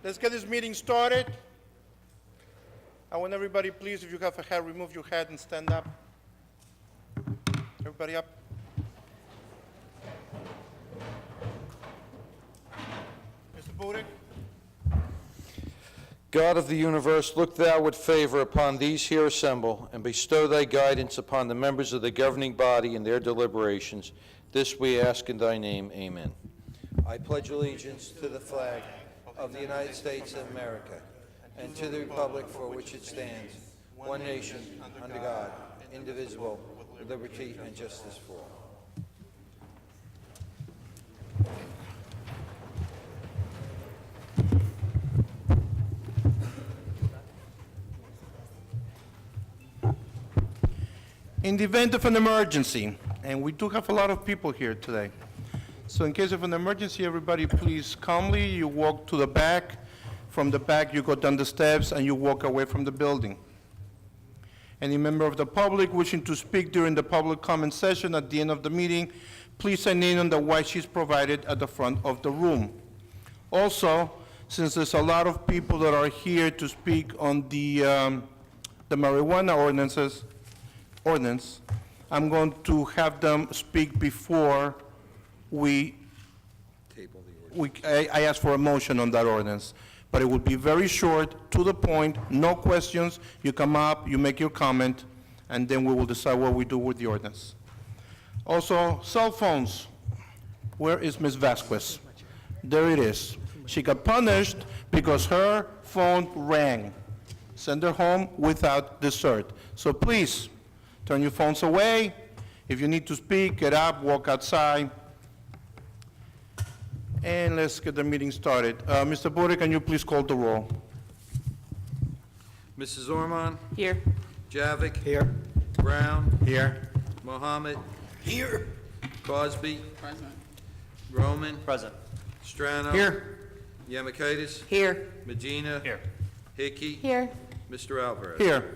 Let's get this meeting started. I want everybody, please, if you have a hat, remove your hat and stand up. Everybody up. Mr. Burek? God of the universe, look thou with favor upon these here assembled, and bestow thy guidance upon the members of the governing body in their deliberations. This we ask in thy name. Amen. I pledge allegiance to the flag of the United States of America, and to the republic for which it stands, one nation, under God, indivisible, with liberty and justice for all. In the event of an emergency, and we do have a lot of people here today, so in case of an emergency, everybody please calmly, you walk to the back. From the back, you go down the steps and you walk away from the building. Any member of the public wishing to speak during the public comment session at the end of the meeting, please sign in on the white sheets provided at the front of the room. Also, since there's a lot of people that are here to speak on the marijuana ordinance, I'm going to have them speak before I ask for a motion on that ordinance. But it will be very short, to the point, no questions. You come up, you make your comment, and then we will decide what we do with the ordinance. Also, cell phones. Where is Ms. Vasquez? There it is. She got punished because her phone rang. Send her home without dessert. So please, turn your phones away. If you need to speak, get up, walk outside. And let's get the meeting started. Mr. Burek, can you please call the roll? Mrs. Orman? Here. Javik? Here. Brown? Here. Mohammed? Here. Cosby? Present. Roman? Present. Strano? Here. Yamakaitis? Here. Medina? Here. Hickey? Here. Mr. Alvarez? Here.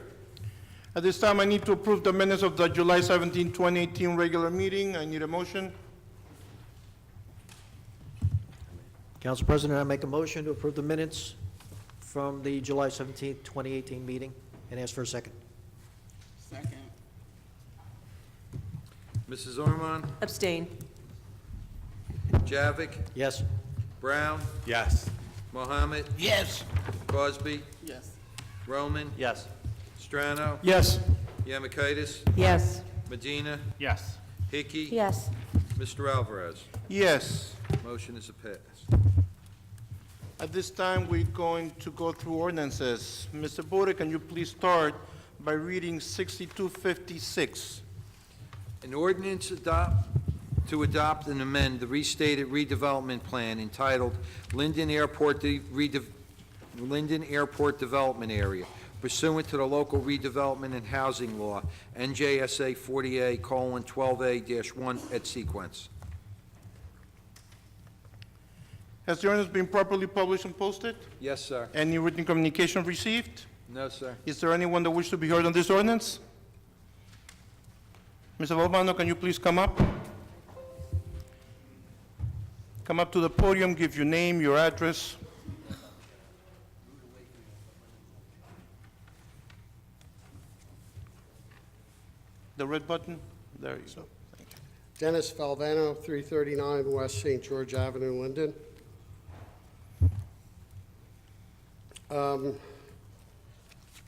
At this time, I need to approve the minutes of the July 17, 2018 regular meeting. I need a motion. Council President, I make a motion to approve the minutes from the July 17th, 2018 meeting, and ask for a second. Second. Mrs. Orman? Abstain. Javik? Yes. Brown? Yes. Mohammed? Yes. Cosby? Yes. Roman? Yes. Strano? Yes. Yamakaitis? Yes. Medina? Yes. Hickey? Yes. Mr. Alvarez? Yes. Motion is a pass. At this time, we're going to go through ordinances. Mr. Burek, can you please start by reading 6256? An ordinance to adopt and amend the restated redevelopment plan entitled Linden Airport Linden Airport Development Area pursuant to the local redevelopment and housing law, NJSA 40A:12A-1 et sequence. Has the ordinance been properly published and posted? Yes, sir. Any written communication received? No, sir. Is there anyone that wishes to be heard on this ordinance? Mr. Valvano, can you please come up? Come up to the podium, give your name, your address. The red button? There you go. Thank you. Dennis Valvano, 339 West St. George Avenue, Linden.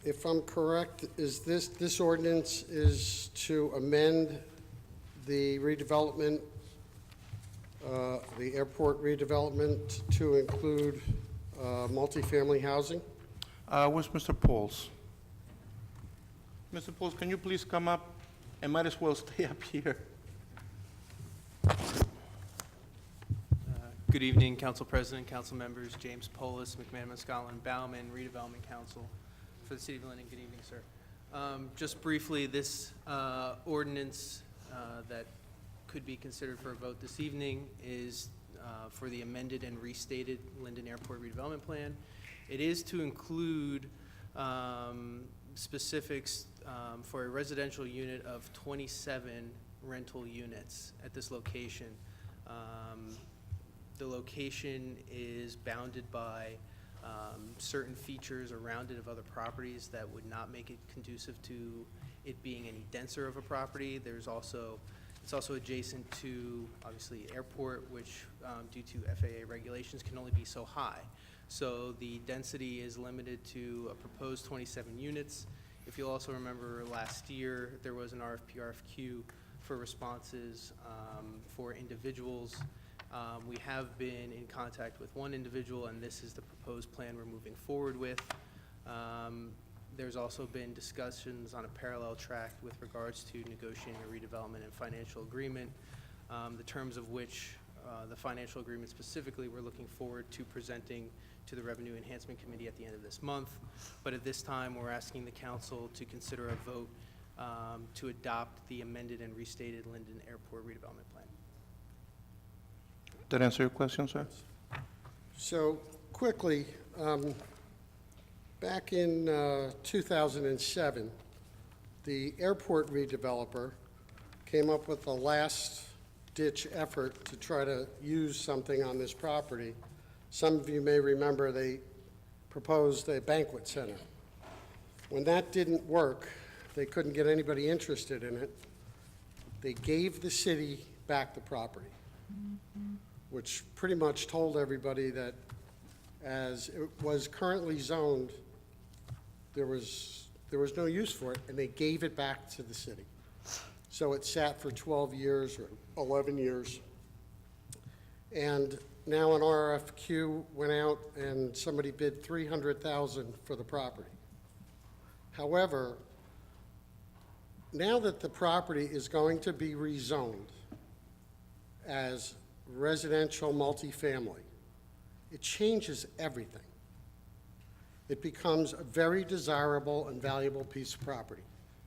If I'm correct, is this ordinance is to amend the redevelopment, the airport redevelopment to include multifamily housing? Where's Mr. Pauls? Mr. Pauls, can you please come up? And might as well stay up here. Good evening, Council President, Council members, James Polis, McMahon, Scotland, Bauman, Redevelopment Council for the City of Linden. Good evening, sir. Just briefly, this ordinance that could be considered for a vote this evening is for the amended and restated Linden Airport Redevelopment Plan. It is to include specifics for a residential unit of 27 rental units at this location. The location is bounded by certain features around it of other properties that would not make it conducive to it being any denser of a property. It's also adjacent to, obviously, airport, which, due to FAA regulations, can only be so high. So the density is limited to a proposed 27 units. If you'll also remember, last year, there was an RFQ for responses for individuals. We have been in contact with one individual, and this is the proposed plan we're moving forward with. There's also been discussions on a parallel track with regards to negotiating a redevelopment and financial agreement, the terms of which, the financial agreement specifically, we're looking forward to presenting to the Revenue Enhancement Committee at the end of this month. But at this time, we're asking the council to consider a vote to adopt the amended and restated Linden Airport redevelopment plan. That answer your question, sir? So quickly, back in 2007, the airport redeveloper came up with a last-ditch effort to try to use something on this property. Some of you may remember they proposed a banquet center. When that didn't work, they couldn't get anybody interested in it. They gave the city back the property, which pretty much told everybody that as it was currently zoned, there was no use for it, and they gave it back to the city. So it sat for 12 years or 11 years. And now an RFQ went out and somebody bid $300,000 for the property. However, now that the property is going to be rezoned as residential multifamily, it changes everything. It becomes a very desirable and valuable piece of property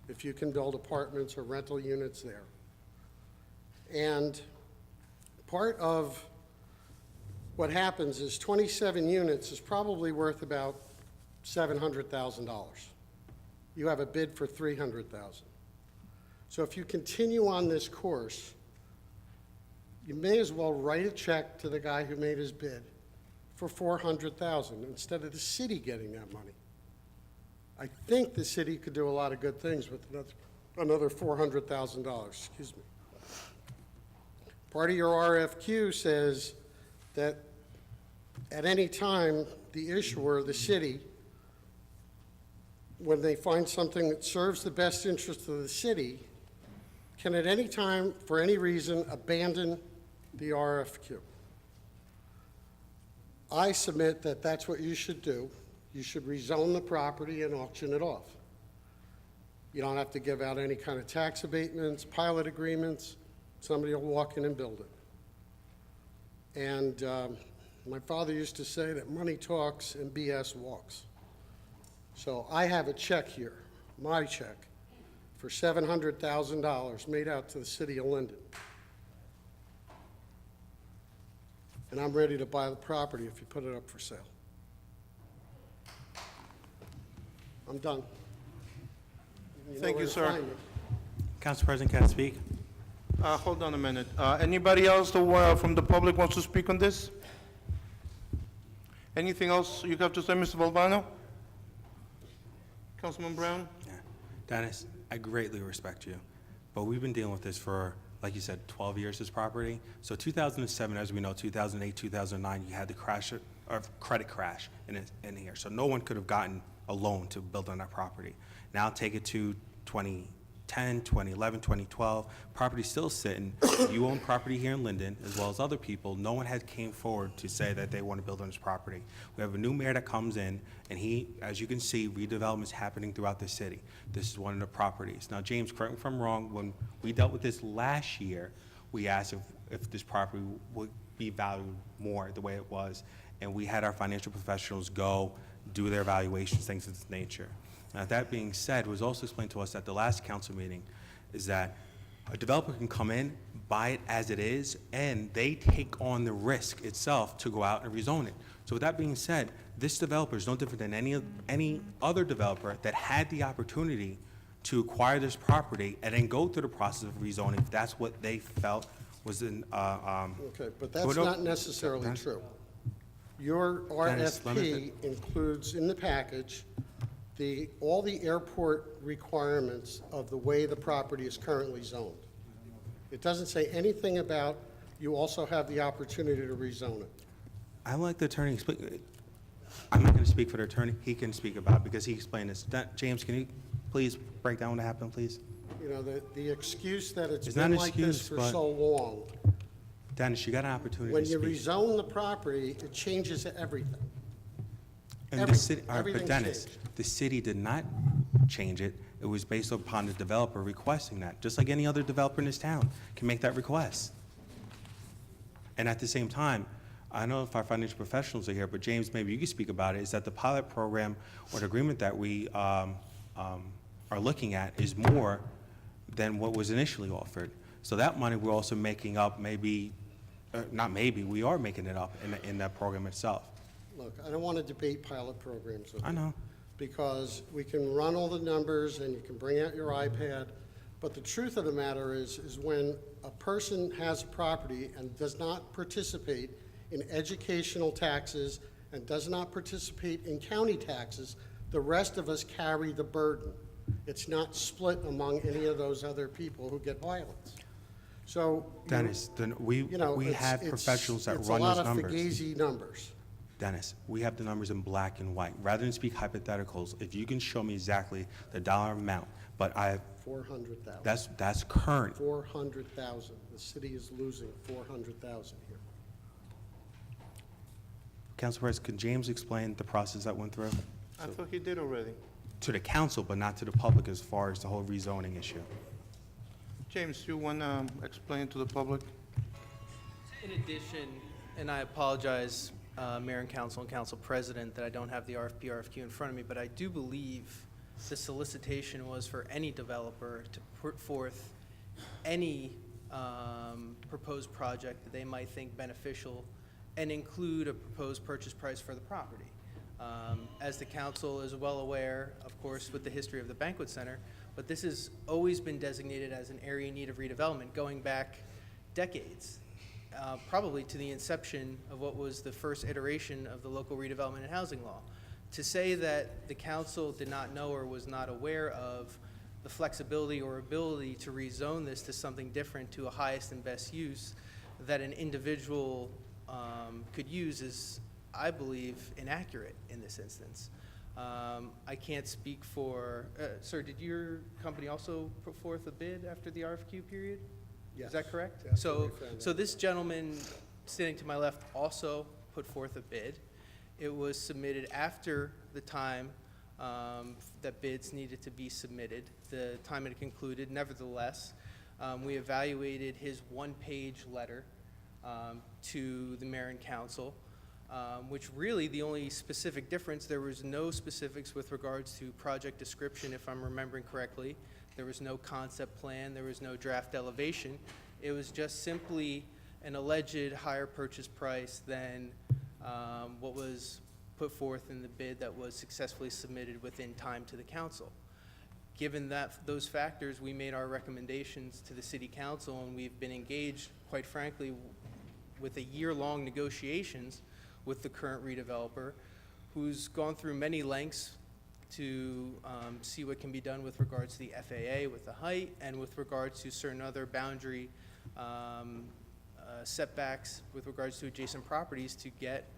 if you can build apartments or rental units there. And part of what happens is 27 units is probably worth about $700,000. You have a bid for $300,000. So if you continue on this course, you may as well write a check to the guy who made his bid for $400,000 instead of the city getting that money. I think the city could do a lot of good things with another $400,000, excuse me. Part of your RFQ says that at any time, the issuer, the city, when they find something that serves the best interest of the city, can at any time, for any reason, abandon the RFQ. I submit that that's what you should do. You should rezone the property and auction it off. You don't have to give out any kind of tax abatements, pilot agreements. Somebody will walk in and build it. And my father used to say that money talks and BS walks. So I have a check here, my check, for $700,000 made out to the city of Linden. And I'm ready to buy the property if you put it up for sale. I'm done. know Thank where you, to sir. find me. Council President, can I speak? Hold on a minute. Anybody else from the public wants to speak on this? Anything else you have to say, Mr. Valvano? Councilman Brown? Yeah. Dennis, I greatly respect you, but we've been dealing with this for, like you said, 12 years, this property. So 2007, as we know, 2008, 2009, you had the credit crash in here. So no one could have gotten a loan to build on that property. Now take it to 2010, 2011, 2012, property's still sitting. You own property here in Linden, as well as other people. No one has came forward to say that they want to build on this property. We have a new mayor that comes in, and he, as you can see, redevelopment is happening throughout the city. This is one of the properties. Now, James, correct me if I'm wrong, when we dealt with this last year, we asked if this property would be valued more the way it was, and we had our financial professionals go do their evaluations, things of this nature. Now, that being said, it was also explained to us at the last council meeting is that a developer can come in, buy it as it is, and they take on the risk itself to go out and rezone it. So with that being said, this developer is no different than any other developer that had the opportunity to acquire this property and then go through the process of rezoning if that's what they felt was in. Okay, but that's not necessarily true. Your Dennis, let me RFP includes in the package all the airport requirements of the way the property is currently zoned. It doesn't say anything about you also have the opportunity to rezone it. I like the attorney explain. I'm not going to speak for the attorney. He can speak about it because he explained this. James, can you please break down what happened, please? You know, the excuse that it's It's been not an like this excuse, for but- so long, Dennis, you got an opportunity when to you speak. rezone the property, it changes everything. And the city, all right, but everything's Dennis, changed. the city did not change it. It was based upon the developer requesting that, just like any other developer in this town can make that request. And at the same time, I don't know if our financial professionals are here, but James, maybe you can speak about it, is that the pilot program or the agreement that we are looking at is more than what was initially offered. So that money we're also making up maybe, not maybe, we are making it up in that program itself. Look, I don't want to debate pilot programs with you. I know. Because we can run all the numbers and you can bring out your iPad, but the truth of the matter is when a person has a property and does not participate in educational taxes and does not participate in county taxes, the rest of us carry the burden. It's not split among any of those other people who get violence. So, Dennis, we have professionals that run those numbers. It's a lot of fugazi numbers. Dennis, we have the numbers in black and white. Rather than speak hypotheticals, if you can show me exactly the dollar amount, but 400,000. that's current. 400,000. The city is losing 400,000 here. Council President, could James explain the process that went through? I thought he did already. To the council, but not to the public as far as the whole rezoning issue. James, you want to explain to the public? In addition, and I apologize, Mayor and Council President, that I don't have the RFQ in front of me, but I do believe the solicitation was for any developer to put forth any proposed project that they might think beneficial and include a proposed purchase price for the property. As the council is well aware, of course, with the history of the banquet center, but this has always been designated as an area in need of redevelopment going back decades. Probably to the inception of what was the first iteration of the local redevelopment and housing law. To say that the council did not know or was not aware of the flexibility or ability to rezone this to something different, to a highest and best use that an individual could use is, I believe, inaccurate in this instance. I can't speak for, sir, did your company also put forth a bid after the RFQ period? Yes. Is that correct? That's what So, we found so out. this gentleman sitting to my left also put forth a bid. It was submitted after the time that bids needed to be submitted. The time had concluded. Nevertheless, we evaluated his one-page letter to the mayor and council, which really the only specific difference, there was no specifics with regards to project description, if I'm remembering correctly. There was no concept plan, there was no draft elevation. It was just simply an alleged higher purchase price than what was put forth in the bid that was successfully submitted within time to the council. Given those factors, we made our recommendations to the city council, and we've been engaged, quite frankly, with a year-long negotiations with the current redeveloper, who's gone through many lengths to see what can be done with regards to the FAA, with the height, and with regards to certain other boundary setbacks with regards to adjacent properties to get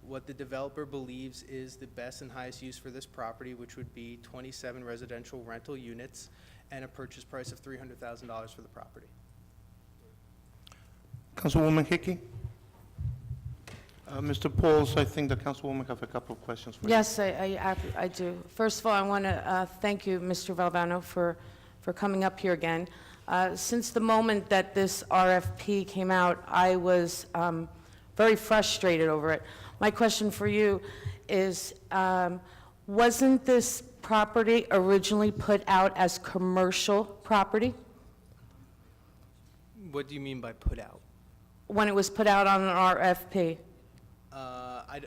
what the developer believes is the best and highest use for this property, which would be 27 residential rental units and a purchase price of $300,000 for the property. Councilwoman Hickey? Mr. Pauls, I think the councilwoman have a couple of questions for you. Yes, I do. First of all, I want to thank you, Mr. Valvano, for coming up here again. Since the moment that this RFP came out, I was very frustrated over it. My question for you is, wasn't this property originally put out as commercial property? What do you mean by put out? When it was put out on an RFP?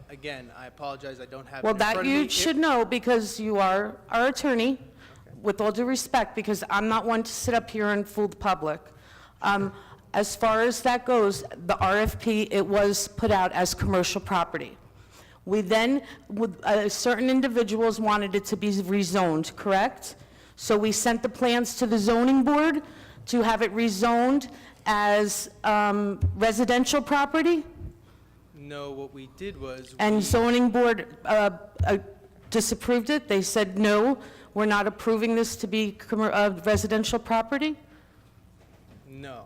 Again, I apologize, I don't have it Well, in front that of me. you should know, because you are our attorney, with all due respect, because I'm not one to sit up here and fool the public. As far as that goes, the RFP, it was put out as commercial property. We then, certain individuals wanted it to be rezoned, correct? So we sent the plans to the zoning board to have it rezoned as residential property? No, what we did was. And zoning board disapproved it? They said, no, we're not approving this to be residential property? No.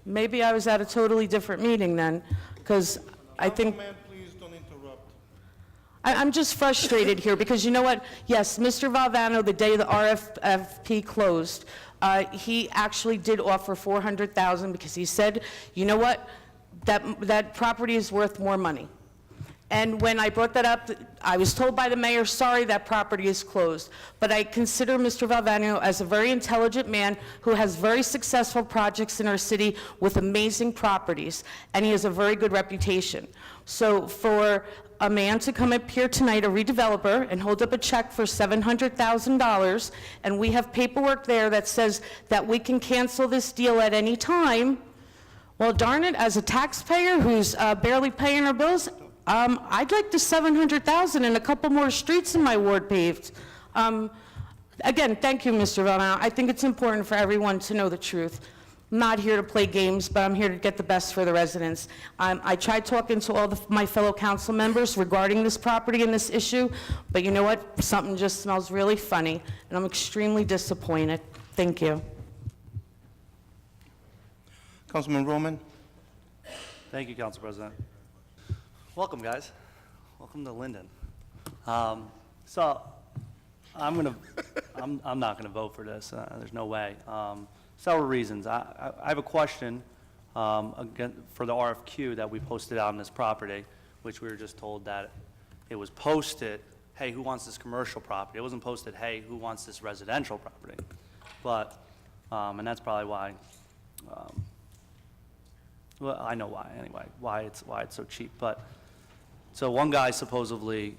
Maybe I was at a totally different meeting then, because I think... Councilman, please don't interrupt. I'm just frustrated here, because you know what? Yes, Mr. Valvano, the day the RFP closed, he actually did offer $400,000, because he said, you know what? That property is worth more money. And when I brought that up, I was told by the mayor, sorry, that property is closed. But I consider Mr. Valvano as a very intelligent man who has very successful projects in our city with amazing properties, and he has a very good reputation. So for a man to come up here tonight, a redeveloper, and hold up a check for $700,000, and we have paperwork there that says that we can cancel this deal at any time, well, darn it, as a taxpayer who's barely paying our bills, I'd like the $700,000 and a couple more streets in my ward paved. Again, thank you, Mr. Valvano. I think it's important for everyone to know the truth. I'm not here to play games, but I'm here to get the best for the residents. I tried talking to all my fellow council members regarding this property and this issue, but you know what? Something just smells really funny, and I'm extremely disappointed. Thank you. Councilman Roman? Thank you, Council President. Welcome, guys. Welcome to Linden. So I'm not gonna vote for this. There's no way. Several reasons. I have a question again for the RFQ that we posted out on this property, which we were just told that it was posted, hey, who wants this commercial property? It wasn't posted, hey, who wants this residential property? But, and that's probably why, well, I know why anyway, why it's so cheap. But so one guy supposedly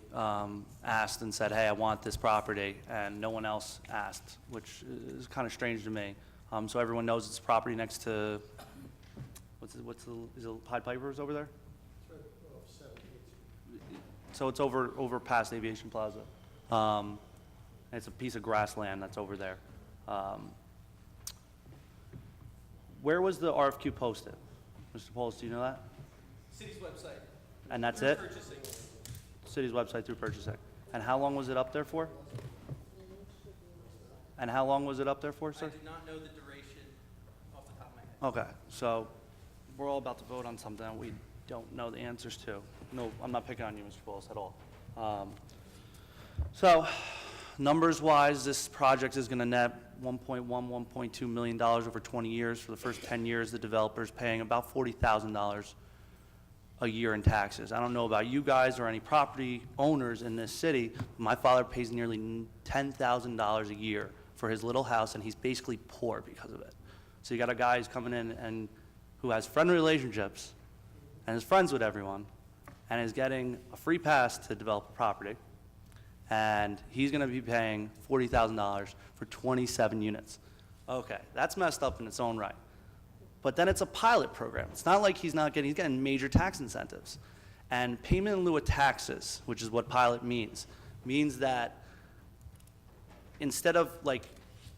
asked and said, hey, I want this property, and no one else asked, which is kind of strange to me. So everyone knows it's property next to, is it Pied Piper's over there? So it's over past Aviation Plaza. It's a piece of grassland that's over there. Where was the RFQ posted? Mr. Polis, do you know that? City's website. And that's Through it? purchasing. City's website through purchasing. And how long was it up there for? And how long was it up there for, I sir? do not know the duration off the top of my head. Okay, so we're all about to vote on something that we don't know the answers to. No, I'm not picking on you, Mr. Polis, at all. So, numbers-wise, this project is gonna net $1.2 million over 20 years. For the first 10 years, the developer's paying about $40,000 a year in taxes. I don't know about you guys or any property owners in this city, but my father pays nearly $10,000 a year for his little house, and he's basically poor because of it. So you got a guy who's coming in and who has friendly relationships and is friends with everyone and is getting a free pass to develop a property, and he's gonna be paying $40,000 for 27 units. Okay, that's messed up in its own right. But then it's a pilot program. It's not like he's getting major tax incentives. And payment in lieu of taxes, which is what pilot means that instead of like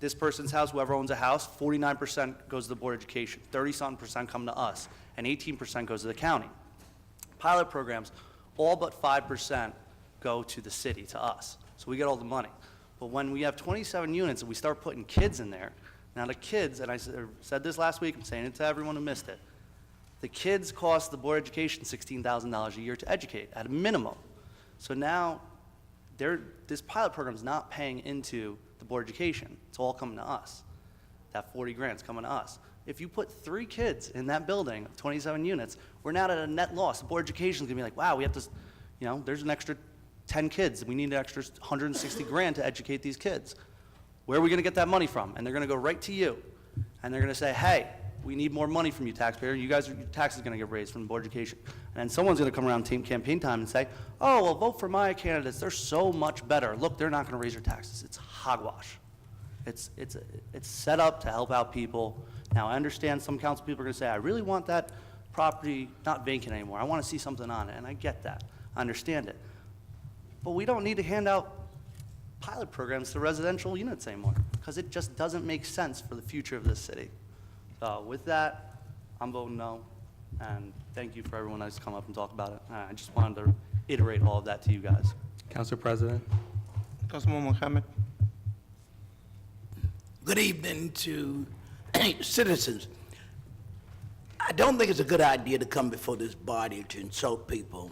this person's house, whoever owns a house, 49% goes to the Board of Education, 30-something% come to us, and 18% goes to the county. Pilot programs, all but 5% go to the city, to us. So we get all the money. But when we have 27 units and we start putting kids in there, now the kids, and I said this last week, I'm saying it to everyone who missed it, the kids cost the Board of Education $16,000 a year to educate, at a minimum. So now, this pilot program is not paying into the Board of Education. It's all coming to us. That 40 grand is coming to us. If you put 3 kids in that building of 27 units, we're now at a net loss. The Board of Education is gonna be like, wow, we have to, there's an extra 10 kids. We need an extra 160 grand to educate these kids. Where are we gonna get that money from? And they're gonna go right to you. And they're gonna say, hey, we need more money from you, taxpayer. You guys, your taxes are gonna get raised from the Board of Education. And then someone's gonna come around campaign time and say, oh, well, vote for my candidates. They're so much better. Look, they're not gonna raise your taxes. It's hogwash. It's set up to help out people. Now, I understand some council people are gonna say, I really want that property not vacant anymore. I wanna see something on it, and I get that. I understand it. But we don't need to hand out pilot programs to residential units anymore, because it just doesn't make sense for the future of this city. So with that, I'm voting no, and thank you for everyone that's come up and talked about it. I just wanted to iterate all of that to you guys. Council President? Councilman Mohammed. Good evening to citizens. I don't think it's a good idea to come before this body to insult people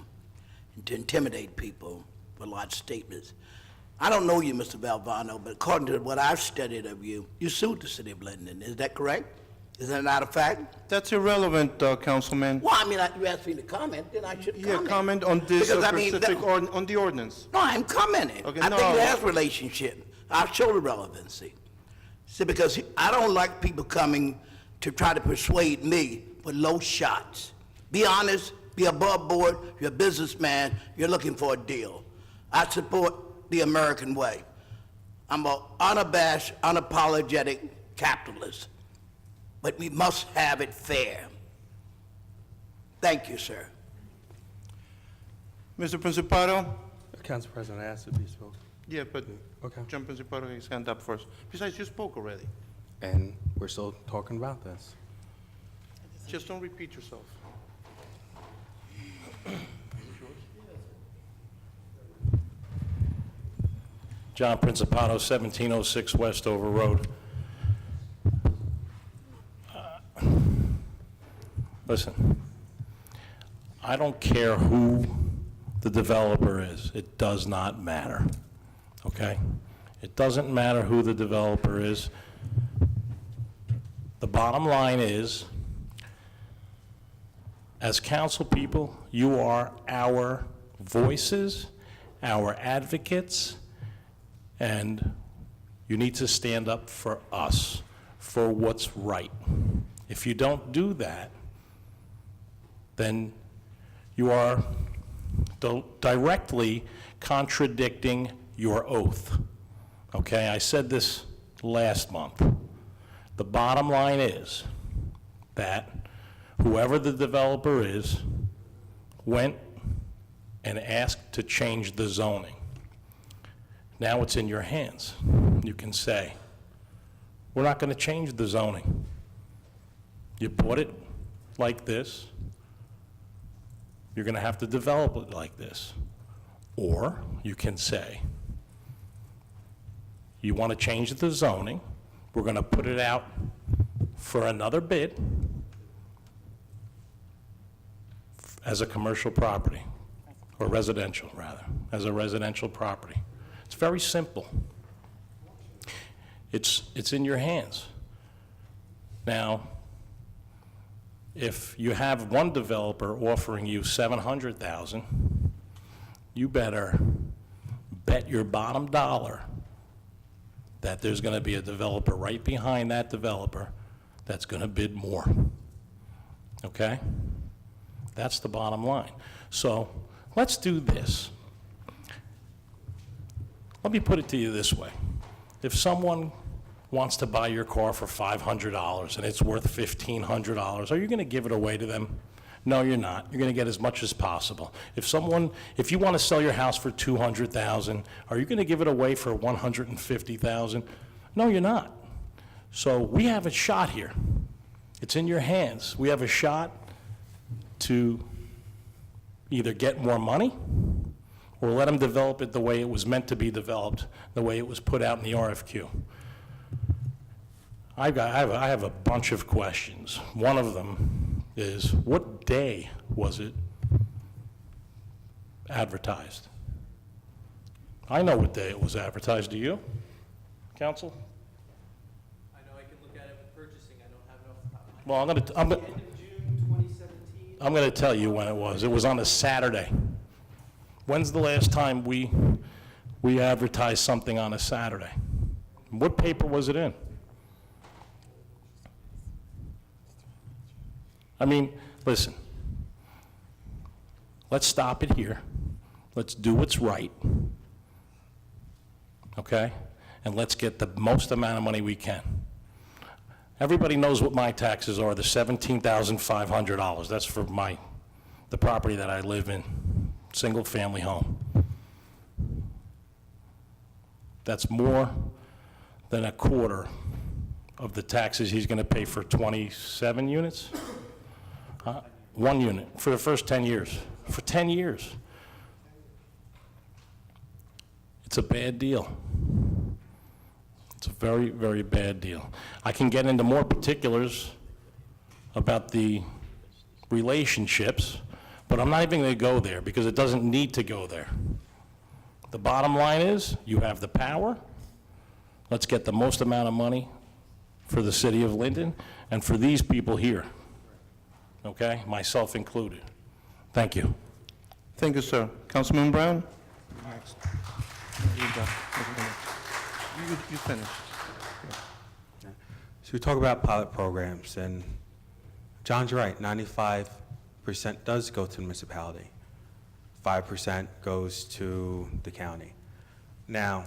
and to intimidate people with large statements. I don't know you, Mr. Valvano, but according to what I've studied of you, you sued the city of Linden. Is that correct? Is that not a fact? That's irrelevant, Councilman. Well, I mean, you asked me to comment, then I should comment. Yeah, comment on this Because, I mean, specific, on the ordinance. No, I'm commenting. Okay, I no. think it has relationship. I'll show the relevancy. See, because I don't like people coming to try to persuade me with low shots. Be honest, be above board, you're a businessman, you're looking for a deal. I support the American way. I'm an unabashed, unapologetic capitalist, but we must have it fair. Thank you, sir. Mr. Principato? Council President, I asked if you spoke. Yeah, but Okay. John Principato has his hand up first. Besides, you spoke already. And we're still talking about this. Just don't repeat yourself. John Principato, 1706 Westover Road. Listen, I don't care who the developer is. It does not matter, okay? It doesn't matter who the developer is. The bottom line is, as council people, you are our voices, our advocates, and you need to stand up for us, for what's right. If you don't do that, then you are directly contradicting your oath. Okay, I said this last month. The bottom line is that whoever the developer is went and asked to change the zoning. Now it's in your hands. You can say, we're not going to change the zoning. You bought it like this. You're going to have to develop it like this. Or you can say, you want to change the zoning, we're going to put it out for another bid as a commercial property, or residential, rather, as a residential property. It's very simple. It's in your hands. Now, if you have one developer offering you $700,000, you better bet your bottom dollar that there's going to be a developer right behind that developer that's going to bid more. Okay? That's the bottom line. So let's do this. Let me put it to you this way. If someone wants to buy your car for $500 and it's worth $1,500, are you going to give it away to them? No, you're not. You're going to get as much as possible. If you want to sell your house for $200,000, are you going to give it away for $150,000? No, you're not. So we have a shot here. It's in your hands. We have a shot to either get more money or let them develop it the way it was meant to be developed, the way it was put out in the RFQ. I have a bunch of questions. One of them is, what day was it advertised? I know what day it was advertised. Do you, council? I know I can look at it with purchasing, I don't have it off the top of my head. Well, End of June 2017. I'm going to tell you when it was. It was on a Saturday. When's the last time we advertised something on a Saturday? What paper was it in? I mean, listen, let's stop it here. Let's do what's right, okay? And let's get the most amount of money we can. Everybody knows what my taxes are, the $17,500. That's for the property that I live in. single-family home. That's more than a quarter of the taxes he's going to pay for 27 units? One unit for the first 10 years. For 10 years. It's a bad deal. It's a very, very bad deal. I can get into more particulars about the relationships, but I'm not even going to go there because it doesn't need to go there. The bottom line is, you have the power. Let's get the most amount of money for the city of Linden and for these people here, okay? Myself included. Thank you. Thank you, sir. Councilman Brown? You finished. So we talk about pilot programs, and John's right, 95% does go to the municipality. 5% goes to the county. Now,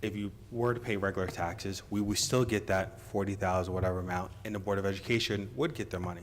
if you were to pay regular taxes, we would still get that 40,000, whatever amount, and the Board of Education would get their money.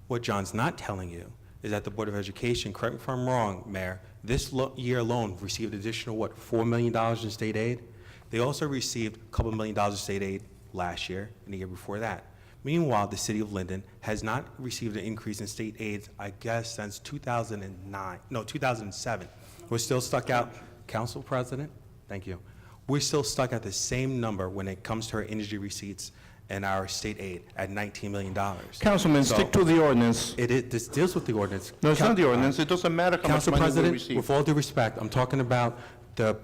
What John's not telling you is that the Board of Education, correct me if I'm wrong, Mayor, this year alone received additional, what, $4 million in state aid? They also received a couple $1 million in state aid last year and the year before that. Meanwhile, the city of Linden has not received an increase in state aid, I guess, since 2007. We're still stuck out, Council President, thank you. We're still stuck at the same number when it comes to our energy receipts and our state aid at $19 million. Councilman, stick to the ordinance. This deals with the ordinance. No, it's not the ordinance. It doesn't matter how much Council money we President, receive. with all due respect, I'm talking about the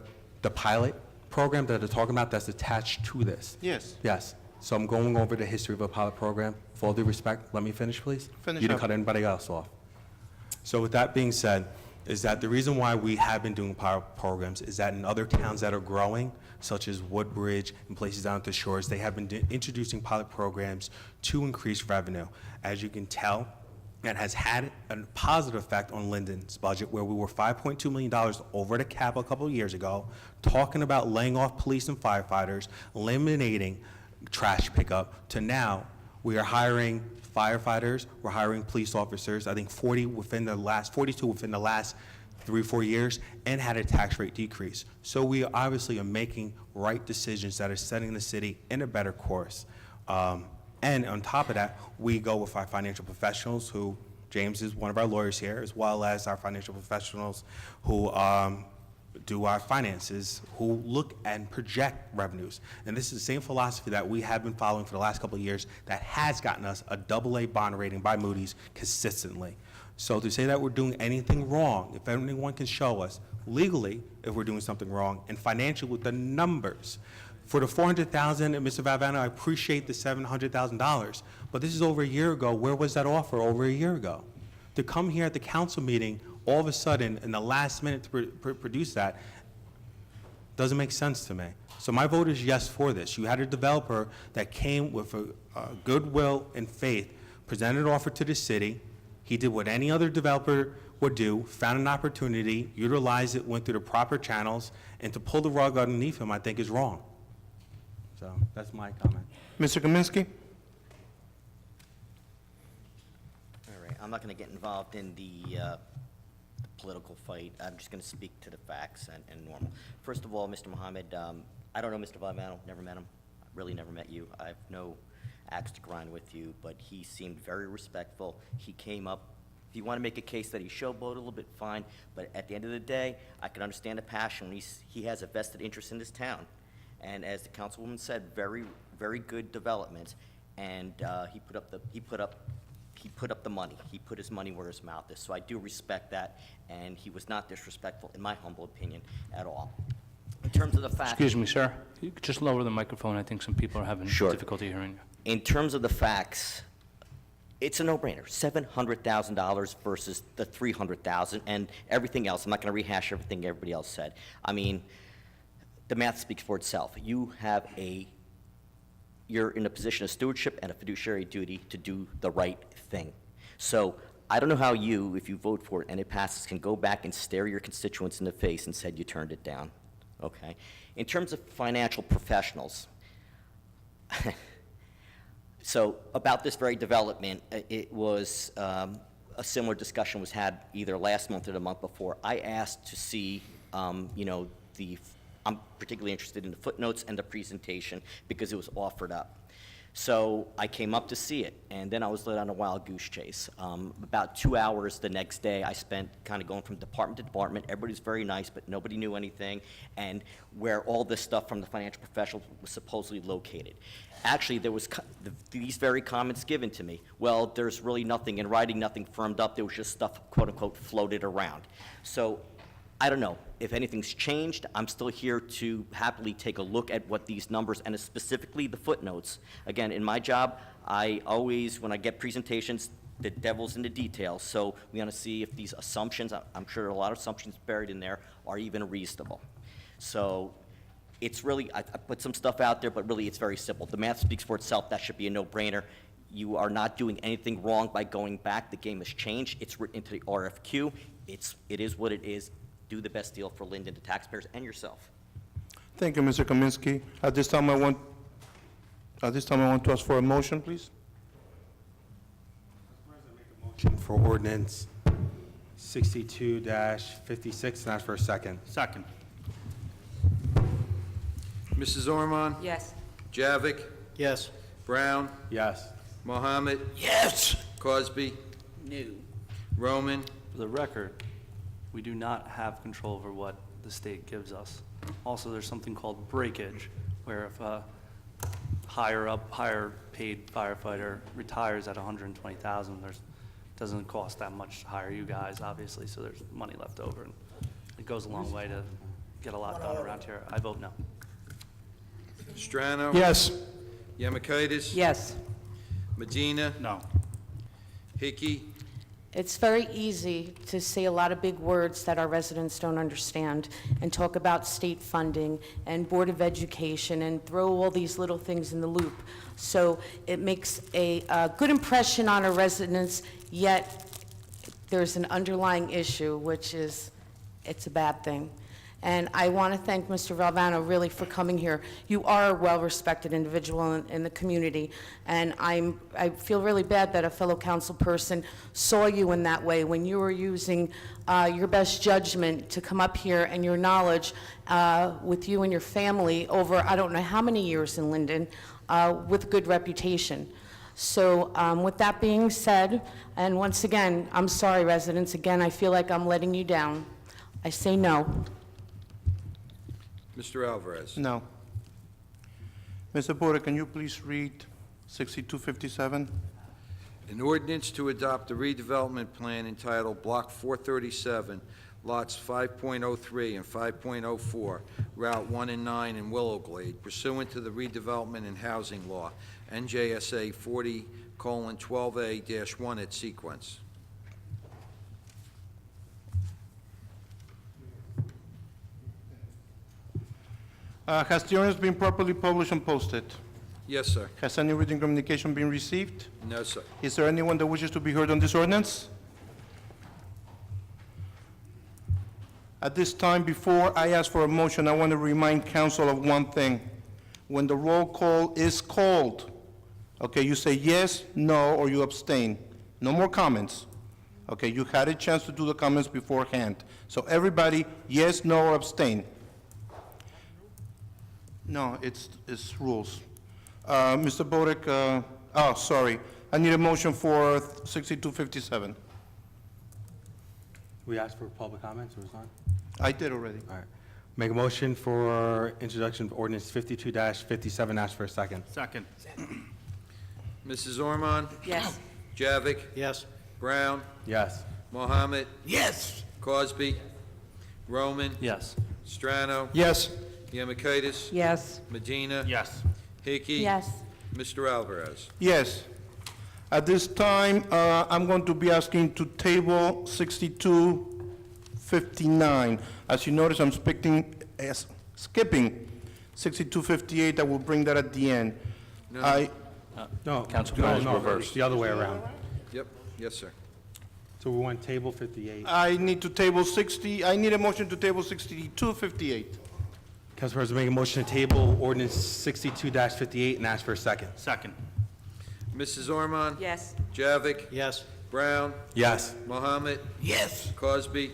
pilot program that they're talking about that's attached to this. Yes. Yes. So I'm going over the history of a pilot program. With all due respect, let me finish, please. Finish You didn't up. cut anybody else off. So with that being said, is that the reason why we have been doing pilot programs is that in other towns that are growing, such as Woodbridge and places down at the shores, they have been introducing pilot programs to increase revenue. As you can tell, that has had a positive effect on Linden's budget, where we were $5.2 million over the cap a couple of years ago, talking about laying off police and firefighters, eliminating trash pickup, to now we are hiring firefighters, we're hiring police officers, I think 42 within the last 3 or 4 years, and had a tax rate decrease. So we obviously are making right decisions that are setting the city in a better course. And on top of that, we go with our financial professionals, who James is one of our lawyers here, as well as our financial professionals who do our finances, who look and project revenues. And this is the same philosophy that we have been following for the last couple of years that has gotten us a AA bond rating by Moody's consistently. So to say that we're doing anything wrong, if anyone can show us legally if we're doing something wrong, and financially with the numbers, for the $400,000, and Mr. Valvano, I appreciate the $700,000, but this is over a year ago. Where was that offer over a year ago? To come here at the council meeting, all of a sudden, in the last minute to produce that, doesn't make sense to me. So my vote is yes for this. You had a developer that came with a goodwill and faith, presented an offer to the city. He did what any other developer would do, found an opportunity, utilized it, went through the proper channels, and to pull the rug underneath him, I think, is wrong. So that's my comment. Mr. Kaminsky? All right, I'm not going to get involved in the political fight. I'm just going to speak to the facts and normal. First of all, Mr. Mohammed, I don't know Mr. Valvano, never met him, really never met you. I have no axe to grind with you, but he seemed very respectful. He came up. If you want to make a case that he showboated a little bit, fine, but at the end of the day, I can understand the passion when he has a vested interest in this town. And as the councilwoman said, very, very good development. And he put up the money. He put his money where his mouth is. So I do respect that, and he was not disrespectful, in my humble opinion, at all. In terms of the facts. Excuse me, sir. You could just lower the microphone. I think some people are having difficulty hearing you. In terms of the facts, it's a no-brainer. $700,000 versus the $300,000 and everything else. I'm not going to rehash everything everybody else said. I mean, the math speaks for itself. You're in a position of stewardship and a fiduciary duty to do the right thing. So I don't know how you, if you vote for it and it passes, can go back and stare your constituents in the face and said you turned it down. Okay. In terms of financial professionals, so about this very development, it was a a similar discussion was had either last month or the month before. I asked to see, you know, I'm particularly interested in the footnotes and the presentation because it was offered up. So I came up to see it, and then I was led on a wild goose chase. About 2 hours the next day, I spent kind of going from department to department. Everybody's very nice, but nobody knew anything, and where all this stuff from the financial professionals was supposedly located. Actually, there was these very comments given to me. Well, there's really nothing in writing, nothing firmed up. There was just stuff, quote-unquote, floated around. So I don't know. If anything's changed, I'm still here to happily take a look at what these numbers, and specifically the footnotes. Again, in my job, I always, when I get presentations, the devil's in the details. So we want to see if these assumptions, I'm sure there are a lot of assumptions buried in there, are even reasonable. So it's really, I put some stuff out there, but really it's very simple. The math speaks for itself. That should be a no-brainer. You are not doing anything wrong by going back. The game has changed. It's written into the RFQ. It is what it is. Do the best deal for Linden, the taxpayers, and yourself. Thank you, Mr. Kaminsky. At this time, I want to ask for a motion, please. Motion for ordinance 62-56, and ask for a second. Second. Mrs. Ormond? Yes. Javik? Yes. Brown? Yes. Mohammed? Yes. Cosby? No. Roman? For the record, we do not have control over what the state gives us. Also, there's something called breakage, where if a higher paid firefighter retires at $120,000, doesn't cost that much to hire you guys, obviously, so there's money left over. And it goes a long way to get a lot done around here. I vote no. Strano? Yes. Yemakaitis? Yes. Medina? No. Hickey? It's very easy to say a lot of big words that our residents don't understand and talk about state funding and Board of Education and throw all these little things in the loop. So it makes a good impression on our residents, yet there's an underlying issue, which is it's a bad thing. And I want to thank Mr. Valvano really for coming here. You are a well-respected individual in the community, and I feel really bad that a fellow council person saw you in that way when you were using your best judgment to come up here and your knowledge with you and your family over I don't know how many years in Linden with good reputation. So with that being said, and once again, I'm sorry, residents, again, I feel like I'm letting you down. I say no. Mr. Alvarez? No. Mr. Porter, can you please read 6257? An ordinance to adopt the redevelopment plan entitled Block 437, Lots 5.03 and 5.04, Route 1 and 9 in Willow Glade, pursuant to the Redevelopment and Housing Law, NJSA 40:12A-1 at sequence. Has the ordinance been properly published and posted? Yes, sir. Has any written communication been received? No, sir. Is there anyone that wishes to be heard on this ordinance? At this time, before I ask for a motion, I want to remind council of one thing. When the roll call is called, okay, you say yes, no, or you abstain. No more comments. Okay, you had a chance to do the comments beforehand. So everybody, yes, no, or abstain. No, it's rules. Mr. Bodek, sorry. I need a motion for 6257. We asked for public comments, or was not? I did already. All right. Make a motion for introduction of ordinance 52-57, ask for a second. Second. Mrs. Ormond? Yes. Javik? Yes. Brown? Yes. Mohammed? Yes. Cosby? Roman? Yes. Strano? Yes. Yemakaitis? Yes. Medina? Yes. Hickey? Yes. Mr. Alvarez? Yes. At this time, I'm going to be asking to table 6259. As you notice, I'm skipping 6258. I will bring that at the end. No. No. Councilman, it's no, reversed. it's the other way around. Yep, yes, sir. So we want table 58. I need to table 60, I need a motion to table 6258. Council President, make a motion to table ordinance 62-58 and ask for a second. Second. Mrs. Ormond? Yes. Javik? Yes. Brown, Yes. Mohammed, Yes. Cosby,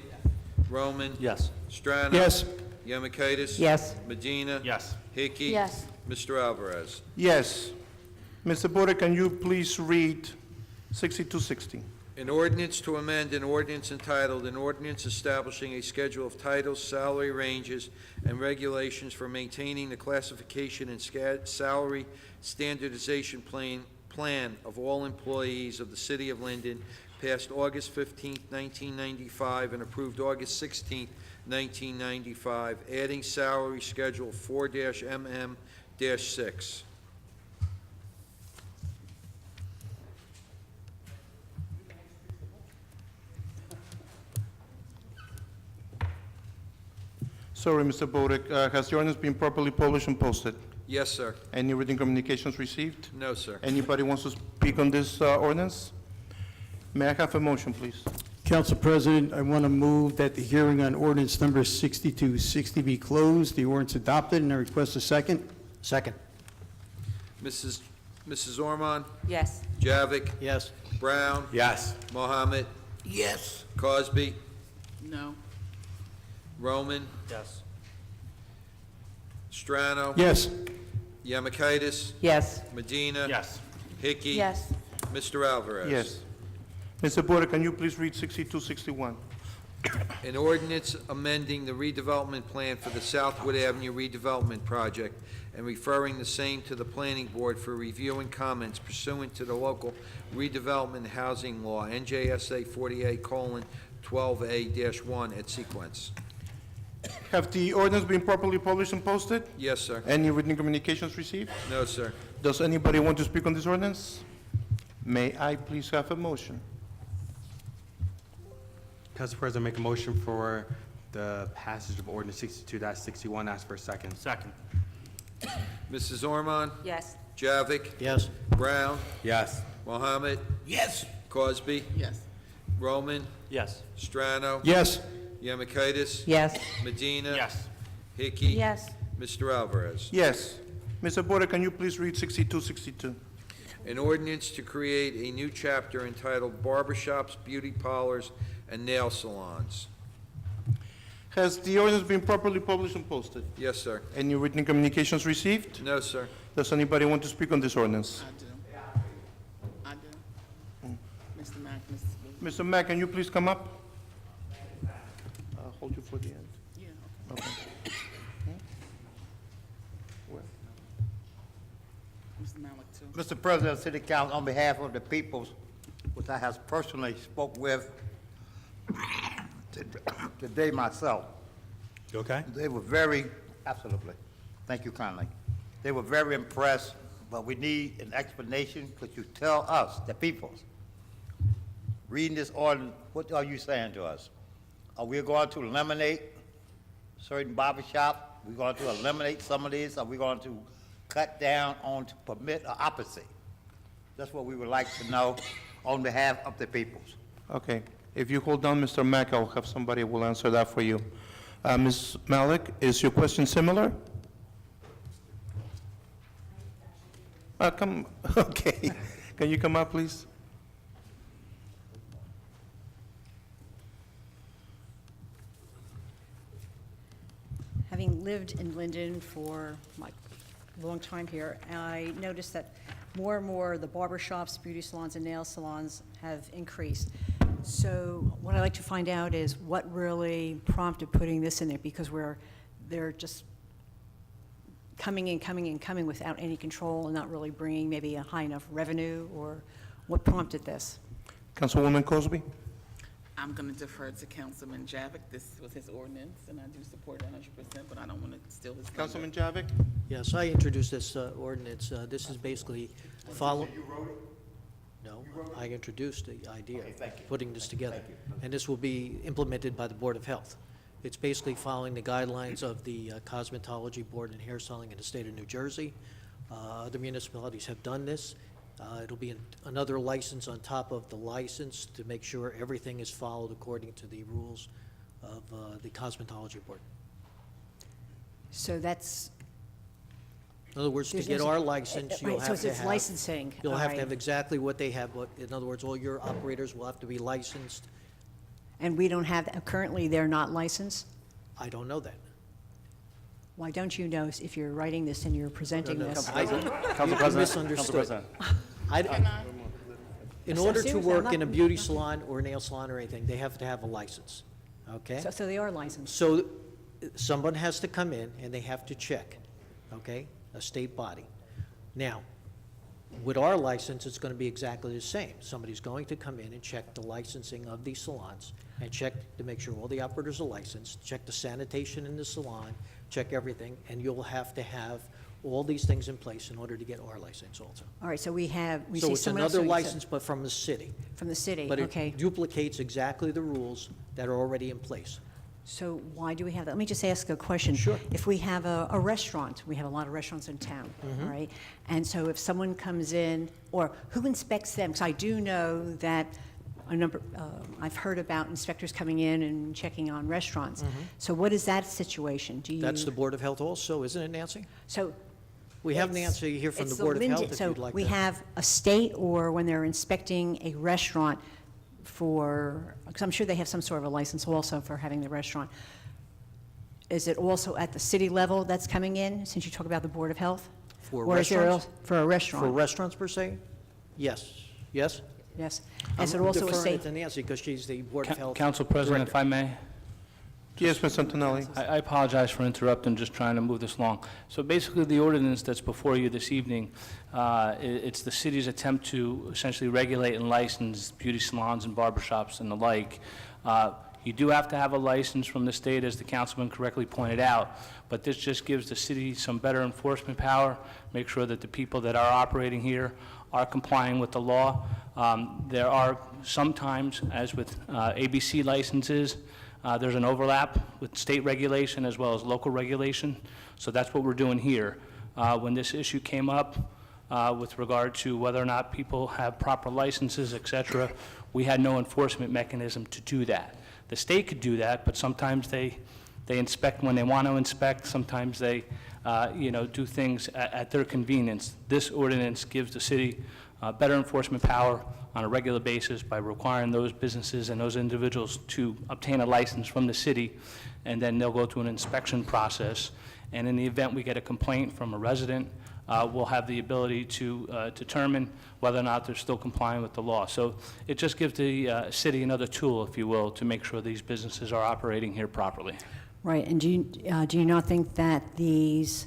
Roman, Yes. Strano. Yes. Yamakitis. Yes. Medina. Yes. Hickey. Yes. Mr. Alvarez. Yes. Mr. Porter, can you please read 6260? An ordinance to amend an ordinance entitled, "An Ordinance Establishing a Schedule of Titles, Salary Ranges, and Regulations for Maintaining the Classification and Salary Standardization Plan of All Employees of the City of Linden," passed August 15, 1995, and approved August 16, 1995, adding salary schedule 4-MM-6. Sorry, Mr. Burdick, has the ordinance been properly published and posted? Yes, sir. Any written communications received? No, sir. Anybody wants to speak on this ordinance? May I have a motion, please? Council President, I want to move that the hearing on ordinance number 6260 be closed, the ordinance adopted, and I request a second. Second. Mrs. Ormond? Yes. Javik? Yes. Brown? Yes. Mohammed? Yes. Cosby? No. Roman? Yes. Strano? Yes. Yamakitis? Yes. Medina? Yes. Hickey? Yes. Mr. Alvarez? Yes. Mr. Porter, can you please read 6261? An ordinance amending the redevelopment plan for the Southwood Avenue redevelopment project and referring the same to the planning board for review and comments pursuant to the local redevelopment housing law, NJSA 48:12A-1 at sequence. Have the ordinance been properly published and posted? Yes, sir. Any written communications received? No, sir. Does anybody want to speak on this ordinance? May I please have a motion? Council President, make a motion for the passage of ordinance 62-61. Ask for a second. Second. Mrs. Ormond? Yes. Javik? Yes. Brown? Yes. Mohammed? Yes. Cosby? Yes. Roman? Yes. Strano? Yes. Yamakitis? Yes. Medina? Yes. Hickey? Yes. Mr. Alvarez? Yes. Mr. Porter, can you please read 6262? An ordinance to create a new chapter entitled Barbershops, Beauty Parlors, and Nail Salons. Has the ordinance been properly published and posted? Yes, sir. Any written communications received? No, sir. Does anybody want to speak on this ordinance? I do. Mr. Mack, Mr. Mack, can you please come up? Hold you for the end. yeah, Okay. Mr. Malik too. Mr. President of City Council, on behalf of the peoples, which I have personally spoke with today myself, You okay? they were very, absolutely, thank you kindly. They were very impressed, but we need an explanation. Could you tell us, the peoples, reading this ordinance, what are you saying to us? Are we going to eliminate certain barbershops? We're going to eliminate some of these? Are we going to cut down on to permit or opposite? That's what we would like to know on behalf of the peoples. Okay. If you hold on, Mr. Mack, I'll have somebody who will answer that for you. Ms. Malik, is your question similar? Come, okay. Can you come up, please? Having lived in Linden for a long time here, I noticed that more and more the barber shops, beauty salons, and nail salons have increased. So what I'd like to find out is what really prompted putting this in there, because they're just coming without any control and not really bringing maybe a high enough revenue, or what prompted this? Councilwoman Cosby? I'm going to defer to Councilman Javik. This was his ordinance, and I do support it 100%, but I don't want to steal his thunder. Councilman Javik? Yes, I introduced this ordinance. This is basically follow. You wrote it? No, I introduced the idea of putting this together. And this will be implemented by the Board of Health. It's basically following the guidelines of the Cosmetology Board and Hair Selling in the state of New Jersey. Other municipalities have done this. It'll be another license on top of the license to make sure everything is followed according to the rules of the Cosmetology Board. So that's In other words, to There's get no- our license, you'll Right, so have to it's have... licensing, You'll all have to right. have exactly what they have, but in other words, all your operators will have to be licensed. And we don't have, currently, they're not licensed? I don't know that. Why don't you know if you're writing this and you're presenting this? You misunderstood. In order to seriously, I'm work in a not- beauty salon or nail salon or anything, they have to have a license, okay? So they are licensed? So someone has to come in and they have to check, okay? A state body. Now, with our license, it's going to be exactly the same. Somebody's going to come in and check the licensing of these salons and check to make sure all the operators are licensed, check the sanitation in the salon, check everything, and you'll have to have all these things in place in order to get our license also. All right, so we see So it's someone else another doing it, so- license, but from the city. From the city, But okay. it duplicates exactly the rules that are already in place. So why do we have that? Let me just ask a question. Sure. If we have a restaurant, we have a lot of restaurants in town, all right? And so if someone comes in, or who inspects them? Because I do know that I've heard about inspectors coming in and checking on restaurants. So what is that situation? Do you? That's the Board of Health also, isn't it, Nancy? So. We have it's- Nancy here from the it's Board of Health Linden- if you'd like So we to. have a state, or when they're inspecting a restaurant for, because I'm sure they have some sort of a license also for having the restaurant. Is it also at the city level that's coming in, since you talk about the Board of Health? For Or is there restaurants? al- For a restaurant? For restaurants per se? Yes. Yes? Yes. Is it also a deferring state? it to Nancy because she's the Board of Health. Council President, if Director. I may, Yes, Ms. Antonelli. I apologize for interrupting, just trying to move this along. So basically, the ordinance that's before you this evening, it's the city's attempt to essentially regulate and license beauty salons and barbershops and the like. You do have to have a license from the state, as the councilman correctly pointed out, but this just gives the city some better enforcement power, make sure that the people that are operating here are complying with the law. There are sometimes, as with ABC licenses, there's an overlap with state regulation as well as local regulation, so that's what we're doing here. When this issue came up with regard to whether or not people have proper licenses, et cetera, we had no enforcement mechanism to do that. The state could do that, but sometimes they inspect when they want to inspect, sometimes they do things at their convenience. This ordinance gives the city better enforcement power on a regular basis by requiring those businesses and those individuals to obtain a license from the city, and then they'll go through an inspection process. And in the event we get a complaint from a resident, we'll have the ability to determine whether or not they're still complying with the law. So it just gives the city another tool, if you will, to make sure these businesses are operating here properly. Right, and do you not think that these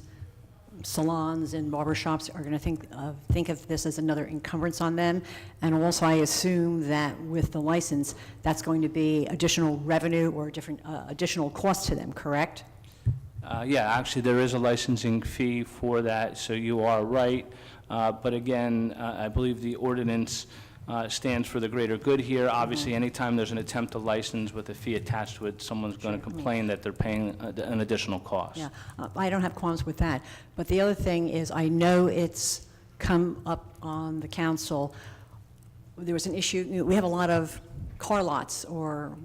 salons and barbershops are going to think of this as another encumbrance on them? And also, I assume that with the license, that's going to be additional revenue or different additional cost to them, correct? Yeah, actually, there is a licensing fee for that, so you are right. But again, I believe the ordinance stands for the greater good here. Obviously, anytime there's an attempt to license with a fee attached to it, someone's going to complain that they're paying an additional cost. Yeah, I don't have qualms with that. But the other thing is, I know it's come up on the council. There was an issue, we have a lot of car lots or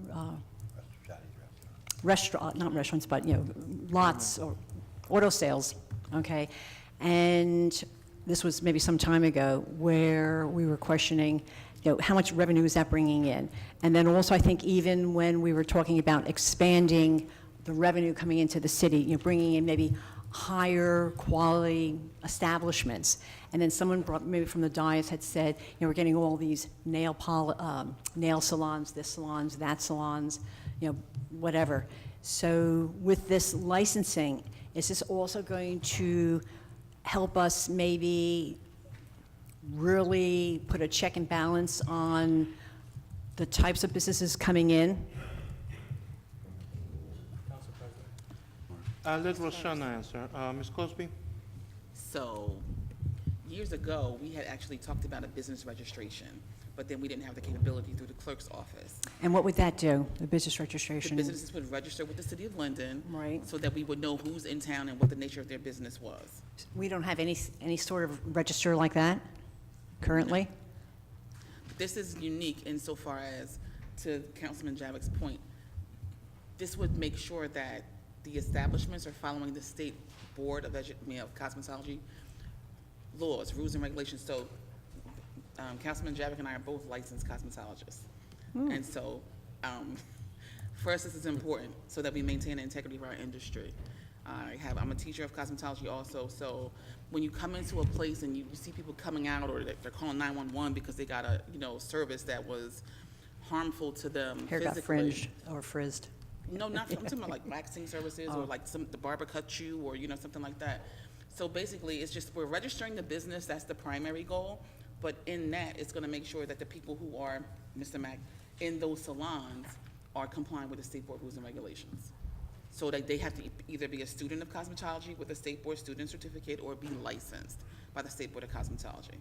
not restaurants, but, lots or auto sales, okay? And this was maybe some time ago where we were questioning, how much revenue is that bringing in? And then also, I think even when we were talking about expanding the revenue coming into the city, bringing in maybe higher quality establishments. And then someone brought, maybe from the dais had said, we're getting all these nail salons, this salons, that salons, whatever. So with this licensing, is this also going to help us maybe really put a check and balance on the types of businesses coming in? Let Roshana answer. Ms. Cosby? So, years ago, we had actually talked about a business registration, but then we didn't have the capability through the clerk's office. And what would that do, the business The registration? businesses would register with the city of Linden. Right. So that we would know who's in town and what the nature of their business was. We don't have any sort of register like that currently? This is unique insofar as, to Councilman Javik's point, this would make sure that the establishments are following the state board of cosmetology laws, rules and regulations. So Councilman Javik and I are both licensed cosmetologists. And so for us, this is important so that we maintain the integrity of our industry. I'm a teacher of cosmetology also, so when you come into a place and you see people coming out or they're calling 911 because they got a service that was harmful to them Hair got physically. fringed or frizzed. No, I'm talking about like waxing services or like the barber cut you or something like that. So basically, it's just we're registering the business. That's the primary goal. But in that, it's going to make sure that the people who are, Mr. Mack, in those salons are complying with the state board rules and regulations. So that they have to either be a student of cosmetology with a state board student certificate or be licensed by the state board of cosmetology.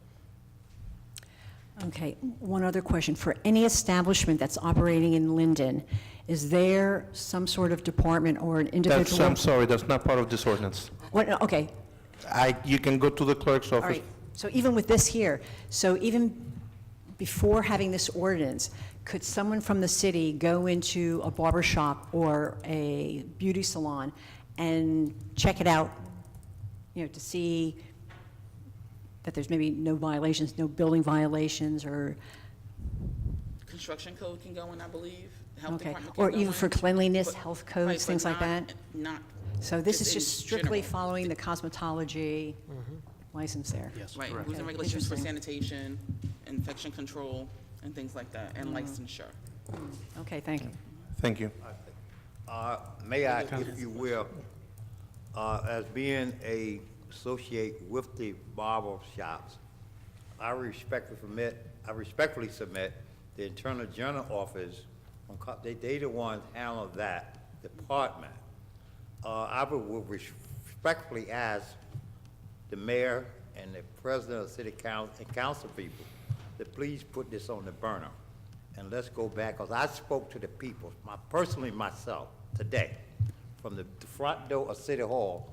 Okay, one other question. For any establishment that's operating in Linden, is there some sort of department or an individual? I'm sorry, that's not part of this ordinance. What, okay, You can go to the clerk's all office. right. So even with this here, so even before having this ordinance, could someone from the city go into a barber shop or a beauty salon and check it out, to see that there's maybe no violations, no building violations, or, Construction code can go in, I believe. Health okay, department can or go even in, for cleanliness, but- health right, codes, but things like that? Not. So this is in just strictly general. following the cosmetology license there? Yes. Right, correct. rules and regulations for Interesting. sanitation, infection control, and things like that, and licensure. Okay, thank you. Thank you. May I, if you will, as being a associate with the barber shops, I respectfully submit the Internal General Office, they the ones handle that department. I would respectfully ask the mayor and the president of the city council and council people to please put this on the burner. And let's go back, because I spoke to the people, personally myself, today, from the front door of City Hall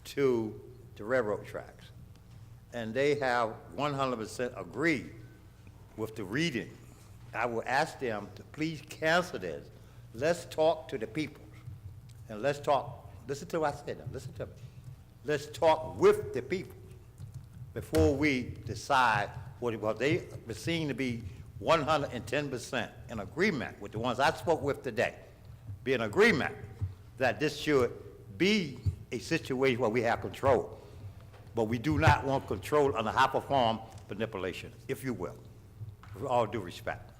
to the railroad tracks. And they have 100% agreed with the reading. I will ask them to please cancel this. Let's talk to the people. And let's talk, listen to what I said now, listen to me. Let's talk with the people before we decide what it was. They seem to be 110% in agreement with the ones I spoke with today. Be in agreement that this should be a situation where we have control. But we do not want control under high-perform manipulation, if you will, with all due respect.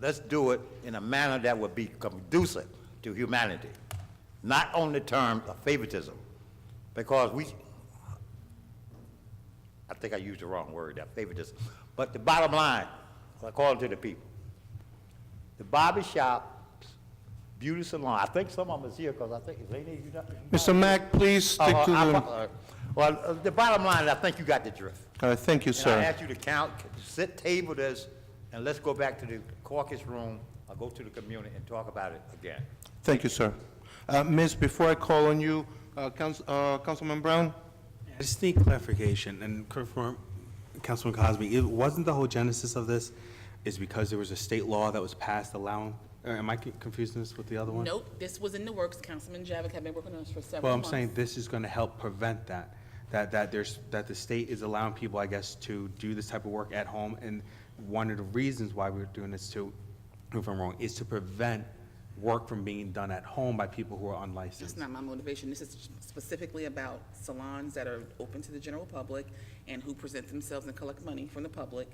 Let's do it in a manner that would be conducive to humanity, not on the terms of favoritism, because I think I used the wrong word, that favoritism. But the bottom line, according to the people, the barber shops, beauty salon, I think some of them is here, because I think, lady, you not? Mr. Mack, please stick to the... Well, the bottom line, I think you got the drift. All right, thank you, And I sir. ask you to count, table this, and let's go back to the caucus room, or go to the community and talk about it again. Thank you, sir. Miss, before I call on you, Councilman Brown? I just need clarification and confirm, Councilman Cosby, it wasn't the whole genesis of this is because there was a state law that was passed allowing, or am I confusing this with the other one? Nope, this was in the works. Councilman Javik had been working on this for several Well, I'm months. saying this is going to help prevent that the state is allowing people, I guess, to do this type of work at home. And one of the reasons why we're doing this, if I'm wrong, is to prevent work from being done at home by people who are unlicensed. That's not my motivation. This is specifically about salons that are open to the general public and who present themselves and collect money from the public,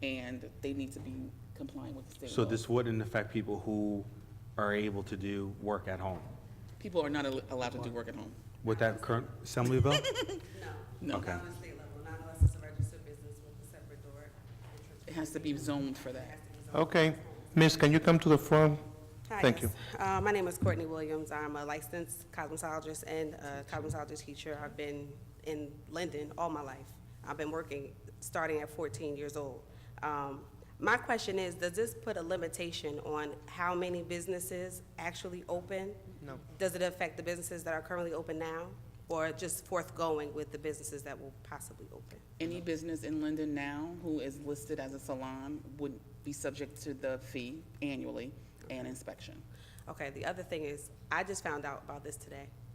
and they need to be complying with the state So law. this wouldn't affect people who are able to do work at home? People are not allowed to do work at home. With that current assembly bill? No. Okay. It has to be zoned for that. Okay. Miss, can you come to the front? Hi, Thank yes. you. My name is Courtney Williams. I'm a licensed cosmetologist and a cosmetology teacher. I've been in Linden all my life. I've been working starting at 14 years old. My question is, does this put a limitation on how many businesses actually open? No. Does it affect the businesses that are currently open now, or just forthgoing with the businesses that will possibly open? Any business in Linden now who is listed as a salon would be subject to the fee annually and inspection. Okay, the other thing is, I just found out about this today.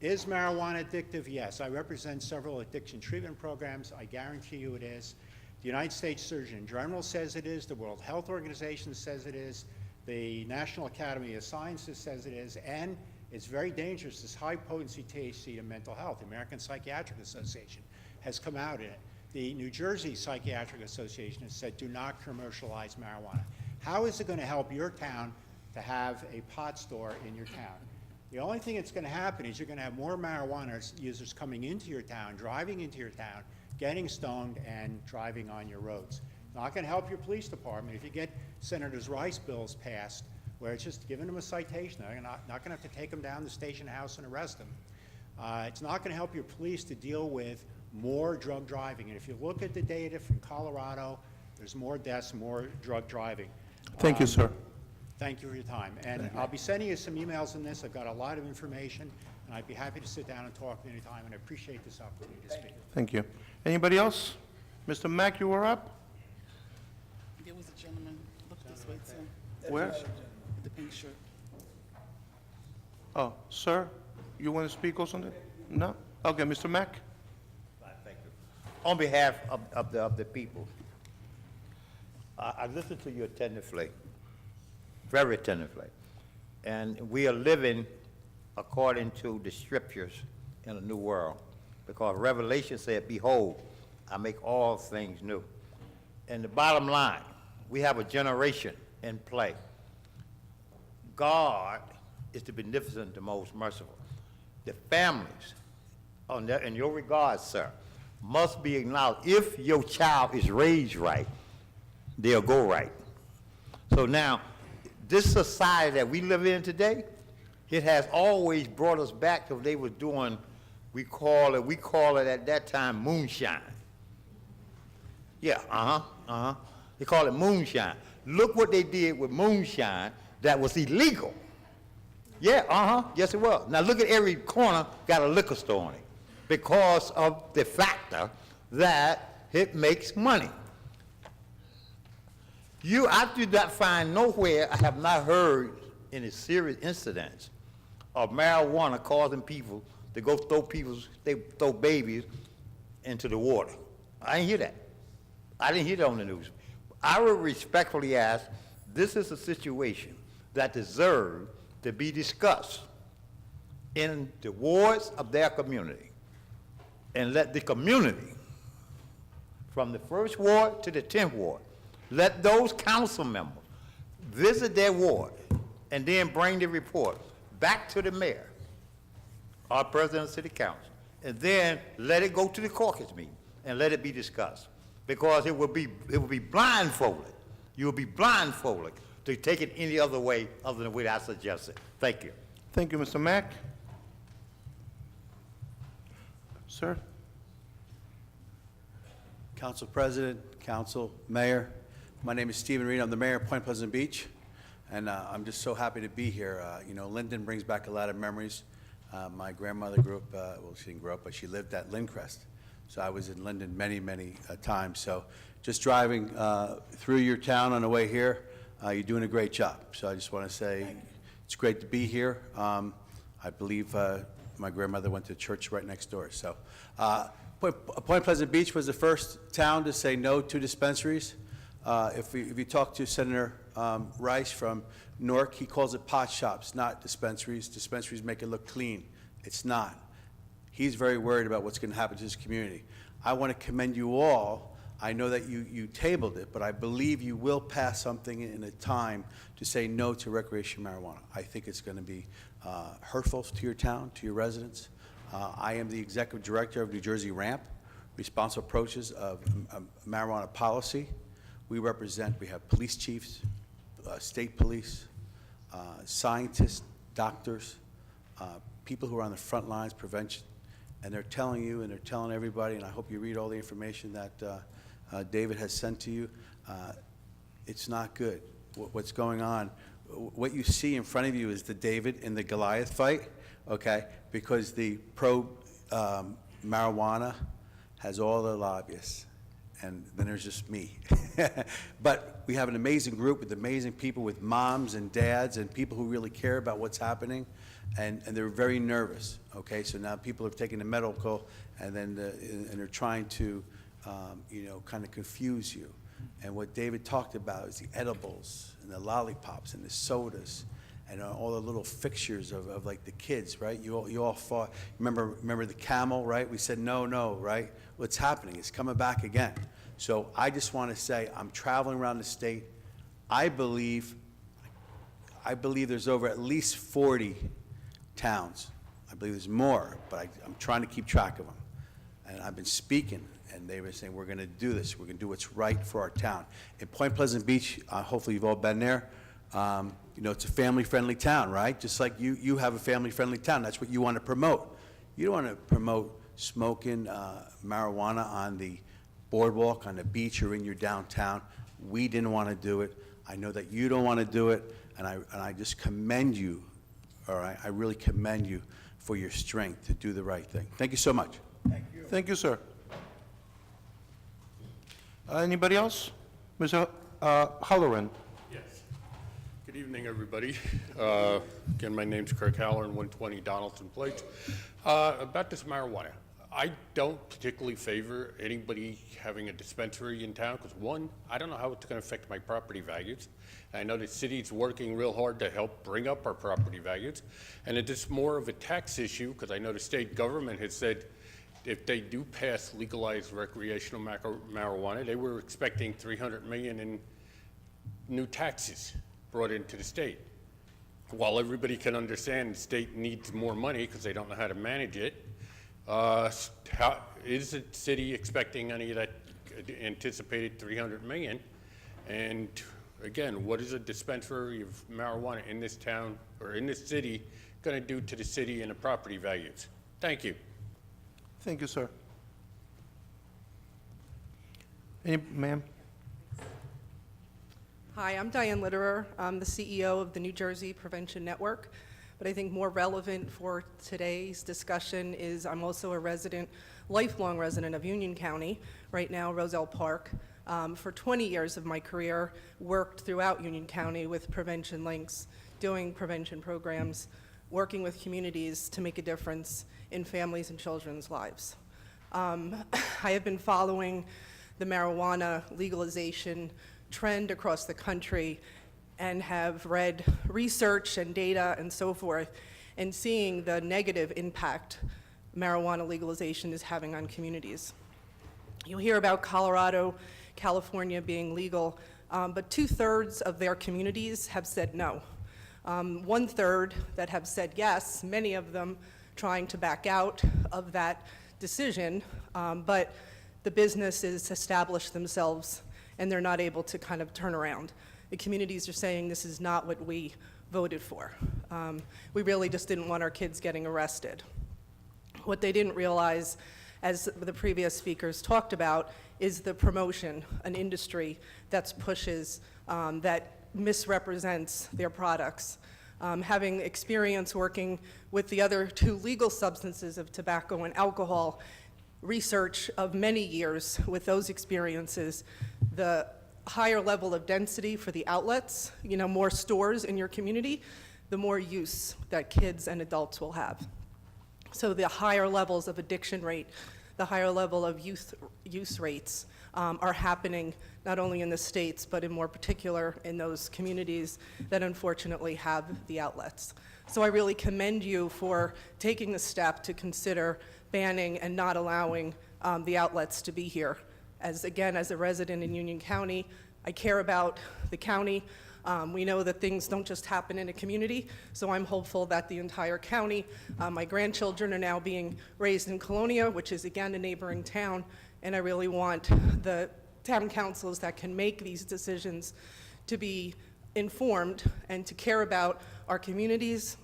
Is marijuana addictive? Yes. I represent several addiction treatment programs. I guarantee you it is. The United States Surgeon General says it is. The World Health Organization says it is. The National Academy of Sciences says it is. And it's very dangerous, this high-potency THC to mental health. The American Psychiatric Association has come out in it. The New Jersey Psychiatric Association has said, do not commercialize marijuana. How is it going to help your town to have a pot store in your town? The only thing that's going to happen is you're going to have more marijuana users coming into your town, driving into your town, getting stoned, and driving on your roads. Not going to help your police department. If you get Senator Rice bills passed, where it's just giving them a citation, they're not going to have to take them down to the station house and arrest them. It's not going to help your police to deal with more drug driving. And if you look at the data from Colorado, there's more deaths, more drug driving. Thank you, sir. Thank you for your time. And I'll be sending you some emails on this. I've got a lot of information, and I'd be happy to sit down and talk at any time, and I appreciate this opportunity to speak. Thank you. Anybody else? Mr. Mack, you were up? There was a gentleman, look this way too. Where? The pink shirt. Oh, sir, you want to speak or something? No? Okay, Mr. Mack? Thank you. On behalf of the people, I listened to you attentively, very attentively, and we are living according to the scriptures in a new world, because Revelation said, behold, I make all things new. And the bottom line, we have a generation in play. God is the beneficent, the most merciful. The families, in your regard, sir, must be acknowledged. If your child is raised right, they'll go right. So now, this society that we live in today, it has always brought us back to what they were doing. We call it at that time moonshine. Yeah, They call it moonshine. Look what they did with moonshine that was illegal. Yeah, yes it was. Now look at every corner got a liquor store on it because of the factor that it makes money. I did not find nowhere, I have not heard any serious incidents of marijuana causing people to go throw babies into the water. I didn't hear that. I didn't hear that on the news. I would respectfully ask, this is a situation that deserves to be discussed in the wards of their community, and let the community, from the 1st ward to the 10th ward, let those council members visit their ward and then bring the report back to the mayor, our president of the city council, and then let it go to the caucus meeting and let it be discussed. Because it will be blindfolded. You will be blindfolded to take it any other way other than the way I suggested. Thank you. Thank you, Mr. Mack. Sir? Council President, Council, Mayor, my name is Stephen Reed. I'm the mayor of Point Pleasant Beach, and I'm just so happy to be here. Linden brings back a lot of memories. My grandmother grew up, well, she didn't grow up, but she lived at Lindcrest. So I was in Linden many, many times. So just driving through your town on the way here, you're doing a great job. So I just want to say it's great to be here. I believe my grandmother went to church right next door. So Point Pleasant Beach was the first town to say no to dispensaries. If you talk to Senator Rice from Newark, he calls it pot shops, not dispensaries. Dispensaries make it look clean. It's not. He's very worried about what's going to happen to his community. I want to commend you all. I know that you tabled it, but I believe you will pass something in a time to say no to recreational marijuana. I think it's going to be hurtful to your town, to your residents. I am the executive director of New Jersey RAMP, Responsible Approaches of Marijuana Policy. We have police chiefs, state police, scientists, doctors, people who are on the front lines, prevention, and they're telling you and they're telling everybody, and I hope you read all the information that David has sent to you. It's not good, what's going on. What you see in front of you is the David and the Goliath fight, okay? Because the pro marijuana has all the lobbyists, and then there's just me. But we have an amazing group with amazing people, with moms and dads and people who really care about what's happening, and they're very nervous, okay? So now people are taking the medical, and then, and they're trying to, you know, kind of confuse you. And what David talked about is the edibles, and the lollipops, and the sodas, and all the little fixtures of like the kids, right? You all fought, remember the camel, right? We said, no, right? What's happening? It's coming back again. So I just want to say, I'm traveling around the state. I believe there's over at least 40 towns. I believe there's more, but I'm trying to keep track of them. And I've been speaking, and they were saying, we're going to do this. We're going to do what's right for our town. In Point Pleasant Beach, hopefully you've all been there. You know, it's a family-friendly town, right? Just like you have a family-friendly town. That's what you want to promote. You don't want to promote smoking marijuana on the boardwalk, on the beach, or in your downtown. We didn't want to do it. I know that you don't want to do it, and I just commend you, all right? I really commend you for your strength to do the right thing. Thank you so much. Thank you, sir. Anybody else? Mr. Halloran? Yes. Good evening, everybody. Again, my name's Kirk Halloran, 120 Donaldson Place. About this marijuana, I don't particularly favor anybody having a dispensary in town because, one, I don't know how it's going to affect my property values. I know the city's working real hard to help bring up our property values, and it is more of a tax issue because I know the state government has said if they do pass legalized recreational marijuana, they were expecting $300 million in new taxes brought into the state. While everybody can understand the state needs more money because they don't know how to manage it, is the city expecting any of that anticipated $300 million? And again, what is a dispensary of marijuana in this town or in this city going to do to the city and the property values? Thank you. Thank you, sir. Ma'am? Hi, I'm Diane Litterer. I'm the CEO of the New Jersey Prevention Network. But I think more relevant for today's discussion is I'm also a resident, lifelong resident of Union County, right now Roselle Park. For 20 years of my career, worked throughout Union County with prevention links, doing prevention programs, working with communities to make a difference in families and children's lives. I have been following the marijuana legalization trend across the country and have read research and data and so forth, and seeing the negative impact marijuana legalization is having on communities. You'll hear about Colorado, California being legal, but 2/3 of their communities have said no. 1/3 that have said yes, many of them trying to back out of that decision, but the businesses establish themselves and they're not able to kind of turn around. The communities are saying this is not what we voted for. We really just didn't want our kids getting arrested. What they didn't realize, as the previous speakers talked about, is the promotion, an industry that pushes, that misrepresents their products. Having experience working with the other 2 legal substances of tobacco and alcohol, research of many years with those experiences, the higher level of density for the outlets, more stores in your community, the more use that kids and adults will have. So the higher levels of addiction rate, the higher level of use rates are happening not only in the states, but in more particular in those communities that unfortunately have the outlets. So I really commend you for taking the step to consider banning and not allowing the outlets to be here. As a resident in Union County, I care about the county. We know that things don't just happen in a community, so I'm hopeful that the entire county, my grandchildren are now being raised in Colonia, which is again a neighboring town, and I really want the town councils that can make these decisions to be informed and to care about our communities,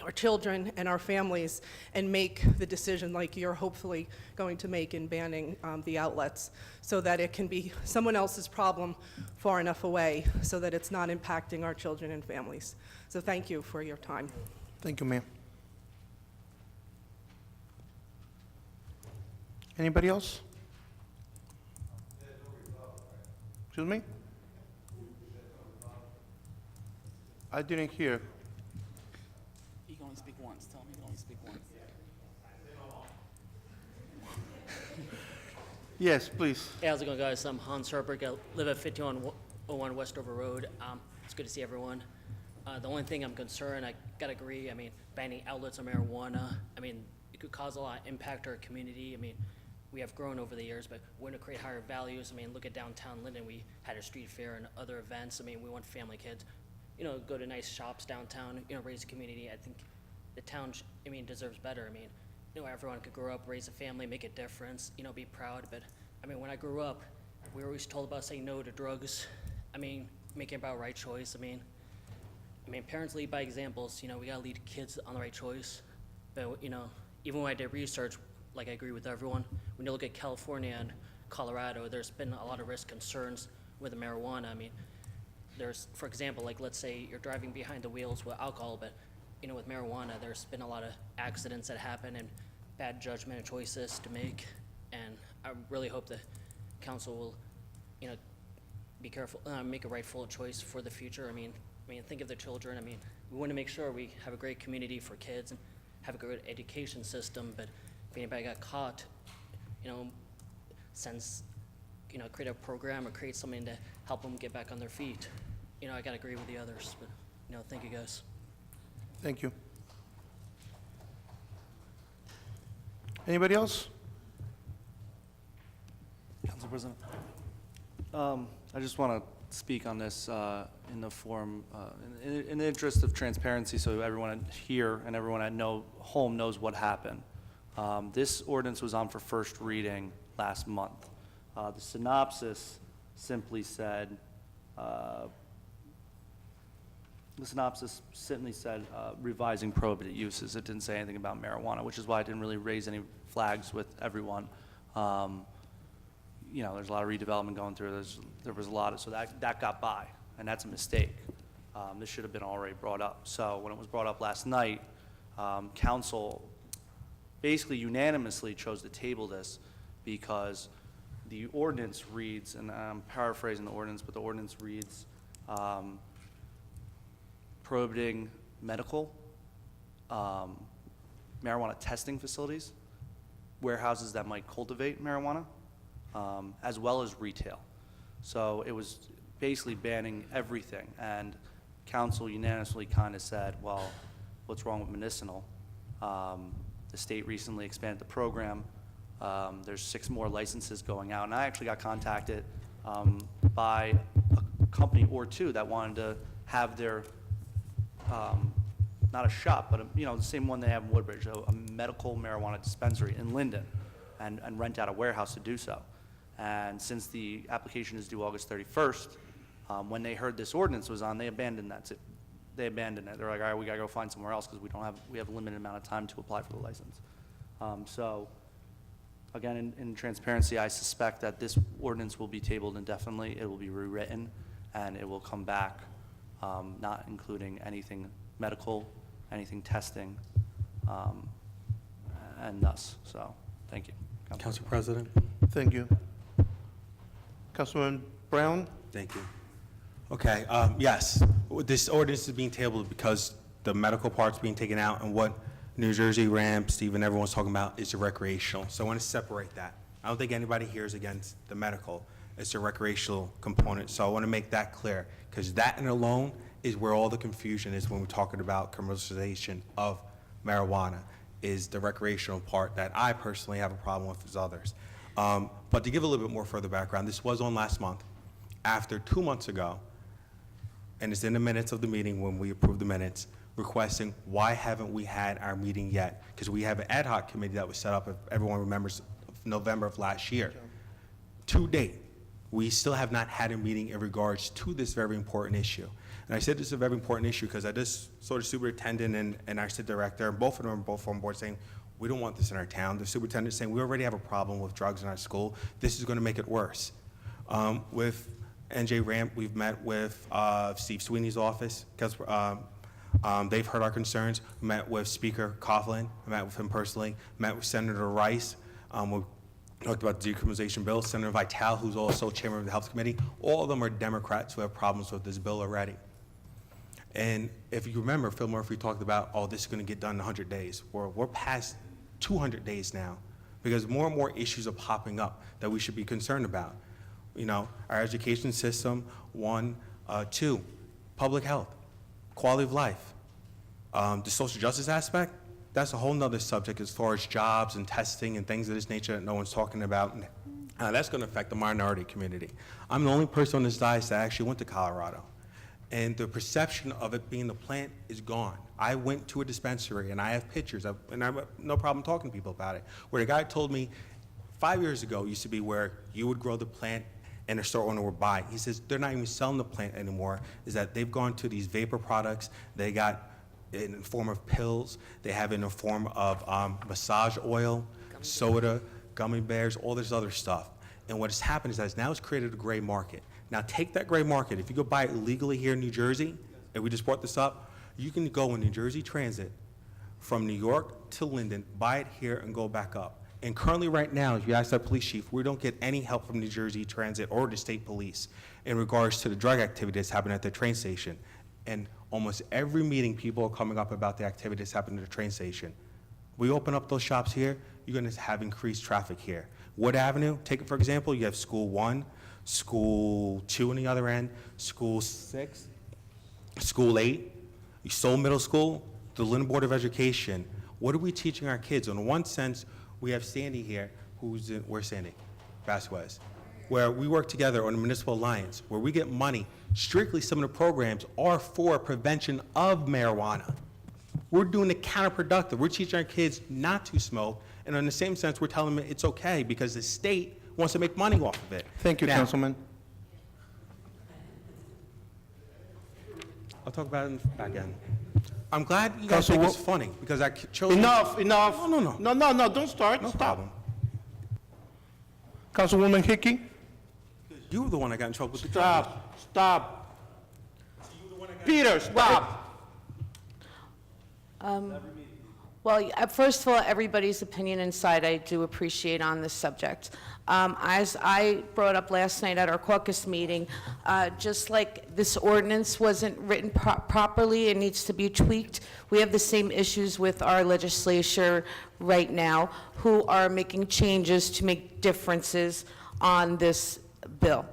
our children, and our families, and make the decision like you're hopefully going to make in banning the outlets, so that it can be someone else's problem far enough away so that it's not impacting our children and families. So thank you for your time. Thank you, ma'am. Anybody else? Excuse me? I didn't hear. You can only speak once. Tell him you can only speak once. Yes, please. Hey, how's it going, guys? I'm Hans Herberg. I live at 5101 Westover Road. It's good to see everyone. The only thing I'm concerned, I gotta agree, I mean, banning outlets of marijuana, I mean, it could cause a lot of impact to our community. I mean, we have grown over the years, but we're gonna create higher values. I mean, look at downtown Linden. We had a street fair and other events. I mean, we want family kids, you know, go to nice shops downtown, you know, raise a community. I think the town, deserves better. I mean, you know, everyone could grow up, raise a family, make a difference, you know, be proud. But, I mean, when I grew up, we were always told about saying no to drugs. I mean, making about right choice. I mean, parents lead by examples. You know, we gotta lead kids on the right choice. But, you know, even when I did research, like I agree with everyone, when you look at California and Colorado, there's been a lot of risk concerns with the marijuana. I mean, there's, for example, like let's say you're driving behind the wheels with alcohol, but, you know, with marijuana, there's been a lot of accidents that happen and bad judgment and choices to make. And I really hope the council will, you know, be careful, make a rightful choice for the future. I mean, think of the children. I mean, we want to make sure we have a great community for kids and have a good education system. But if anybody got caught, you know, create a program or create something to help them get back on their feet. You know, I gotta agree with the others. But, you know, thank you guys. Thank you. Anybody else? Council President. I just want to speak on this in the form, in the interest of transparency, so everyone here and everyone at home knows what happened. This ordinance was on for first reading last month. The synopsis simply said, revising prohibited uses. It didn't say anything about marijuana, which is why I didn't really raise any flags with everyone. You know, there's a lot of redevelopment going through. There was a lot of, so that got by, and that's a mistake. This should have been already brought up. So when it was brought up last night, council basically unanimously chose to table this because the ordinance reads, and I'm paraphrasing the ordinance, but the ordinance reads, prohibiting medical, marijuana testing facilities, warehouses that might cultivate marijuana, as well as retail. So it was basically banning everything, and council unanimously kind of said, well, what's wrong with medicinal? The state recently expanded the program. There's 6 more licenses going out, and I actually got contacted by a company or two that wanted to have their, not a shop, but the same one they have in Woodbridge, a medical marijuana dispensary in Linden, and rent out a warehouse to do so. And since the application is due August 31st, when they heard this ordinance was on, they abandoned that. They abandoned it. They're like, all right, we gotta go find somewhere else because we have a limited amount of time to apply for the license. So, again, in transparency, I suspect that this ordinance will be tabled indefinitely. It will be rewritten, and it will come back, not including anything medical, anything testing, and thus. So, thank you. Council President. Thank you. Councilman Brown? Thank you. Okay, yes, this ordinance is being tabled because the medical part's being taken out, and what New Jersey, Ram, Steve, and everyone's talking about is the recreational. So I want to separate that. I don't think anybody here is against the medical. It's the recreational component. So I want to make that clear, because that and alone is where all the confusion is when we're talking about commercialization of marijuana, is the recreational part that I personally have a problem with as others. But to give a little bit more further background, this was on last month. After 2 months ago, and it's in the minutes of the meeting when we approved the minutes, requesting why haven't we had our meeting yet? Because we have an ad hoc committee that was set up, if everyone remembers, November of last year. To date, we still have not had a meeting in regards to this very important issue. And I said this is a very important issue because I just saw the superintendent and our city director, and both of them are both on board saying, we don't want this in our town. The superintendent saying, we already have a problem with drugs in our school. This is going to make it worse. With NJ Ramp, we've met with Steve Sweeney's office, because they've heard our concerns. We met with Speaker Coughlin, I met with him personally, met with Senator Rice. We're talked about the decriminalization bill. Senator Vitale, who's also chairman of the Health Committee, all of them are Democrats who have problems with this bill already. And if you remember, Phil Murphy talked about, oh, this is going to get done in 100 days. We're past 200 days now because more and more issues are popping up that we should be concerned about. You know, our education system, 1, 2, public health, quality of life. The social justice aspect, that's a whole nother subject as far as jobs and testing and things of this nature that no one's talking about. That's going to affect the minority community. I'm the only person on this dais that actually went to Colorado. And the perception of it being the plant is gone. I went to a dispensary, and I have pictures, and I have no problem talking to people about it, where the guy told me 5 years ago it used to be where you would grow the plant and the store owner would buy. He says they're not even selling the plant anymore, is that they've gone to these vapor products. They got it in the form of pills. They have it in the form of massage oil, soda, gummy bears, all this other stuff. And what has happened is that now it's created a gray market. Now take that gray market. If you go buy it legally here in New Jersey, and we just brought this up, you can go in New Jersey Transit from New York to Linden, buy it here, and go back up. And currently right now, if you ask our police chief, we don't get any help from New Jersey Transit or the state police in regards to the drug activity that's happening at the train station. And almost every meeting, people are coming up about the activity that's happening at the train station. We open up those shops here, you're gonna have increased traffic here. Wood Avenue, take it for example, you have School 1, School 2 on the other end, School 6, School 8, Soul Middle School, the Linden Board of Education. What are we teaching our kids? In one sense, we have Sandy here, where's Sandy? Vasquez. Where we work together on a municipal alliance, where we get money. Strictly, some of the programs are for prevention of marijuana. We're doing the counterproductive. We're teaching our kids not to smoke, and in the same sense, we're telling them it's okay because the state wants to make money off of it. Thank you, Now, Councilman. I'll talk about it in the back end. I'm glad you guys think it's funny because I chose. Enough. No, don't start. No Stop. problem. Councilwoman Hickey? You were the one that got in trouble with the Stop. Peter, stop. Well, first of all, everybody's opinion inside I do appreciate on this subject. As I brought up last night at our caucus meeting, just like this ordinance wasn't written properly, it needs to be tweaked. We have the same issues with our legislature right now, who are making changes to make differences on this bill.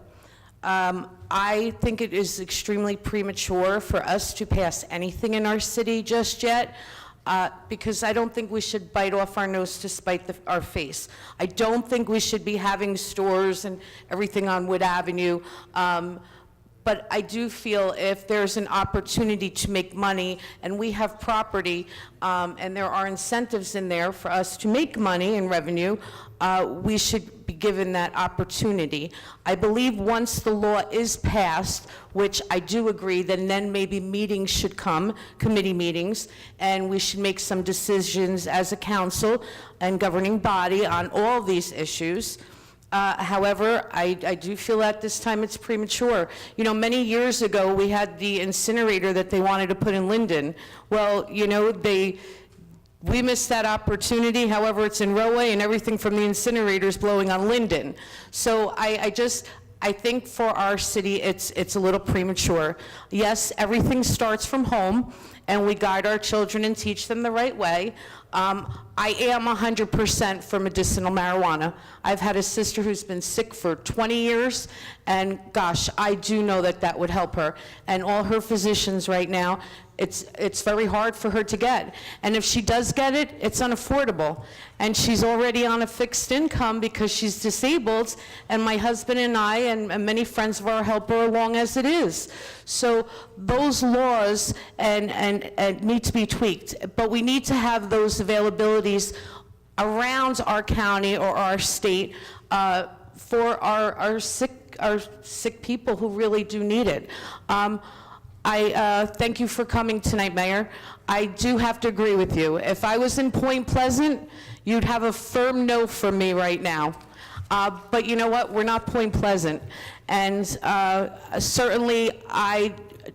I think it is extremely premature for us to pass anything in our city just yet. Because I don't think we should bite off our nose to spite our face. I don't think we should be having stores and everything on Wood Avenue. But I do feel if there's an opportunity to make money and we have property and there are incentives in there for us to make money and revenue, we should be given that opportunity. I believe once the law is passed, which I do agree, then maybe meetings should come, committee meetings, and we should make some decisions as a council and governing body on all these issues. However, I do feel at this time it's premature. You know, many years ago, we had the incinerator that they wanted to put in Linden. Well, you know, we missed that opportunity. However, it's in Rowway and everything from the incinerator is blowing on Linden. So I think for our city, it's a little premature. Yes, everything starts from home, and we guide our children and teach them the right way. I am 100% for medicinal marijuana. I've had a sister who's been sick for 20 years, and gosh, I do know that would help her. And all her physicians right now, it's very hard for her to get. And if she does get it, it's unaffordable. And she's already on a fixed income because she's disabled, and my husband and I and many friends of ours help her along as it is. So those laws and need to be tweaked, but we need to have those availabilities around our county or our state for our sick people who really do need it. I thank you for coming tonight, Mayor. I do have to agree with you. If I was in Point Pleasant, you'd have a firm no for me right now. But you know what? We're not Point Pleasant. And certainly,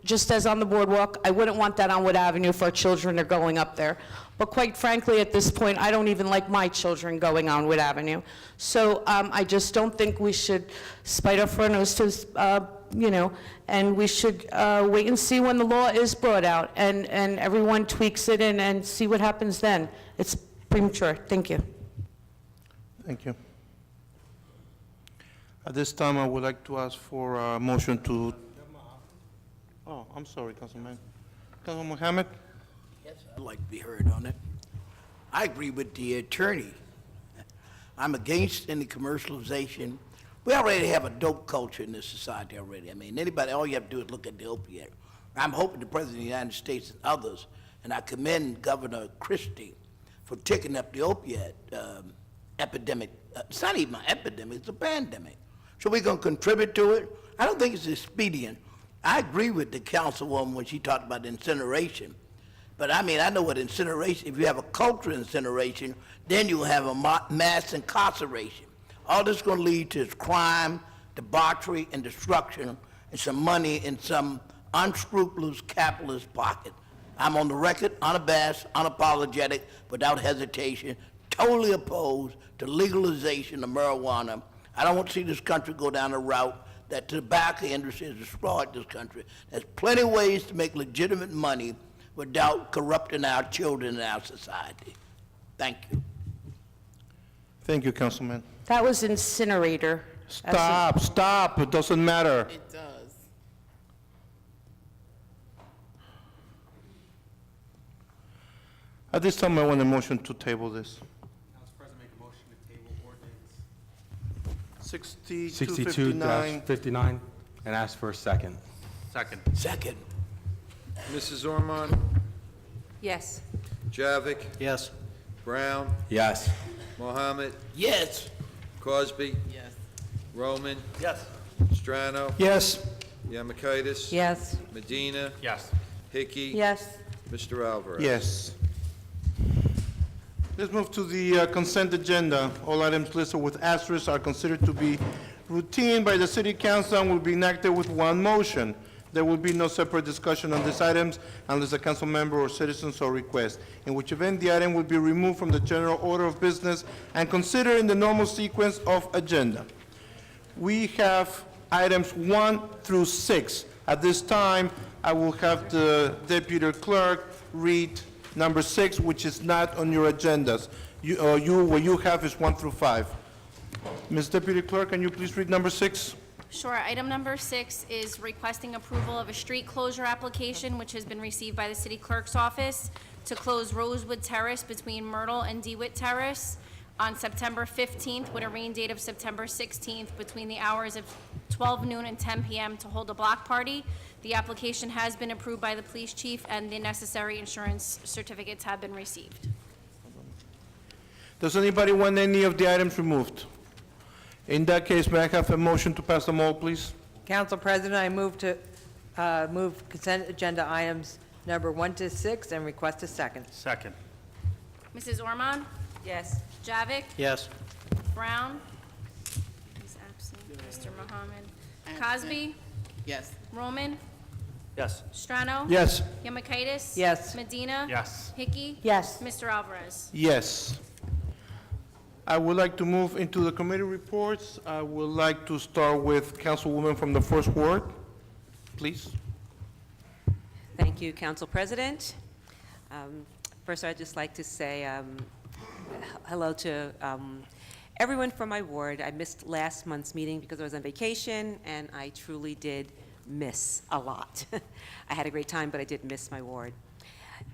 just as on the boardwalk, I wouldn't want that on Wood Avenue if our children are going up there. But quite frankly, at this point, I don't even like my children going on Wood Avenue. So I just don't think we should spite our front noses, and we should wait and see when the law is brought out, and everyone tweaks it and see what happens then. It's premature. Thank you. Thank you. At this time, I would like to ask for a motion to... Oh, I'm sorry, Councilman. Councilman Mohammed? Yes, I'd like to be heard on it. I agree with the attorney. I'm against any commercialization. We already have a dope culture in this society already. I mean, anybody, all you have to do is look at the opiate. I'm hoping the President of the United States and others, and I commend Governor Christie for taking up the opiate epidemic. It's not even an epidemic, it's a pandemic. So we're going to contribute to it. I don't think it's expedient. I agree with the councilwoman when she talked about incineration. But I mean, I know what incineration, if you have a culture of incineration, then you will have a mass incarceration. All this is going to lead to is crime, debauchery, and destruction, and some money in some unscrupulous capitalist pocket. I'm on the record, unabashed, unapologetic, without hesitation, totally opposed to legalization of marijuana. I don't want to see this country go down a route that the tobacco industry has destroyed this country. There's plenty of ways to make legitimate money without corrupting our children and our society. Thank you. Thank you, Councilman. That was incinerator. Stop, it doesn't matter. It does. At this time, I want a motion to table this. Council President, make a motion to table ordinance 6259. 62-59 and ask for a second. Second. Second. Mrs. Ormond? Yes. Javik? Yes. Brown? Yes. Mohammed? Yes. Cosby? Yes. Roman? Yes. Strano? Yes. Yamakaitis? Yes. Medina? Yes. Hickey? Yes. Mr. Alvarez? Yes. Let's move to the consent agenda. All items listed with asterisks are considered to be routine by the City Council and will be enacted with one motion. There will be no separate discussion on these items unless a council member or citizen so requests, in which event the item will be removed from the general order of business and considered in the normal sequence of agenda. We have items 1 through 6. At this time, I will have the deputy clerk read number 6, which is not on your agendas. What you have is 1 through 5. Ms. Deputy Clerk, can you please read number 6? Sure. Item number 6 is requesting approval of a street closure application which has been received by the city clerk's office to close Rosewood Terrace between Myrtle and DeWitt Terrace on September 15th with a rain date of September 16th between the hours of 12 noon and 10 p.m. to hold a block party. The application has been approved by the police chief and the necessary insurance certificates have been received. Does anybody want any of the items removed? In that case, may I have a motion to pass them all, please? Council President, I move to move consent agenda items number 1 to 6 and request a second. Second. Mrs. Ormond? Yes. Javik? Yes. Brown? He's absent. Mr. Mohammed? Cosby? Yes. Roman? Yes. Strano? Yes. Yamakaitis? Yes. Medina? Yes. Hickey? Yes. Mr. Alvarez? Yes. I would like to move into the committee reports. I would like to start with Councilwoman from the First Ward, please. Thank you, Council President. First, I'd just like to say hello to everyone from my ward. I missed last month's meeting because I was on vacation, and I truly did miss a lot. I had a great time, but I did miss my ward.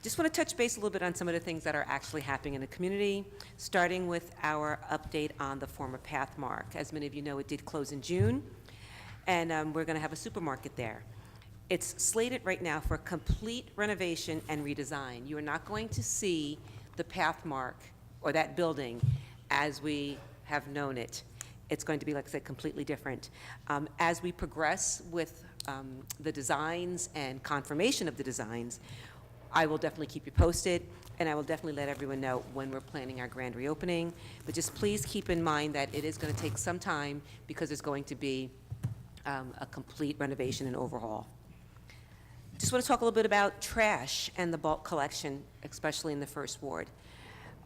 Just want to touch base a little bit on some of the things that are actually happening in the community, starting with our update on the former Pathmark. As many of you know, it did close in June, and we're going to have a supermarket there. It's slated right now for complete renovation and redesign. You are not going to see the Pathmark or that building as we have known it. It's going to be, like I said, completely different. As we progress with the designs and confirmation of the designs, I will definitely keep you posted, and I will definitely let everyone know when we're planning our grand reopening. But just please keep in mind that it is going to take some time because there's going to be a complete renovation and overhaul. Just want to talk a little bit about trash and the bulk collection, especially in the first ward.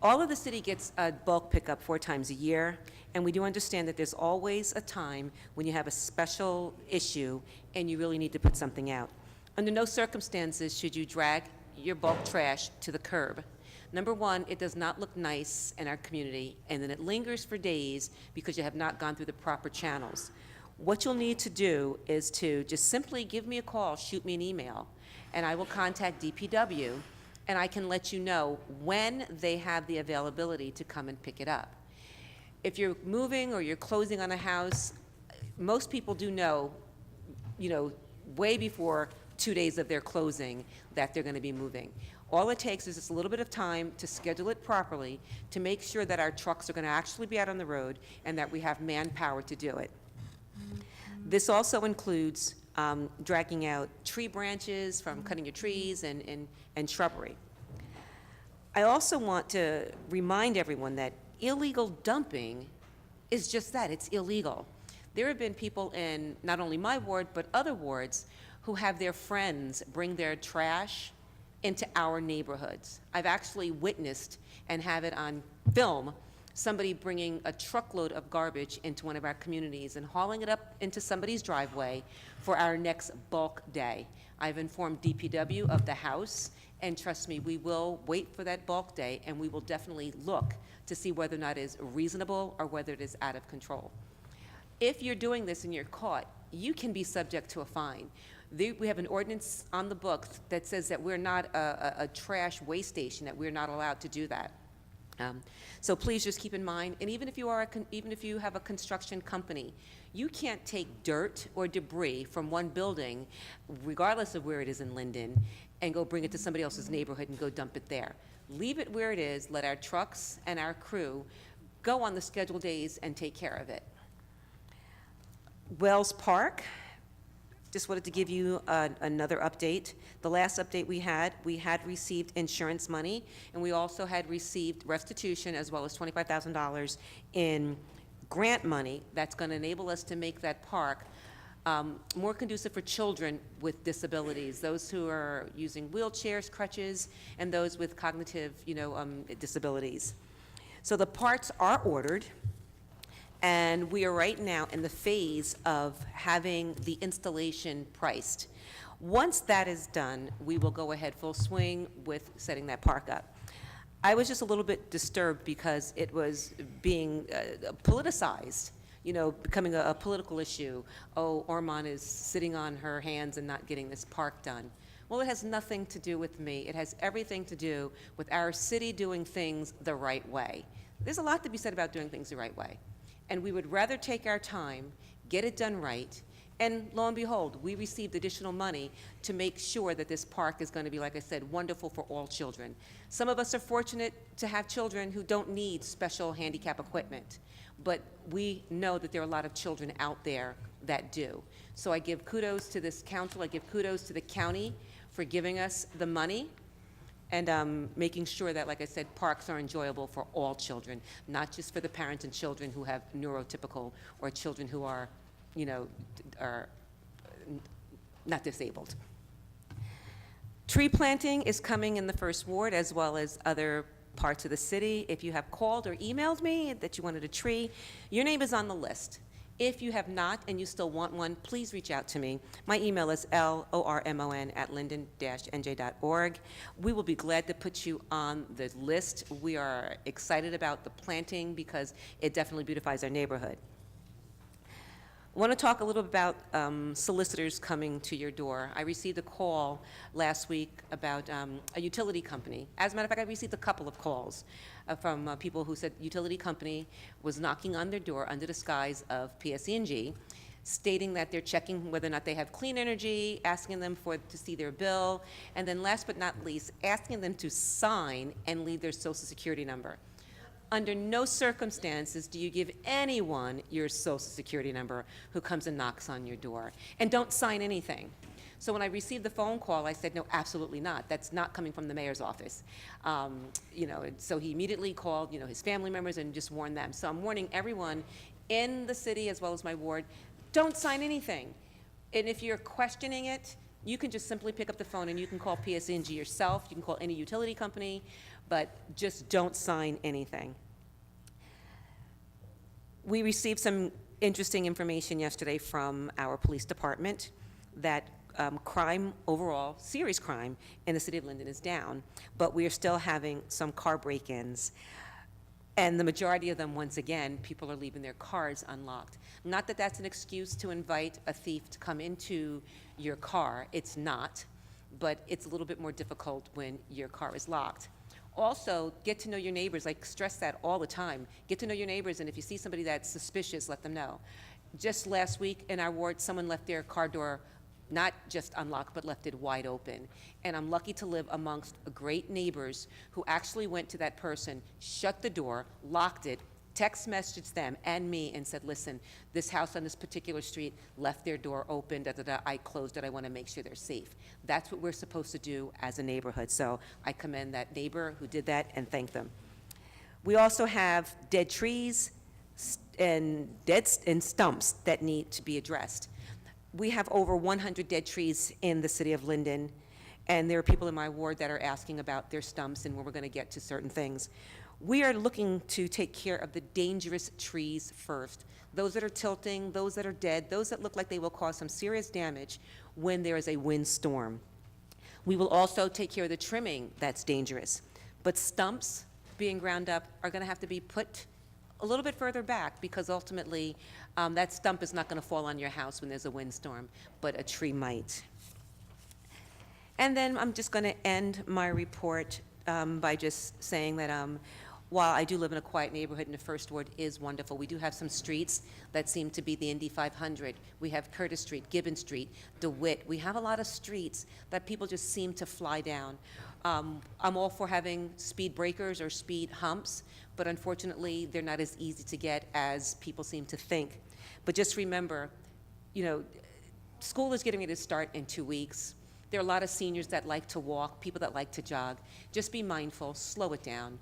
All of the city gets a bulk pickup 4 times a year, and we do understand that there's always a time when you have a special issue and you really need to put something out. Under no circumstances should you drag your bulk trash to the curb. Number one, it does not look nice in our community, and then it lingers for days because you have not gone through the proper channels. What you'll need to do is to just simply give me a call, shoot me an email, and I will contact DPW, and I can let you know when they have the availability to come and pick it up. If you're moving or you're closing on a house, most people do know, way before 2 days of their closing that they're going to be moving. All it takes is just a little bit of time to schedule it properly, to make sure that our trucks are going to actually be out on the road and that we have manpower to do it. This also includes dragging out tree branches from cutting your trees and shrubbery. I also want to remind everyone that illegal dumping is just that, it's illegal. There have been people in not only my ward, but other wards who have their friends bring their trash into our neighborhoods. I've actually witnessed and have it on film, somebody bringing a truckload of garbage into one of our communities and hauling it up into somebody's driveway for our next bulk day. I've informed DPW of the house, and trust me, we will wait for that bulk day, and we will definitely look to see whether or not it is reasonable or whether it is out of control. If you're doing this and you're caught, you can be subject to a fine. We have an ordinance on the books that says that we're not a trash waste station, that we're not allowed to do that. So please just keep in mind, and even if you have a construction company, you can't take dirt or debris from one building, regardless of where it is in Linden, and go bring it to somebody else's neighborhood and go dump it there. Leave it where it is, let our trucks and our crew go on the scheduled days and take care of it. Wells Park, just wanted to give you another update. The last update we had received insurance money, and we also had received restitution as well as $25,000 in grant money that's going to enable us to make that park more conducive for children with disabilities, those who are using wheelchairs, crutches, and those with cognitive, disabilities. So the parts are ordered, and we are right now in the phase of having the installation priced. Once that is done, we will go ahead full swing with setting that park up. I was just a little bit disturbed because it was being politicized, becoming a political issue. Oh, Ormond is sitting on her hands and not getting this park done. Well, it has nothing to do with me. It has everything to do with our city doing things the right way. There's a lot to be said about doing things the right way. And we would rather take our time, get it done right, and lo and behold, we received additional money to make sure that this park is going to be, like I said, wonderful for all children. Some of us are fortunate to have children who don't need special handicap equipment, but we know that there are a lot of children out there that do. So I give kudos to this council, I give kudos to the county for giving us the money, and making sure that, like I said, parks are enjoyable for all children, not just for the parents and children who have neurotypical or children who are, are not disabled. Tree planting is coming in the first ward as well as other parts of the city. If you have called or emailed me that you wanted a tree, your name is on the list. If you have not and you still want one, please reach out to me. My email is lormon@linden-nj.org. We will be glad to put you on the list. We are excited about the planting because it definitely beautifies our neighborhood. I want to talk a little about solicitors coming to your door. I received a call last week about a utility company. As a matter of fact, I received a couple of calls from people who said utility company was knocking on their door under the guise of PSE&G, stating that they're checking whether or not they have clean energy, asking them to see their bill, and then last but not least, asking them to sign and leave their social security number. Under no circumstances do you give anyone your social security number who comes and knocks on your door. And don't sign anything. So when I received the phone call, I said, no, absolutely not. That's not coming from the mayor's office. So he immediately called, his family members and just warned them. So I'm warning everyone in the city as well as my ward, don't sign anything. And if you're questioning it, You can just simply pick up the phone and you can call PSE&G yourself, you can call any utility company, but just don't sign anything. We received some interesting information yesterday from our police department that crime overall, serious crime in the city of Linden is down, but we are still having some car break-ins. And the majority of them, once again, people are leaving their cars unlocked. Not that that's an excuse to invite a thief to come into your car. It's not, but it's a little bit more difficult when your car is locked. Also, get to know your neighbors. I stress that all the time. Get to know your neighbors, and if you see somebody that's suspicious, let them know. Just last week in our ward, someone left their car door not just unlocked, but left it wide open. And I'm lucky to live amongst great neighbors who actually went to that person, shut the door, locked it, text messaged them and me and said, listen, this house on this particular street left their door open, I closed it, I want to make sure they're safe. That's what we're supposed to do as a neighborhood. So I commend that neighbor who did that and thank them. We also have dead trees and stumps that need to be addressed. We have over 100 dead trees in the city of Linden, and there are people in my ward that are asking about their stumps and when we're going to get to certain things. We are looking to take care of the dangerous trees first. Those that are tilting, those that are dead, those that look like they will cause some serious damage when there is a windstorm. We will also take care of the trimming that's dangerous. But stumps being ground up are going to have to be put a little bit further back because ultimately that stump is not going to fall on your house when there's a windstorm, but a tree might. And then I'm just going to end my report by just saying that while I do live in a quiet neighborhood and the First Ward is wonderful, we do have some streets that seem to be the Indy 500. We have Curtis Street, Gibbon Street, DeWitt. We have a lot of streets that people just seem to fly down. I'm all for having speed breakers or speed humps, but unfortunately, they're not as easy to get as people seem to think. But just remember, you know, school is getting ready to start in 2 weeks. There are a lot of seniors that like to walk, people that like to jog. Just be mindful, slow it down.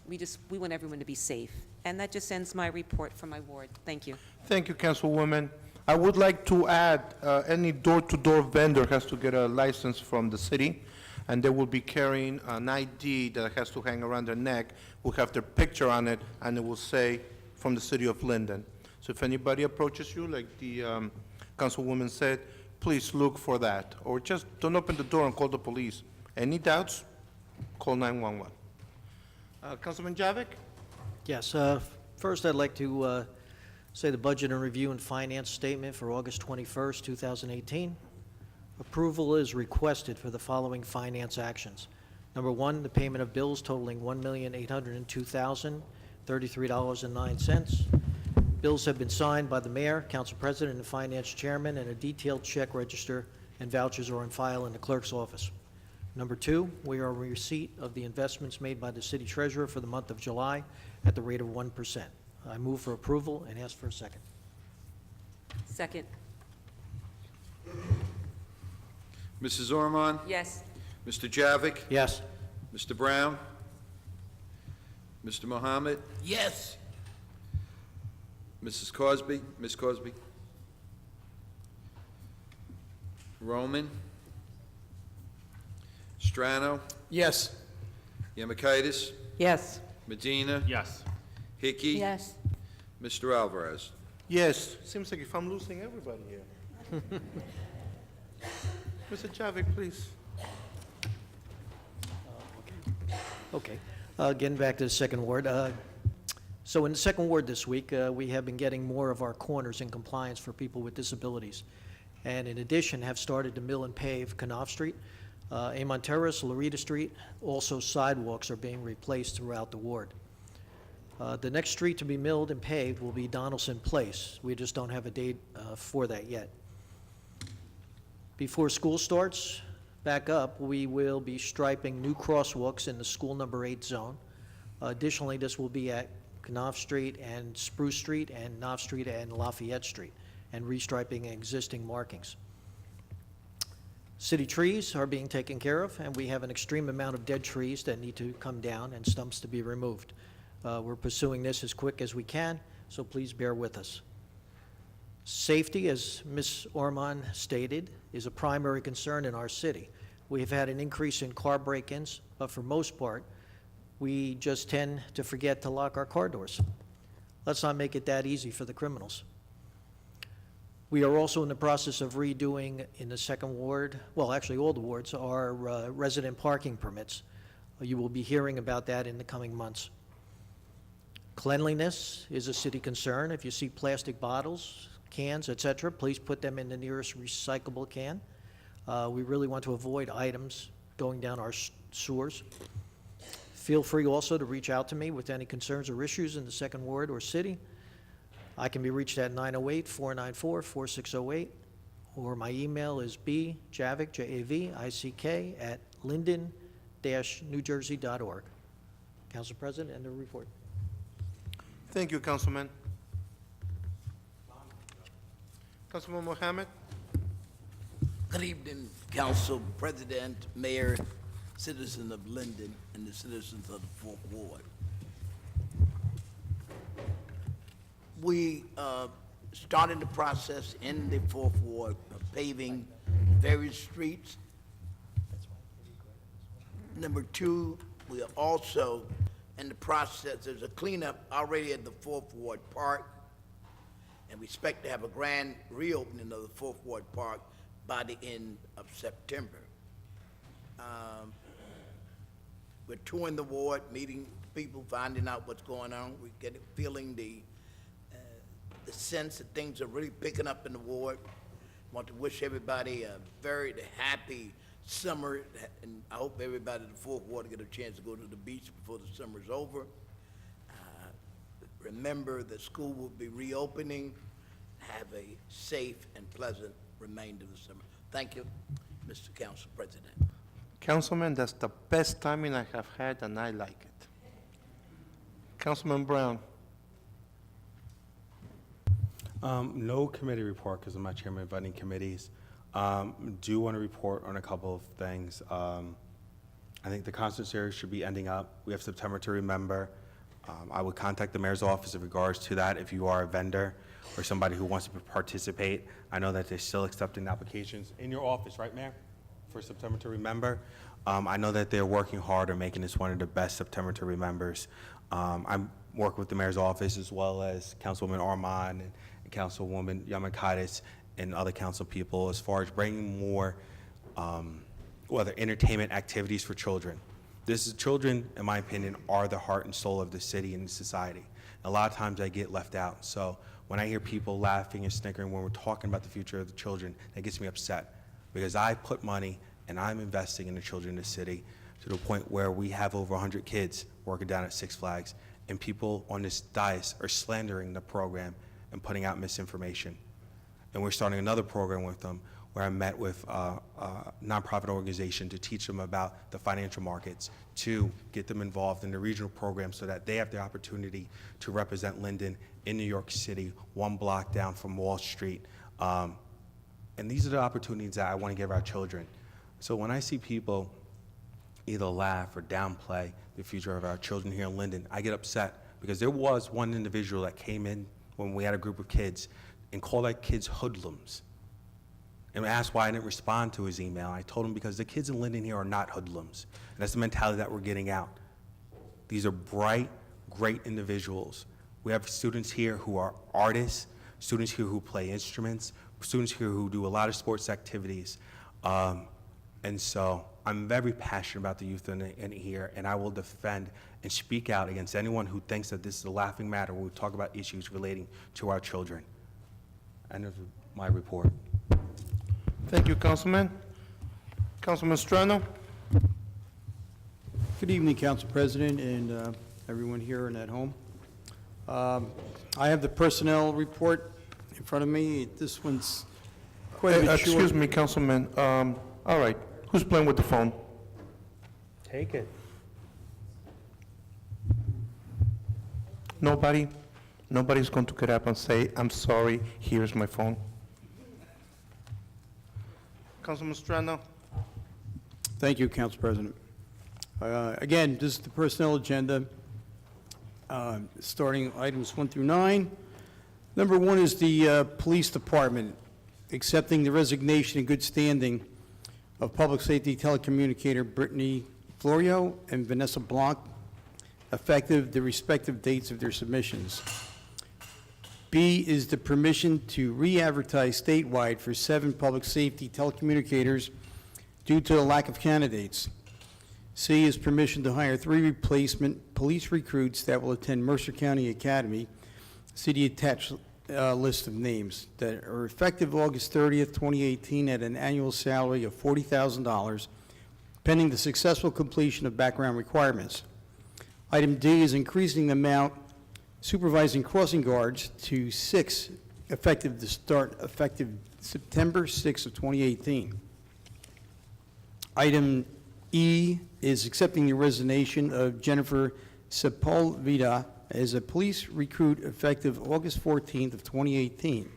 We want everyone to be safe. And that just ends my report from my ward. Thank you. Thank you, Councilwoman. I would like to add, any door-to-door vendor has to get a license from the city, and they will be carrying an ID that has to hang around their neck, will have their picture on it, and it will say, from the city of Linden. So if anybody approaches you, like the Councilwoman said, please look for that, or just don't open the door and call the police. Any doubts, call 911. Councilman Javik? Yes, first I'd like to say the Budget and Review and Finance Statement for August 21st, 2018. Approval is requested for the following finance actions. Number one, the payment of bills totaling $1,802,033.09. Bills have been signed by the Mayor, Council President, and Finance Chairman, and a detailed check register and vouchers are on file in the Clerk's office. Number two, we are in receipt of the investments made by the City Treasurer for the month of July at the rate of 1%. I move for approval and ask for a second. Second. Mrs. Ormond? Yes. Mr. Javik? Yes. Mr. Brown? Mr. Mohammed? Yes. Mrs. Cosby? Ms. Cosby? Roman? Strano? Yes. Yamakaitis? Yes. Medina? Yes. Hickey? Yes. Mr. Alvarez? Yes. Seems like if I'm losing everybody here. Mr. Javik, please. Okay. Getting back to the second ward. So in the second ward this week, we have been getting more of our corners in compliance for people with disabilities. And in addition, have started to mill and pave Knopf Street, Amon Terrace, Loretta Street. Also sidewalks are being replaced throughout the ward. The next street to be milled and paved will be Donaldson Place. We just don't have a date for that yet. Before school starts, back up, we will be striping new crosswalks in the school number 8 zone. Additionally, this will be at Knopf Street and Spruce Street and Knopf Street and Lafayette Street, and restriping existing markings. City trees are being taken care of, and we have an extreme amount of dead trees that need to come down and stumps to be removed. We're pursuing this as quick as we can, so please bear with us. Safety, as Ms. Orman stated, is a primary concern in our city. We have had an increase in car break-ins, but for most part, we just tend to forget to lock our car doors. Let's not make it that easy for the criminals. We are also in the process of redoing in the second ward, well, actually all the wards, our resident parking permits. You will be hearing about that in the coming months. Cleanliness is a city concern. If you see plastic bottles, cans, etc., please put them in the nearest recyclable can. We really want to avoid items going down our sewers. Feel free also to reach out to me with any concerns or issues in the second ward or city. I can be reached at 908-494-4608, or my email is bjavick, Javick, at linden-newjersey.org. Council President, end of report. Thank you, Councilman. Councilman Mohammed? Good evening, Council President, Mayor, citizens of Linden, and the citizens of the Fourth Ward. We started the process in the Fourth Ward of paving various streets. Number two, we are also in the process, there's a cleanup already at the Fourth Ward Park, and we expect to have a grand reopening of the Fourth Ward Park by the end of September. We're touring the ward, meeting people, finding out what's going on. We're feeling the sense that things are really picking up in the ward. Want to wish everybody a very happy summer, and I hope everybody in the Fourth Ward get a chance to go to the beach before the summer's over. Remember that school will be reopening. Have a safe and pleasant remainder of the summer. Thank you, Mr. Council President. Councilman, that's the best timing I have had, and I like it. Councilman Brown? No committee report because I'm not chairman of any committees. Do want to report on a couple of things. I think the concert series should be ending up. We have September to remember. I would contact the mayor's office in regards to that if you are a vendor or somebody who wants to participate. I know that they're still accepting applications in your office, right, Mayor, for September to remember. I know that they're working hard on making this one of the best September to remembers. I'm working with the mayor's office as well as Councilwoman Armand and Councilwoman Yamakaitis and other council people as far as bringing more whether entertainment activities for children. Children, in my opinion, are the heart and soul of the city and society. A lot of times I get left out. So when I hear people laughing and snickering when we're talking about the future of the children, that gets me upset because I put money and I'm investing in the children of the city to the point where we have over 100 kids working down at Six Flags, and people on this dais are slandering the program and putting out misinformation. And we're starting another program with them where I met with a nonprofit organization to teach them about the financial markets, to get them involved in the regional program so that they have the opportunity to represent Linden in New York City, one block down from Wall Street. And these are the opportunities that I want to give our children. So when I see people either laugh or downplay the future of our children here in Linden, I get upset because there was one individual that came in when we had a group of kids and called our kids hoodlums and asked why I didn't respond to his email. I told him because the kids in Linden here are not hoodlums. And that's the mentality that we're getting out. These are bright, great individuals. We have students here who are artists, students here who play instruments, students here who do a lot of sports activities. And so I'm very passionate about the youth in here, and I will defend and speak out against anyone who thinks that this is a laughing matter when we talk about issues relating to our children. End of my report. Thank you, Councilman. Councilman Strano? Good evening, Council President and everyone here and at home. I have the personnel report in front of me. This one's quite a bit short. Excuse me, Councilman. All right. Who's playing with the phone? Take it. Nobody? Nobody's going to get up and say, I'm sorry, here's my phone. Councilman Strano? Thank you, Council President. Again, this is the personnel agenda, starting items 1 through 9. Number one is the Police Department accepting the resignation in good standing of Public Safety Telecommunicator Brittany Florio and Vanessa Blanc, effective the respective dates of their submissions. B is the permission to re-advertise statewide for 7 public safety telecommunicators due to the lack of candidates. C is permission to hire 3 replacement police recruits that will attend Mercer County Academy. See the attached list of names that are effective August 30th, 2018 at an annual salary of $40,000, pending the successful completion of background requirements. Item D is increasing the amount supervising crossing guards to 6, effective September 6th of 2018. Item E is accepting the resignation of Jennifer Sepulveda as a police recruit effective August 14th of 2018.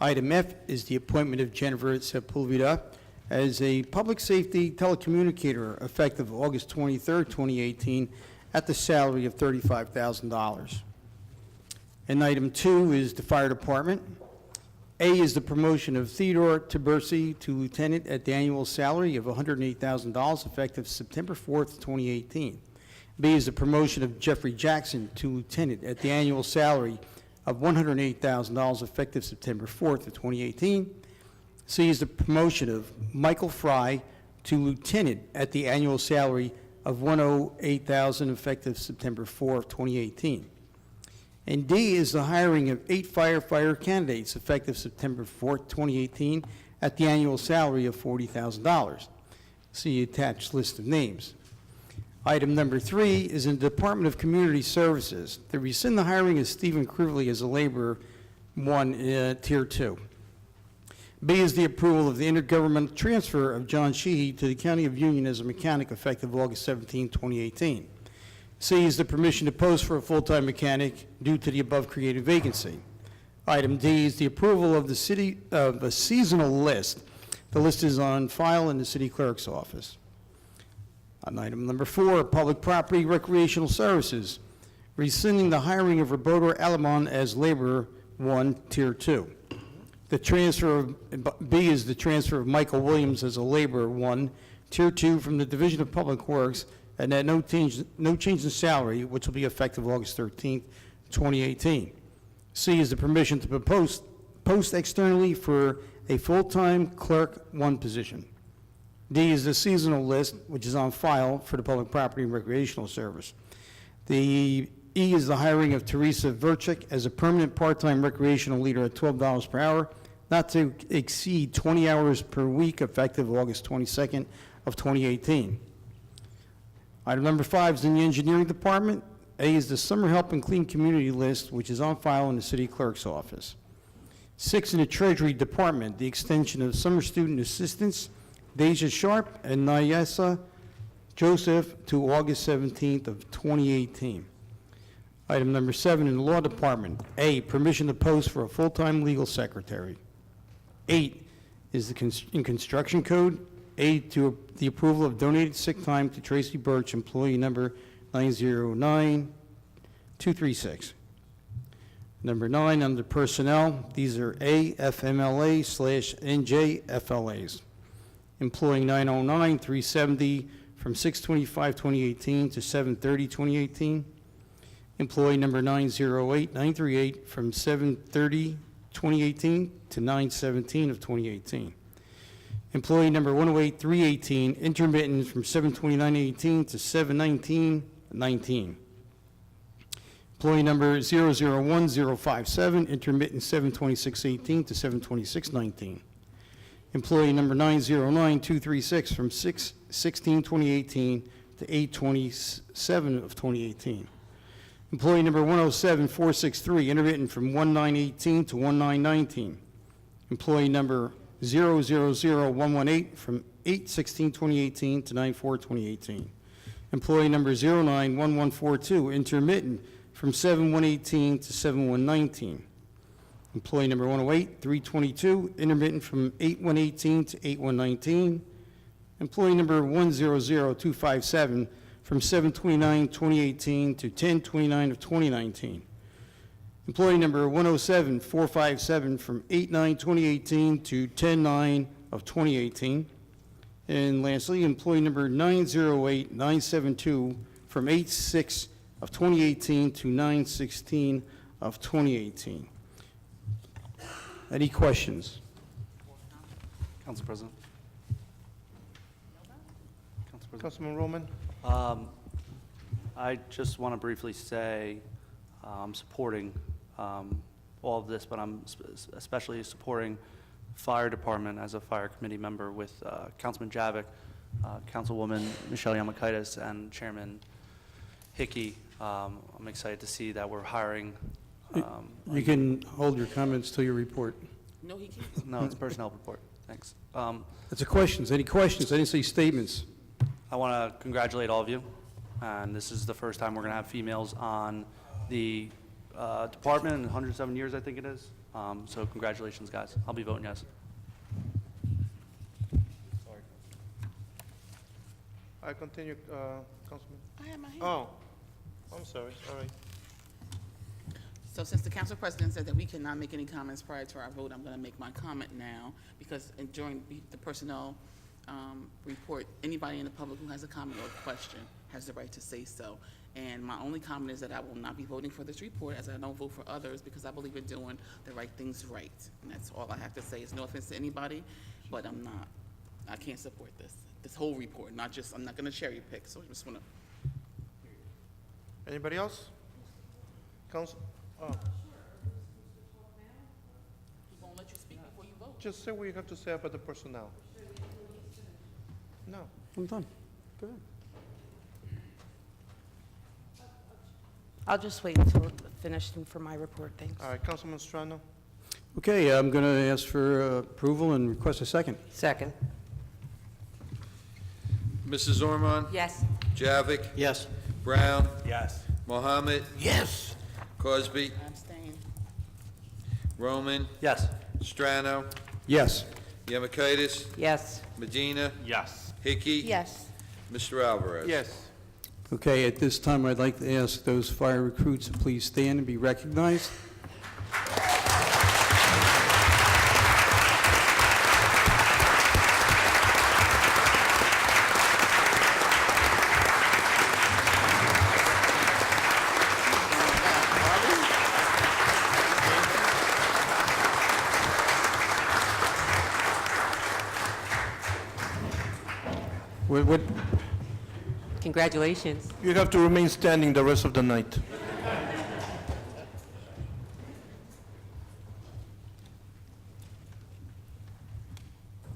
Item F is the appointment of Jennifer Sepulveda as a public safety telecommunicator effective August 23rd, 2018 at the salary of $35,000. And item 2 is the fire department. A is the promotion of Theodore Tibersi to lieutenant at the annual salary of $108,000 effective September 4th, 2018. B is the promotion of Jeffrey Jackson to lieutenant at the annual salary of $108,000 effective September 4th of 2018. C is the promotion of Michael Fry to lieutenant at the annual salary of $108,000 effective September 4th of 2018. And D is the hiring of 8 firefighter candidates effective September 4th, 2018 at the annual salary of $40,000. See attached list of names. Item number 3 is in the Department of Community Services. To rescind the hiring of Stephen Crivley as a laborer 1, Tier 2. B is the approval of the intergovernmental transfer of John Sheehy to the County of Union as a mechanic effective August 17, 2018. C is the permission to post for a full-time mechanic due to the above created vacancy. Item D is the approval of a seasonal list. The list is on file in the city clerk's office. On item number 4, public property recreational services, rescinding the hiring of Roberto Alamon as laborer 1, Tier 2. The transfer of, B is the transfer of Michael Williams as a laborer 1, Tier 2 from the Division of Public Works, and at no change in salary, which will be effective August 13th, 2018. C is the permission to post externally for a full-time clerk 1 position. D is the seasonal list, which is on file for the Public Property and Recreational Service. The E is the hiring of Teresa Verchik as a permanent part-time recreational leader at $12 per hour, not to exceed 20 hours per week, effective August 22nd of 2018. Item number 5 is in the Engineering Department. A is the Summer Help and Clean Community List, which is on file in the City Clerk's office. 6 in the Treasury Department, the extension of Summer Student Assistance, Deja Sharp and Nyasa Joseph to August 17th of 2018. Item number 7 in the Law Department. A, permission to post for a full-time legal secretary. 8 is in Construction Code. A, to the approval of donated sick time to Tracy Birch, employee number 909236. Number 9, under Personnel, these are AFMLA/NJ FLAs. Employee 909-370 from 6/25/2018 to 7/30/2018. Employee number 908-938 from 7/30/2018 to 9/17 of 2018. Employee number 108-318, intermittent from 7/29/18 to 7/19/19. Employee number 001057, intermittent 7/26/18 to 7/26/19. Employee number 909236 from 6/16/2018 to 8/27 of 2018. Employee number 107463, intermittent from 1/9/18 to 1/9/19. Employee number 000118 from 8/16/2018 to 9/4/2018. Employee number 091142, intermittent from 7/1/18 to 7/1/19. Employee number 108-322, intermittent from 8/1/18 to 8/1/19. Employee number 100257, from 7/29/2018 to 10/29 of 2019. Employee number 107457 from 8/9/2018 to 10/9 of 2018. And lastly, employee number 908972 from 8/6 of 2018 to 9/16 of 2018. Any questions? Council President. Council President. Councilman Roman? I just want to briefly say I'm supporting all of this, but I'm especially supporting fire department as a fire committee member with Councilman Javik, Councilwoman Michelle Yamakaitis, and Chairman Hickey. I'm excited to see that we're hiring. You can hold your comments till your report. No, he can't. No, it's a personnel report. Thanks. That's a questions. Any questions? I didn't say statements. I want to congratulate all of you, and this is the first time we're going to have females on the department in 107 years, I think it is. So congratulations, guys. I'll be voting yes. I continue, Councilman. I have my hand. Oh, I'm sorry, all right. So since the council president said that we cannot make any comments prior to our vote, I'm going to make my comment now, because during the personnel report, anybody in the public who has a comment or question has the right to say so. And my only comment is that I will not be voting for this report, as I don't vote for others, because I believe in doing the right things right. And that's all I have to say. It's no offense to anybody, but I can't support this whole report, not just, I'm not going to cherry pick, so I just want to. Anybody else? Council? Oh. He won't let you speak before you vote. Just say what you have to say about the personnel. No. I'm done. Go ahead. I'll just wait until finished for my report, thanks. All right, Councilman Strano? Okay, I'm going to ask for approval and request a second. Second. Mrs. Ormond? Yes. Javik? Yes. Brown? Yes. Mohammed? Yes. Cosby? I abstain. Roman? Yes. Strano? Yes. Yamakaitis? Yes. Medina? Yes. Hickey? Yes. Mr. Alvarez? Yes. Okay, at this time, I'd like to ask those fire recruits to please stand and be recognized. What, Congratulations. You have to remain standing the rest of the night.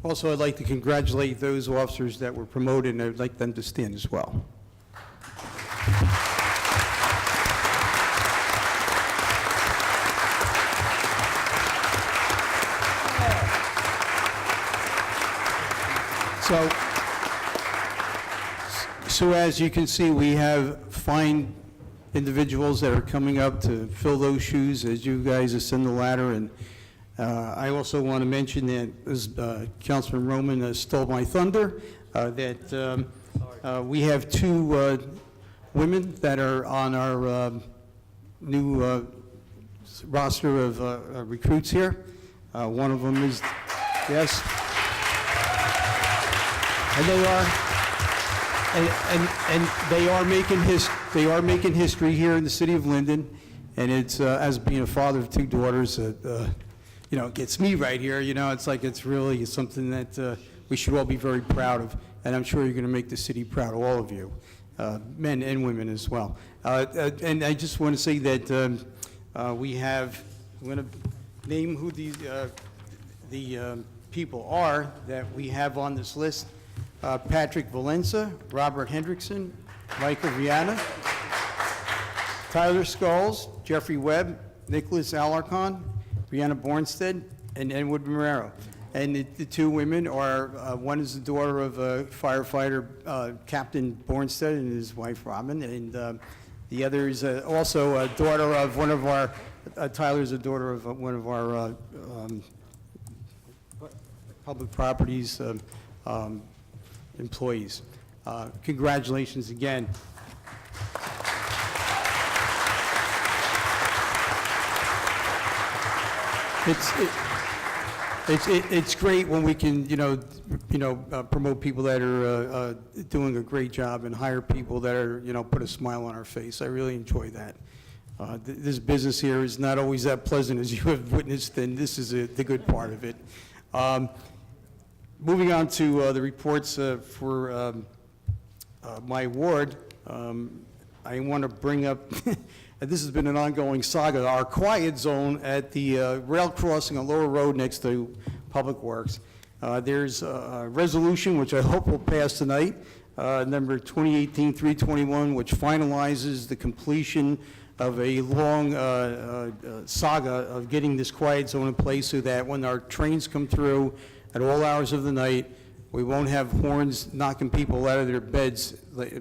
also, I'd like to congratulate those officers that were promoted, and I'd like them to stand as well. So as you can see, we have fine individuals that are coming up to fill those shoes as you guys ascend the ladder. And I also want to mention that, as Councilman Roman stole my thunder, that we have two women that are on our new roster of recruits here. One of them is, yes. And they are, and they are making history here in the city of Linden, and it's as being a father of two daughters, you know, it gets me right here. You know, it's like it's really something that we should all be very proud of, and I'm sure you're going to make the city proud of all of you, men and women as well. And I just want to say that we have. I'm going to name who the people are that we have on this list. Patrick Valenza, Robert Hendrickson, Michael Viana, Tyler Scholes, Jeffrey Webb, Nicholas Alarcon, Brianna Bornstead, and Edward Marrero. And the two women are, one is the daughter of firefighter Captain Bornstead and his wife Robin, and the other is also a daughter of one of our, Tyler's a daughter of one of our public properties employees. Congratulations again. It's great when we can, promote people that are doing a great job and hire people that are, put a smile on our face. I really enjoy that. This business here is not always that pleasant as you have witnessed, and this is the good part of it. Moving on to the reports for my ward, I want to bring up, and this has been an ongoing saga, our quiet zone at the rail crossing on Lower Road next to Public Works. There's a resolution, which I hope will pass tonight, number 2018-321, which finalizes the completion of a long saga of getting this quiet zone in place so that when our trains come through at all hours of the night, we won't have horns knocking people out of their beds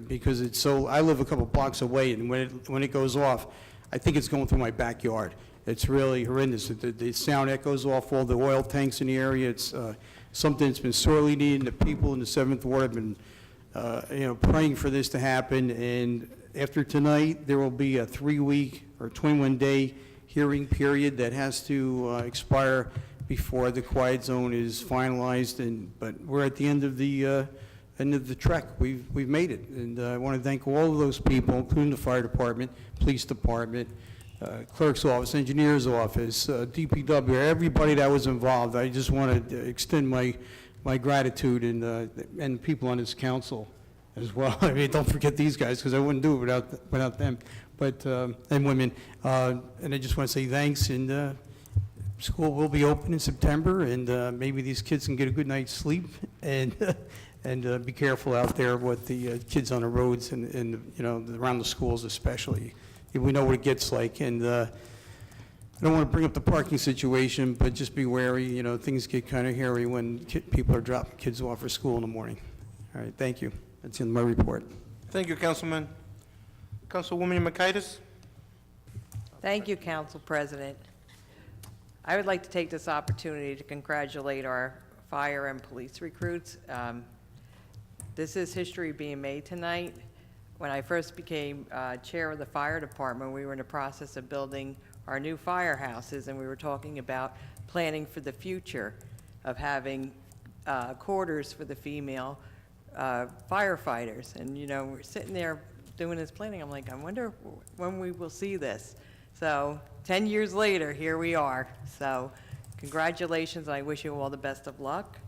because it's so, I live a couple blocks away, and when it goes off, I think it's going through my backyard. It's really horrendous. The sound echoes off all the oil tanks in the area. It's something that's been sorely needed. The people in the 7th Ward have been, praying for this to happen. And after tonight, there will be a 3-week or 21-day hearing period that has to expire before the quiet zone is finalized. But we're at the end of the trek. We've made it, and I want to thank all of those people, including the fire department, police department, clerk's office, engineer's office, DPW, everybody that was involved. I just want to extend my gratitude and people on this council as well. I mean, don't forget these guys, because I wouldn't do it without them, but and women. And I just want to say thanks. And school will be open in September, and maybe these kids can get a good night's sleep. And be careful out there with the kids on the roads and around the schools especially. We know what it gets like, and I don't want to bring up the parking situation, but just be wary. Things get kind of hairy when people are dropping kids off for school in the morning. All right, thank you. That's in my report. Thank you, Councilman. Councilwoman Makaitis? Thank you, Council President. I would like to take this opportunity to congratulate our fire and police recruits. This is history being made tonight. When I first became chair of the fire department, we were in the process of building our new firehouses, and we were talking about planning for the future of having quarters for the female firefighters. And, we're sitting there doing this planning. I'm like, I wonder when we will see this. So 10 years later, here we are. So congratulations. I wish you all the best of luck.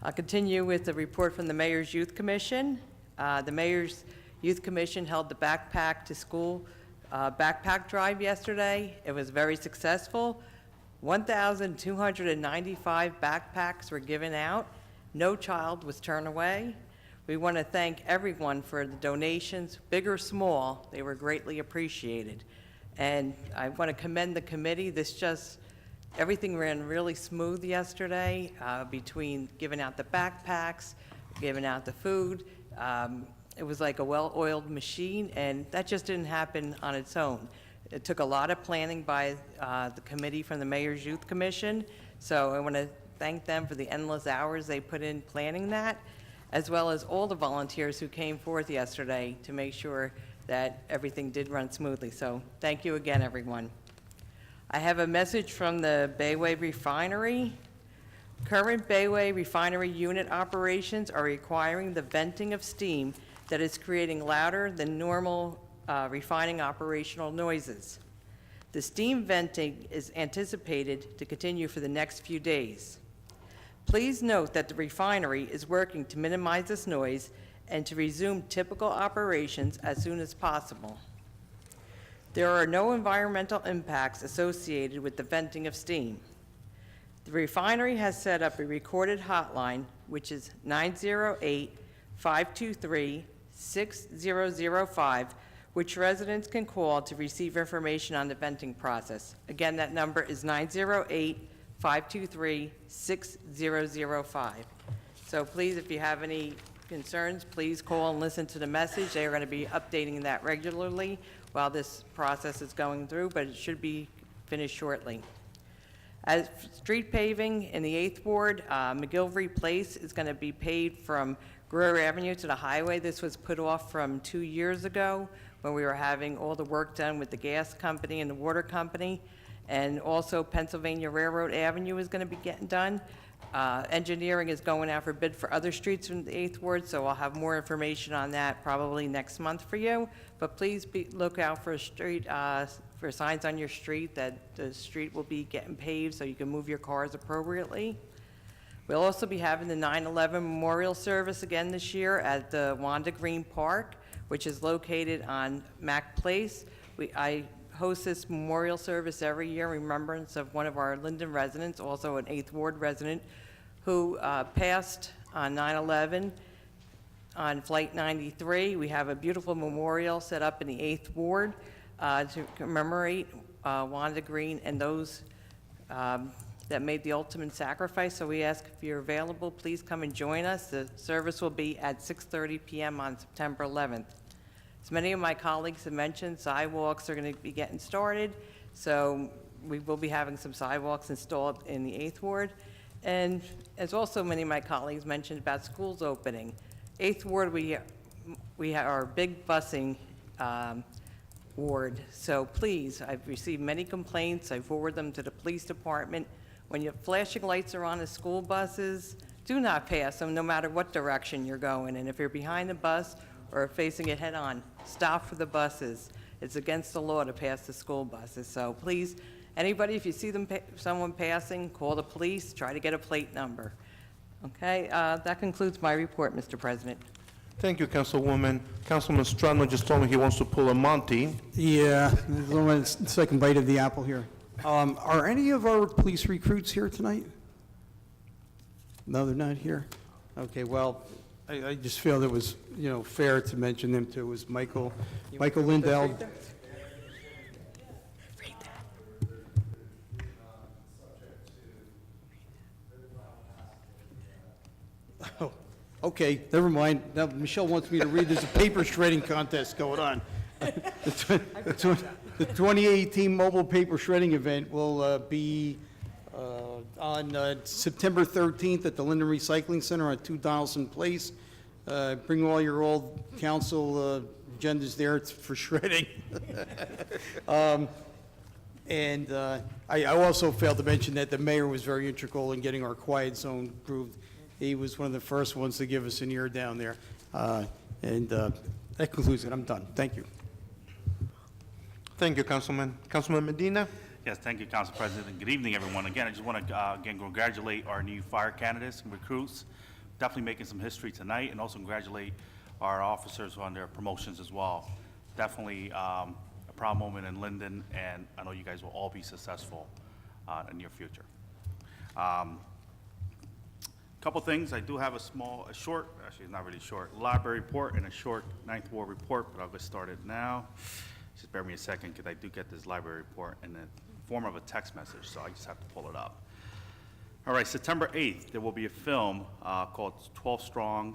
I'll continue with the report from the Mayor's Youth Commission. The Mayor's Youth Commission held the Backpack to School backpack drive yesterday. It was very successful. 1,295 backpacks were given out. No child was turned away. We want to thank everyone for the donations, big or small. They were greatly appreciated. And I want to commend the committee. Everything ran really smooth yesterday between giving out the backpacks, giving out the food. It was like a well-oiled machine, and that just didn't happen on its own. It took a lot of planning by the committee from the Mayor's Youth Commission, so I want to thank them for the endless hours they put in planning that, as well as all the volunteers who came forth yesterday to make sure that everything did run smoothly. So thank you again, everyone. I have a message from the Bayway Refinery. Current Bayway Refinery unit operations are requiring the venting of steam that is creating louder than normal refining operational noises. The steam venting is anticipated to continue for the next few days. Please note that the refinery is working to minimize this noise and to resume typical operations as soon as possible. There are no environmental impacts associated with the venting of steam. The refinery has set up a recorded hotline, which is 908-523-6005, which residents can call to receive information on the venting process. Again, that number is 908-523-6005. So please, if you have any concerns, please call and listen to the message. They are going to be updating that regularly while this process is going through, but it should be finished shortly. As street paving in the 8th Ward, McGilvery Place is going to be paved from Brewer Avenue to the highway. This was put off from 2 years ago when we were having all the work done with the gas company and the water company. And also Pennsylvania Railroad Avenue is going to be getting done. Engineering is going out for bid for other streets in the 8th Ward, so I'll have more information on that probably next month for you. But please look out for a street, for signs on your street that the street will be getting paved so you can move your cars appropriately. We'll also be having the 9/11 Memorial Service again this year at the Wanda Green Park, which is located on Mack Place. I host this memorial service every year in remembrance of one of our Linden residents, also an 8th Ward resident, who passed on 9/11 on Flight 93. We have a beautiful memorial set up in the 8th Ward to commemorate Wanda Green and those that made the ultimate sacrifice. So we ask if you're available, please come and join us. The service will be at 6:30 p.m. on September 11th. As many of my colleagues have mentioned, sidewalks are going to be getting started, so we will be having some sidewalks installed in the 8th Ward. And as also many of my colleagues mentioned about schools opening, 8th Ward, we have our big busing ward. So please, I've received many complaints. I forward them to the police department. When your flashing lights are on the school buses, do not pass them no matter what direction you're going. And if you're behind the bus or facing it head-on, stop for the buses. It's against the law to pass the school buses. So please, anybody, if you see someone passing, call the police, try to get a plate number. Okay, that concludes my report, Mr. President. Thank you, Councilwoman. Councilman Strano just told me he wants to pull a Monty. Yeah, there's only a second bite of the apple here. Are any of our police recruits here tonight? No, they're not here? Okay, well, I just feel it was, fair to mention them too. It was Michael Lindell. Oh, okay, never mind. Now, Michelle wants me to read, there's a paper shredding contest going on. The 2018 mobile paper shredding event will be on September 13th at the Linden Recycling Center on 2 Donaldson Place. Bring all your old council agendas there for shredding. And I also failed to mention that the mayor was very integral in getting our quiet zone approved. He was one of the first ones to give us an ear down there. And that concludes it. I'm done. Thank you. Thank you, Councilman. Councilman Medina? Yes, thank you, Council President, and good evening, everyone. Again, I just want to, again, congratulate our new fire candidates and recruits. Definitely making some history tonight, and also congratulate our officers on their promotions as well. Definitely a proud moment in Linden, and I know you guys will all be successful in the near future. Couple things. I do have a short, actually not really short, library report and a short 9th Ward report, but I'll get started now. Just bear me a second, because I do get this library report in the form of a text message, so I just have to pull it up. All right, September 8th, there will be a film called 12 Strong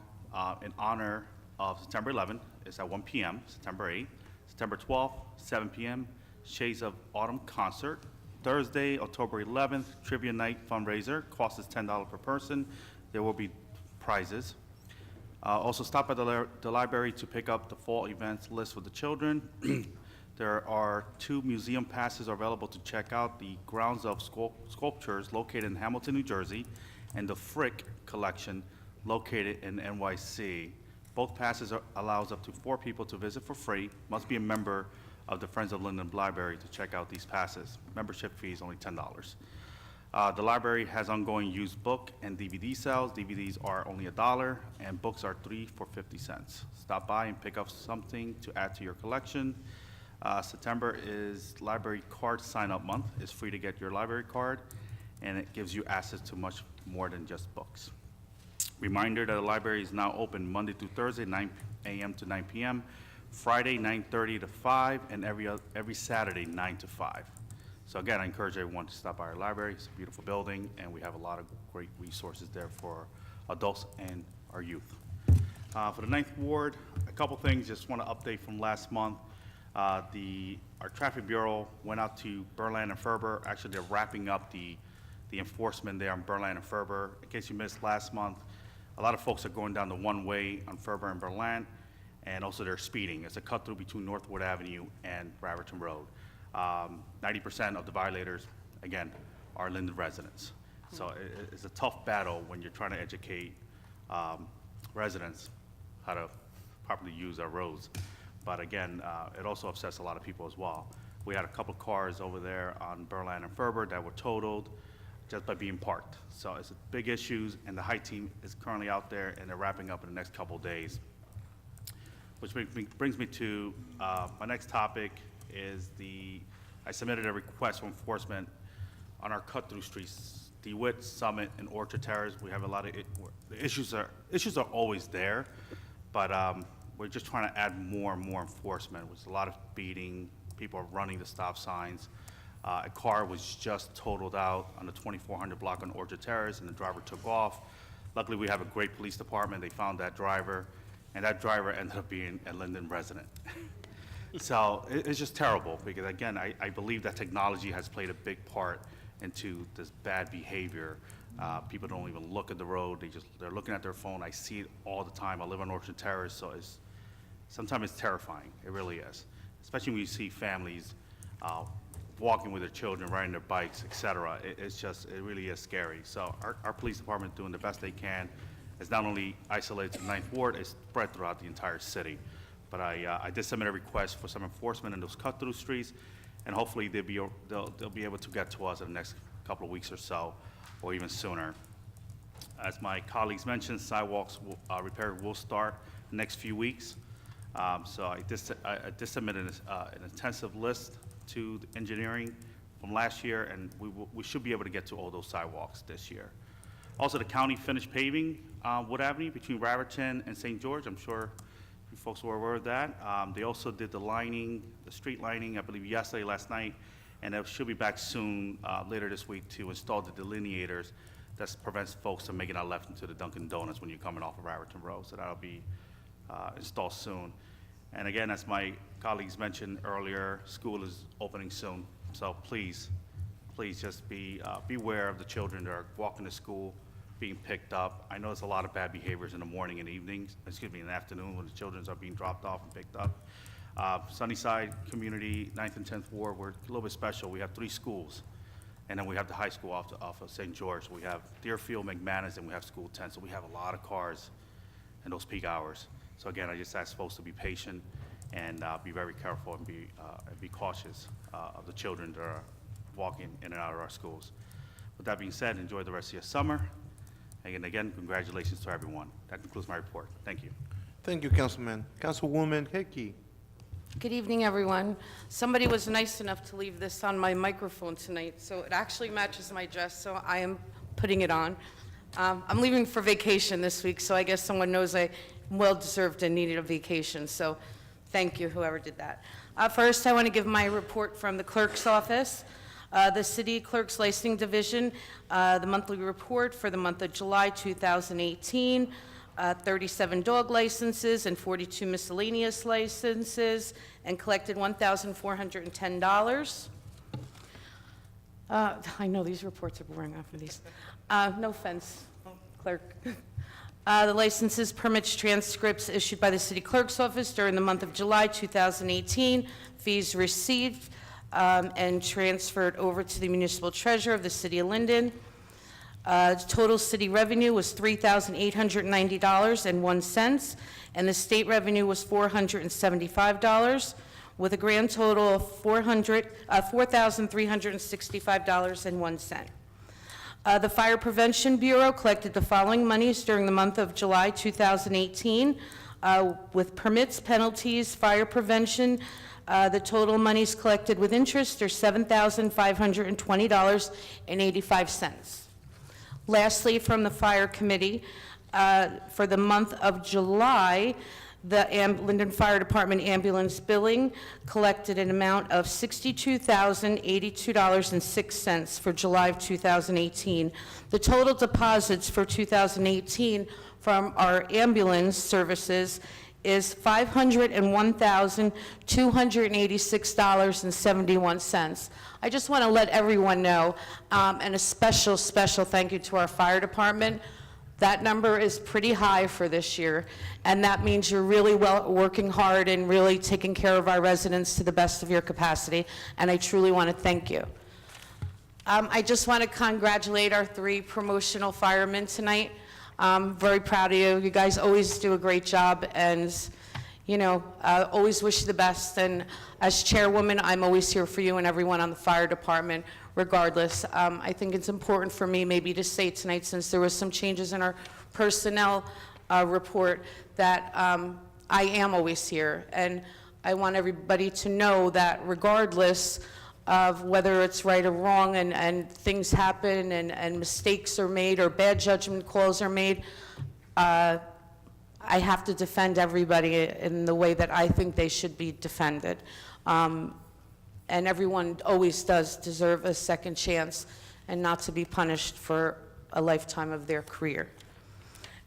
in honor of September 11th. It's at 1 p.m., September 8th. September 12th, 7 p.m., Shades of Autumn concert. Thursday, October 11th, trivia night fundraiser. Cost is $10 per person. There will be prizes. Also, stop by the library to pick up the fall events list for the children. There are 2 museum passes available to check out the grounds of sculptures located in Hamilton, New Jersey, and the Frick collection located in NYC. Both passes allows up to 4 people to visit for free. Must be a member of the Friends of Linden Library to check out these passes. Membership fee is only $10. The library has ongoing used book and DVD sales. DVDs are only $1, and books are 3 for 50 cents. Stop by and pick up something to add to your collection. September is library card sign-up month. It's free to get your library card, and it gives you access to much more than just books. Reminder that the library is now open Monday through Thursday, 9 a.m. to 9 p.m., Friday, 9:30 to 5, and every Saturday, 9 to 5. So again, I encourage everyone to stop by our library. It's a beautiful building, and we have a lot of great resources there for adults and our youth. For the 9th Ward, a couple things, just want to update from last month. Our traffic bureau went out to Berlin and Ferber. Actually, they're wrapping up the enforcement there on Berlin and Ferber. In case you missed last month, a lot of folks are going down the one-way on Ferber and Berlin, and also they're speeding. It's a cut-through between Northwood Avenue and Braverton Road. 90% of the violators, again, are Linden residents. So it's a tough battle when you're trying to educate residents how to properly use our roads. But again, it also upsets a lot of people as well. We had a couple cars over there on Berland and Ferber that were totaled just by being parked. So it's a big issues, and the height team is currently out there, and they're wrapping up in the next couple of days. Which brings me to my next topic is I submitted a request for enforcement on our cut-through streets, DeWitt, Summit, and Orchard Terrace. We have a lot of, the issues are always there, but we're just trying to add more and more enforcement. There's a lot of speeding, people are running the stop signs. A car was just totaled out on the 2400 block on Orchard Terrace, and the driver took off. Luckily, we have a great police department. They found that driver, and that driver ended up being a Linden resident. So it's just terrible, because again, I believe that technology has played a big part into this bad behavior. People don't even look at the road, they're looking at their phone. I see it all the time. I live on Orchard Terrace, so sometimes it's terrifying, it really is. Especially when you see families walking with their children, riding their bikes, et cetera. It really is scary. So our police department is doing the best they can. It's not only isolated to the 9th Ward, it's spread throughout the entire city. But I did submit a request for some enforcement in those cut-through streets, and hopefully they'll be able to get to us in the next couple of weeks or so, or even sooner. As my colleagues mentioned, sidewalks repair will start the next few weeks. So I did submit an intensive list to the engineering from last year, and we should be able to get to all those sidewalks this year. Also, the county finished paving Wood Avenue between Raritan and St. George. I'm sure you folks were aware of that. They also did the street lining, I believe yesterday, last night, and it should be back soon, later this week, to install the delineators that prevents folks from making a left into the Dunkin' Donuts when you're coming off of Raritan Road. So that'll be installed soon. And again, as my colleagues mentioned earlier, school is opening soon. So please just beware of the children that are walking to school, being picked up. I know there's a lot of bad behaviors in the morning and evenings, in the afternoon when the children are being dropped off and picked up. Sunnyside community, 9th and 10th Ward, we're a little bit special. We have 3 schools, and then we have the high school off of St. George. We have Deerfield, McManus, and we have School 10. So we have a lot of cars in those peak hours. So again, I just ask folks to be patient and be very careful and be cautious of the children that are walking in and out of our schools. With that being said, enjoy the rest of your summer. And again, congratulations to everyone. That concludes my report. Thank you. Thank you, Councilman. Councilwoman Hickey. Good evening, everyone. Somebody was nice enough to leave this on my microphone tonight, so it actually matches my dress, so I am putting it on. I'm leaving for vacation this week, so I guess someone knows I well-deserved and needed a vacation, so thank you, whoever did that. First, I want to give my report from the clerk's office. The City Clerk's Licensing Division, the monthly report for the month of July 2018, 37 dog licenses and 42 miscellaneous licenses, and collected $1,410. I know these reports are boring off of these. No offense, clerk. The licenses, permits, transcripts issued by the City Clerk's Office during the month of July 2018, fees received and transferred over to the municipal treasurer of the City of Linden. Total city revenue was $3,890.01, and the state revenue was $475, with a grand total of $4,365.01. The Fire Prevention Bureau collected the following monies during the month of July 2018, with permits, penalties, fire prevention. The total monies collected with interest are $7,520.85. Lastly, from the Fire Committee, for the month of July, the Linden Fire Department ambulance billing collected an amount of $62,082.06 for July of 2018. The total deposits for 2018 from our ambulance services is $501,286.71. I just want to let everyone know, and a special thank you to our fire department. That number is pretty high for this year, and that means you're really working hard and really taking care of our residents to the best of your capacity, and I truly want to thank you. I just want to congratulate our 3 promotional firemen tonight. I'm very proud of you. You guys always do a great job, and, you know, always wish you the best. And as chairwoman, I'm always here for you and everyone on the fire department, regardless. I think it's important for me maybe to say tonight, since there was some changes in our personnel report, that I am always here. And I want everybody to know that regardless of whether it's right or wrong, and things happen, and mistakes are made, or bad judgment calls are made, I have to defend everybody in the way that I think they should be defended. And everyone always does deserve a second chance and not to be punished for a lifetime of their career.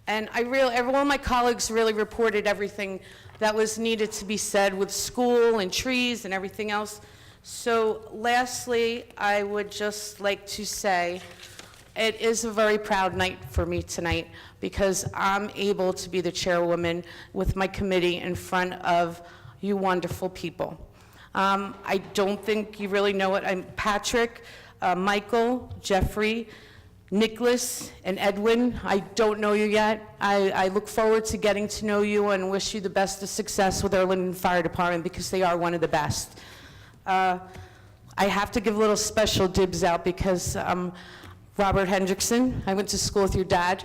And all of my colleagues really reported everything that was needed to be said with school and trees and everything else. So lastly, I would just like to say it is a very proud night for me tonight, because I'm able to be the chairwoman with my committee in front of you wonderful people. I don't think you really know it. I'm Patrick, Michael, Jeffrey, Nicholas, and Edwin. I don't know you yet. I look forward to getting to know you and wish you the best of success with our Linden Fire Department, because they are one of the best. I have to give a little special dibs out, because Robert Hendrickson, I went to school with your dad.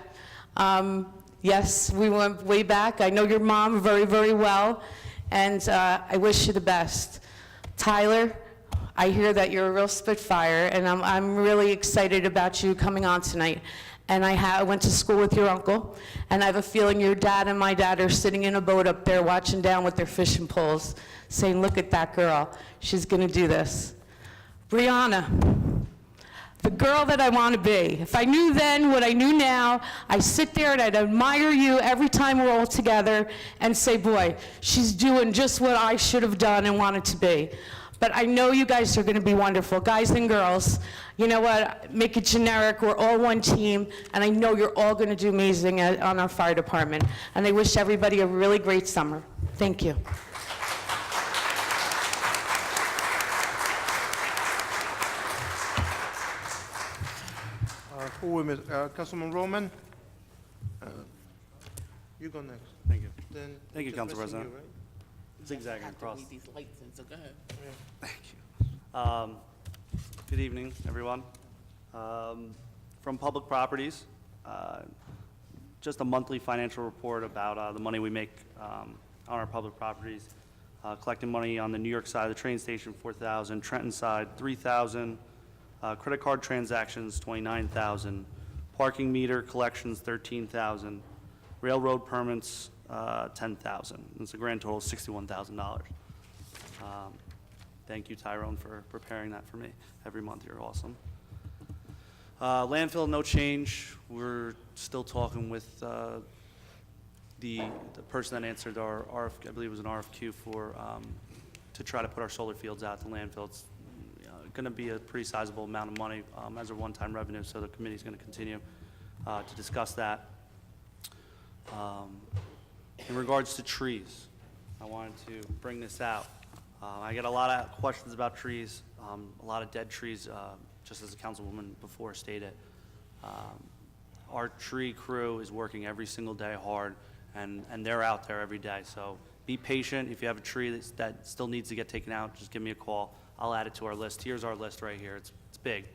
Yes, we went way back. I know your mom very, very well, and I wish you the best. Tyler, I hear that you're a real spitfire, and I'm really excited about you coming on tonight. And I went to school with your uncle, and I have a feeling your dad and my dad are sitting in a boat up there watching down with their fishing poles, saying, look at that girl, she's gonna do this. Brianna, the girl that I want to be. If I knew then what I knew now, I sit there and I'd admire you every time we're all together and say, boy, she's doing just what I should have done and wanted to be. But I know you guys are going to be wonderful, guys and girls. You know what, make it generic, we're all one team, and I know you're all going to do amazing on our fire department. And I wish everybody a really great summer. Thank you. Who will miss? Councilman Roman? You go next. Thank you. Then Thank you, just Council missing President. you, right? I Zigzagging have to across. read these lights in, so go ahead. Thank you. Good evening, everyone. From Public Properties, just a monthly financial report about the money we make on our public properties. Collecting money on the New York side of the train station, $4,000. Trenton side, $3,000. Credit card transactions, $29,000. Parking meter collections, $13,000. Railroad permits, $10,000. It's a grand total of $61,000. Thank you, Tyrone, for preparing that for me every month. You're awesome. Landfill, no change. We're still talking with the person that answered our RFQ, I believe it was an RFQ for, to try to put our solar fields out to landfill. It's going to be a pretty sizable amount of money as a one-time revenue, so the committee's going to continue to discuss that. In regards to trees, I wanted to bring this out. I get a lot of questions about trees, a lot of dead trees, just as the councilwoman before stated. Our tree crew is working every single day hard, and they're out there every day. So be patient. If you have a tree that still needs to get taken out, just give me a call. I'll add it to our list. Here's our list right here. It's big.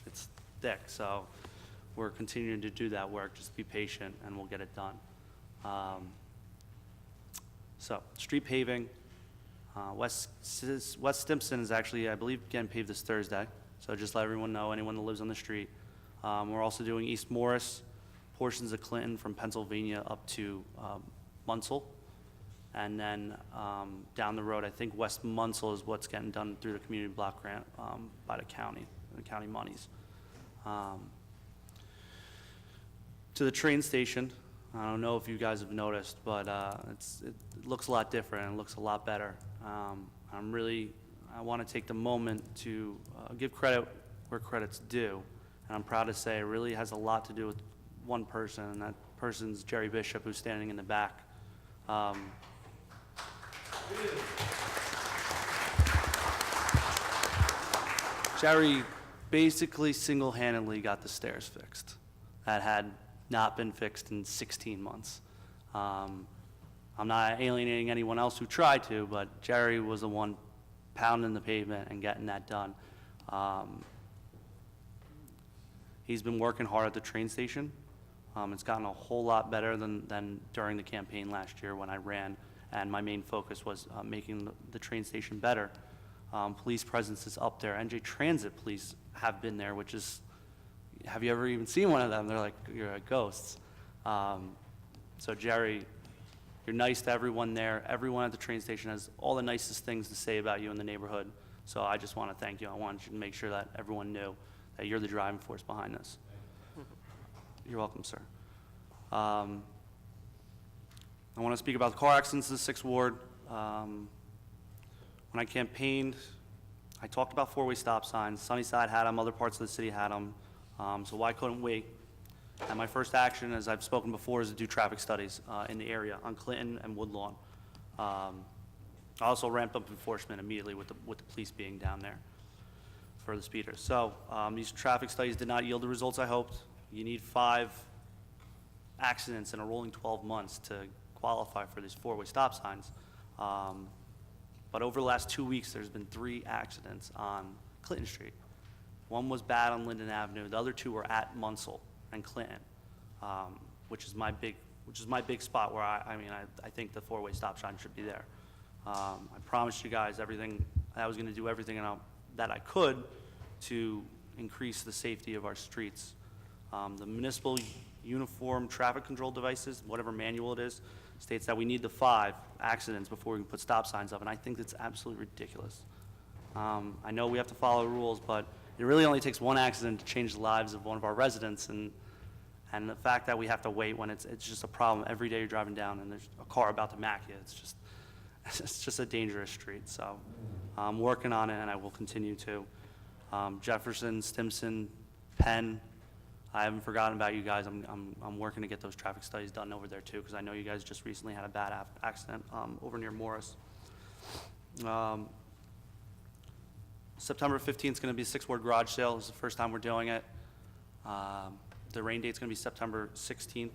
It's thick. So we're continuing to do that work. Just be patient, and we'll get it done. So street paving. West Stimpson is actually, I believe, getting paved this Thursday. So just let everyone know, anyone that lives on the street. We're also doing East Morris, portions of Clinton from Pennsylvania up to Munsell. And then down the road, I think West Munsell is what's getting done through the community block grant by the county monies. To the train station, I don't know if you guys have noticed, but it looks a lot different and it looks a lot better. I want to take the moment to give credit where credit's due, and I'm proud to say it really has a lot to do with one person, and that person's Jerry Bishop, who's standing in the back. Jerry basically single-handedly got the stairs fixed that had not been fixed in 16 months. I'm not alienating anyone else who tried to, but Jerry was the one pounding the pavement and getting that done. He's been working hard at the train station. It's gotten a whole lot better than during the campaign last year when I ran, and my main focus was making the train station better. Police presence is up there. NJ Transit police have been there, which is, have you ever even seen one of them? They're like, you're ghosts. So Jerry, you're nice to everyone there. Everyone at the train station has all the nicest things to say about you in the neighborhood. So I just want to thank you. I wanted you to make sure that everyone knew that you're the driving force behind this. You're welcome, sir. I want to speak about the car accidents in the 6th Ward. When I campaigned, I talked about four-way stop signs. Sunnyside had them, other parts of the city had them, so why couldn't we? And my first action, as I've spoken before, is to do traffic studies in the area on Clinton and Woodlawn. I also ramped up enforcement immediately with the police being down there for the speeders. So these traffic studies did not yield the results I hoped. You need 5 accidents in a rolling 12 months to qualify for these four-way stop signs. But over the last 2 weeks, there's been 3 accidents on Clinton Street. One was bad on Linden Avenue. The other 2 were at Munsell and Clinton, which is my big spot where I think the four-way stop sign should be there. I promised you guys everything. I was going to do everything that I could to increase the safety of our streets. The municipal uniform traffic control devices, whatever manual it is, states that we need the 5 accidents before we can put stop signs up, and I think that's absolutely ridiculous. I know we have to follow rules, but it really only takes 1 accident to change the lives of one of our residents, and the fact that we have to wait when it's just a problem every day you're driving down and there's a car about to mack you, it's just a dangerous street. So I'm working on it, and I will continue to. Jefferson, Stimson, Penn, I haven't forgotten about you guys. I'm working to get those traffic studies done over there too, because I know you guys just recently had a bad accident over near Morris. September 15th is going to be a 6th Ward garage sale. This is the first time we're doing it. The rain date's going to be September 16th.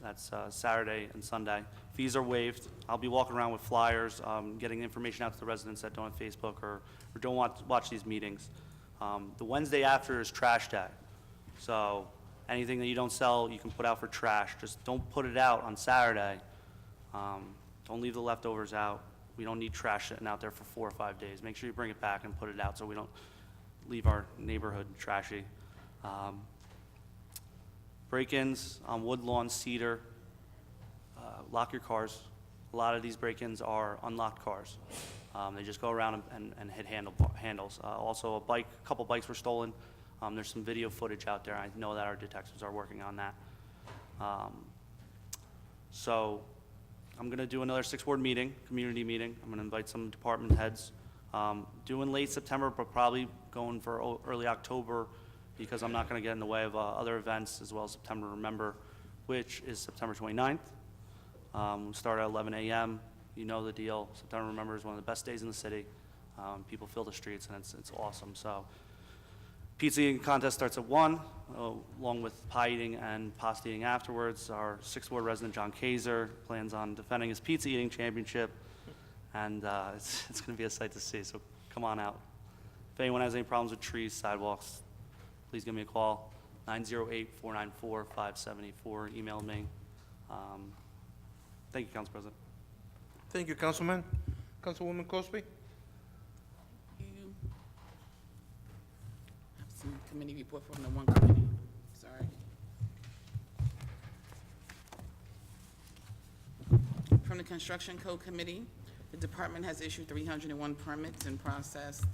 That's Saturday and Sunday. Fees are waived. I'll be walking around with flyers, getting information out to the residents that don't have Facebook or don't watch these meetings. The Wednesday after is trash day. So anything that you don't sell, you can put out for trash. Just don't put it out on Saturday. Don't leave the leftovers out. We don't need trash sitting out there for 4 or 5 days. Make sure you bring it back and put it out so we don't leave our neighborhood trashy. Break-ins on Woodlawn, Cedar, lock your cars. A lot of these break-ins are unlocked cars. They just go around and hit handles. Also, a couple bikes were stolen. There's some video footage out there. I know that our detectives are working on that. So I'm going to do another 6th Ward meeting, community meeting. I'm going to invite some department heads. Doing late September, but probably going for early October, because I'm not going to get in the way of other events, as well as September Remember, which is September 29th. We'll start at 11 a.m. You know the deal. September Remember is one of the best days in the city. People fill the streets, and it's awesome. So pizza eating contest starts at 1, along with pie eating and pasta eating afterwards. Our 6th Ward resident, John Kaiser, plans on defending his pizza eating championship, and it's going to be a sight to see, so come on out. If anyone has any problems with trees, sidewalks, please give me a call, 908-494-5784. Email me. Thank you, Council President. Thank you, Councilman. Councilwoman Cosby? You have some committee report from the one committee. Sorry. From the Construction Code Committee, the department has issued 301 permits and processed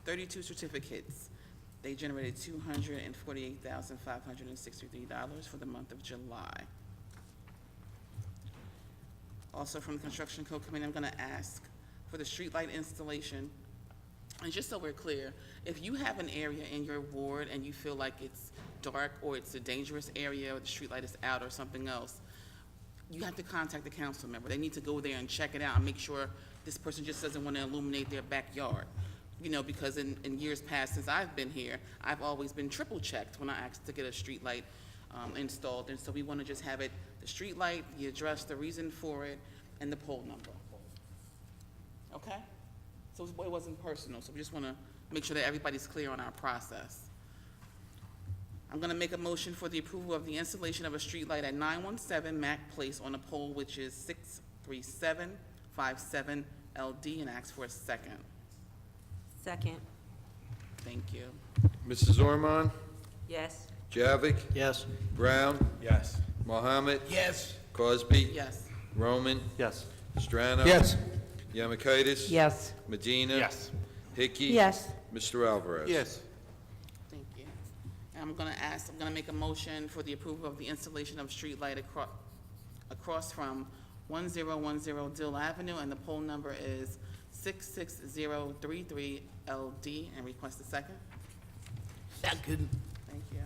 32 certificates. They generated $248,563 for the month of July. Also from the Construction Code Committee, I'm going to ask for the streetlight installation. And just so we're clear, if you have an area in your ward and you feel like it's dark or it's a dangerous area or the streetlight is out or something else, you have to contact the council member. They need to go there and check it out and make sure this person just doesn't want to illuminate their backyard. You know, because in years past, since I've been here, I've always been triple checked when I asked to get a street light installed. And so we want to just have it, the street light, the address, the reason for it, and the pole number. Okay? So it wasn't personal, so we just want to make sure that everybody's clear on our process. I'm going to make a motion for the approval of the installation of a street light at 917 Mac Place on a pole which is 63757 LD, and ask for a second. Second. Thank you. Mrs. Ormond? Yes. Javik? Yes. Brown? Yes. Mohammed? Yes. Cosby? Yes. Roman? Yes. Strano? Yes. Yamakaitis? Yes. Medina? Yes. Hickey? Yes. Mr. Alvarez? Thank you. And I'm going to make a motion for the approval of the installation of street light across from 1010 Dill Avenue, and the pole number is 66033 LD, and request a second. Second. Thank you.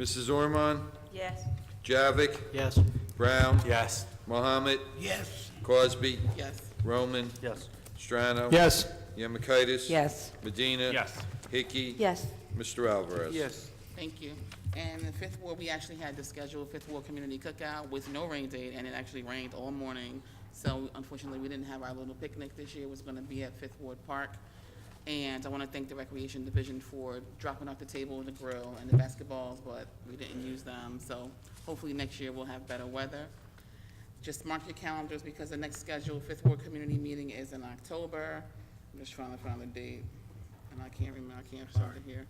Mrs. Ormond? Yes. Javik? Yes. Brown? Yes. Mohammed? Yes. Cosby? Yes. Roman? Yes. Strano? Yes. Yamakaitis? Yes. Medina? Yes. Hickey? Yes. Mr. Alvarez? Thank you. And the Fifth Ward, we actually had the scheduled Fifth Ward Community Cookout with no rain date, and it actually rained all morning. So unfortunately, we didn't have our little picnic this year. It was going to be at Fifth Ward Park. And I want to thank the Recreation Division for dropping off the table and the grill and the basketballs, but we didn't use them. So hopefully next year we'll have better weather. Just mark your calendars because the next scheduled Fifth Ward Community Meeting is in October. I'm just trying to find the date, and I can't remember, I can't find it here.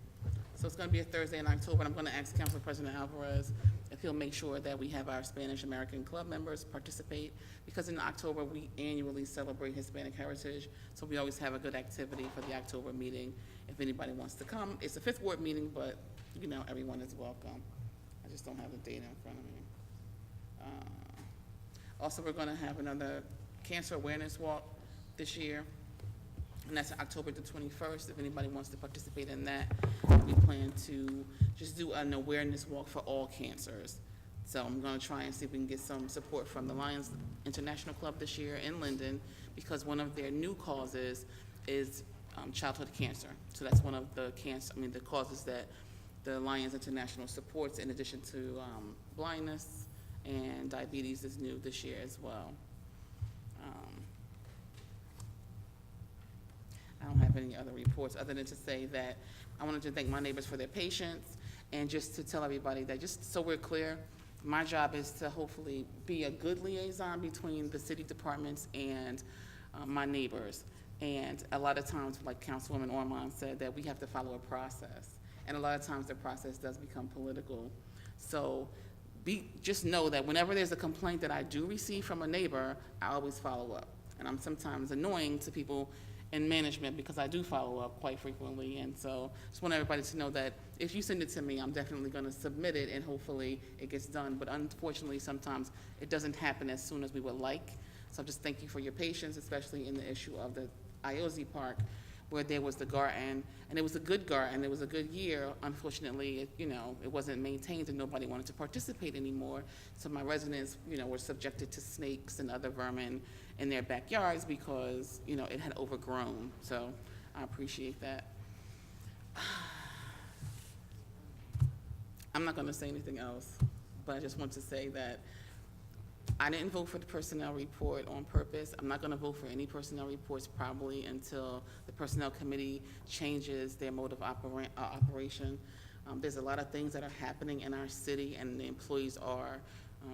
So it's going to be a Thursday in October, and I'm going to ask Council President Alvarez if he'll make sure that we have our Spanish American Club members participate, because in October we annually celebrate Hispanic Heritage, so we always have a good activity for the October meeting. If anybody wants to come, it's a Fifth Ward meeting, but you know, everyone is welcome. I just don't have the date in front of me. Also, we're going to have another cancer awareness walk this year, and that's October the 21st. If anybody wants to participate in that, we plan to just do an awareness walk for all cancers. So I'm going to try and see if we can get some support from the Lions International Club this year in Linden, because one of their new causes is childhood cancer. So that's one of the the causes that the Lions International supports, in addition to blindness and diabetes is new this year as well. I don't have any other reports other than to say that I wanted to thank my neighbors for their patience, and just to tell everybody that, just so we're clear, my job is to hopefully be a good liaison between the city departments and my neighbors. And a lot of times, like Councilwoman Ormond said, that we have to follow a process. And a lot of times the process does become political. So just know that whenever there's a complaint that I do receive from a neighbor, I always follow up. And I'm sometimes annoying to people in management because I do follow up quite frequently. And so just want everybody to know that if you send it to me, I'm definitely going to submit it, and hopefully it gets done. But unfortunately, sometimes it doesn't happen as soon as we would like. So just thank you for your patience, especially in the issue of the Iozi Park, where there was the garden, and it was a good garden, it was a good year. Unfortunately, it wasn't maintained and nobody wanted to participate anymore. So my residents, were subjected to snakes and other vermin in their backyards because, it had overgrown. So I appreciate that. I'm not gonna say anything else, but I just want to say that I didn't vote for the personnel report on purpose. I'm not going to vote for any personnel reports probably until the personnel committee changes their mode of operation. There's a lot of things that are happening in our city, and the employees are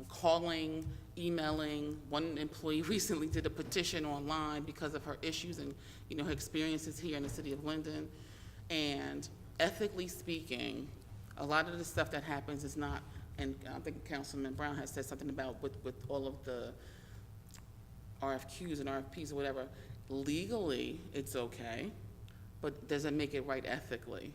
calling, emailing. One employee recently did a petition online because of her issues and her experiences here in the city of Linden. And ethically speaking, a lot of the stuff that happens is not. And I think Councilman Brown has said something about with all of the RFQs and RFPs or whatever, legally it's okay, but does it make it right ethically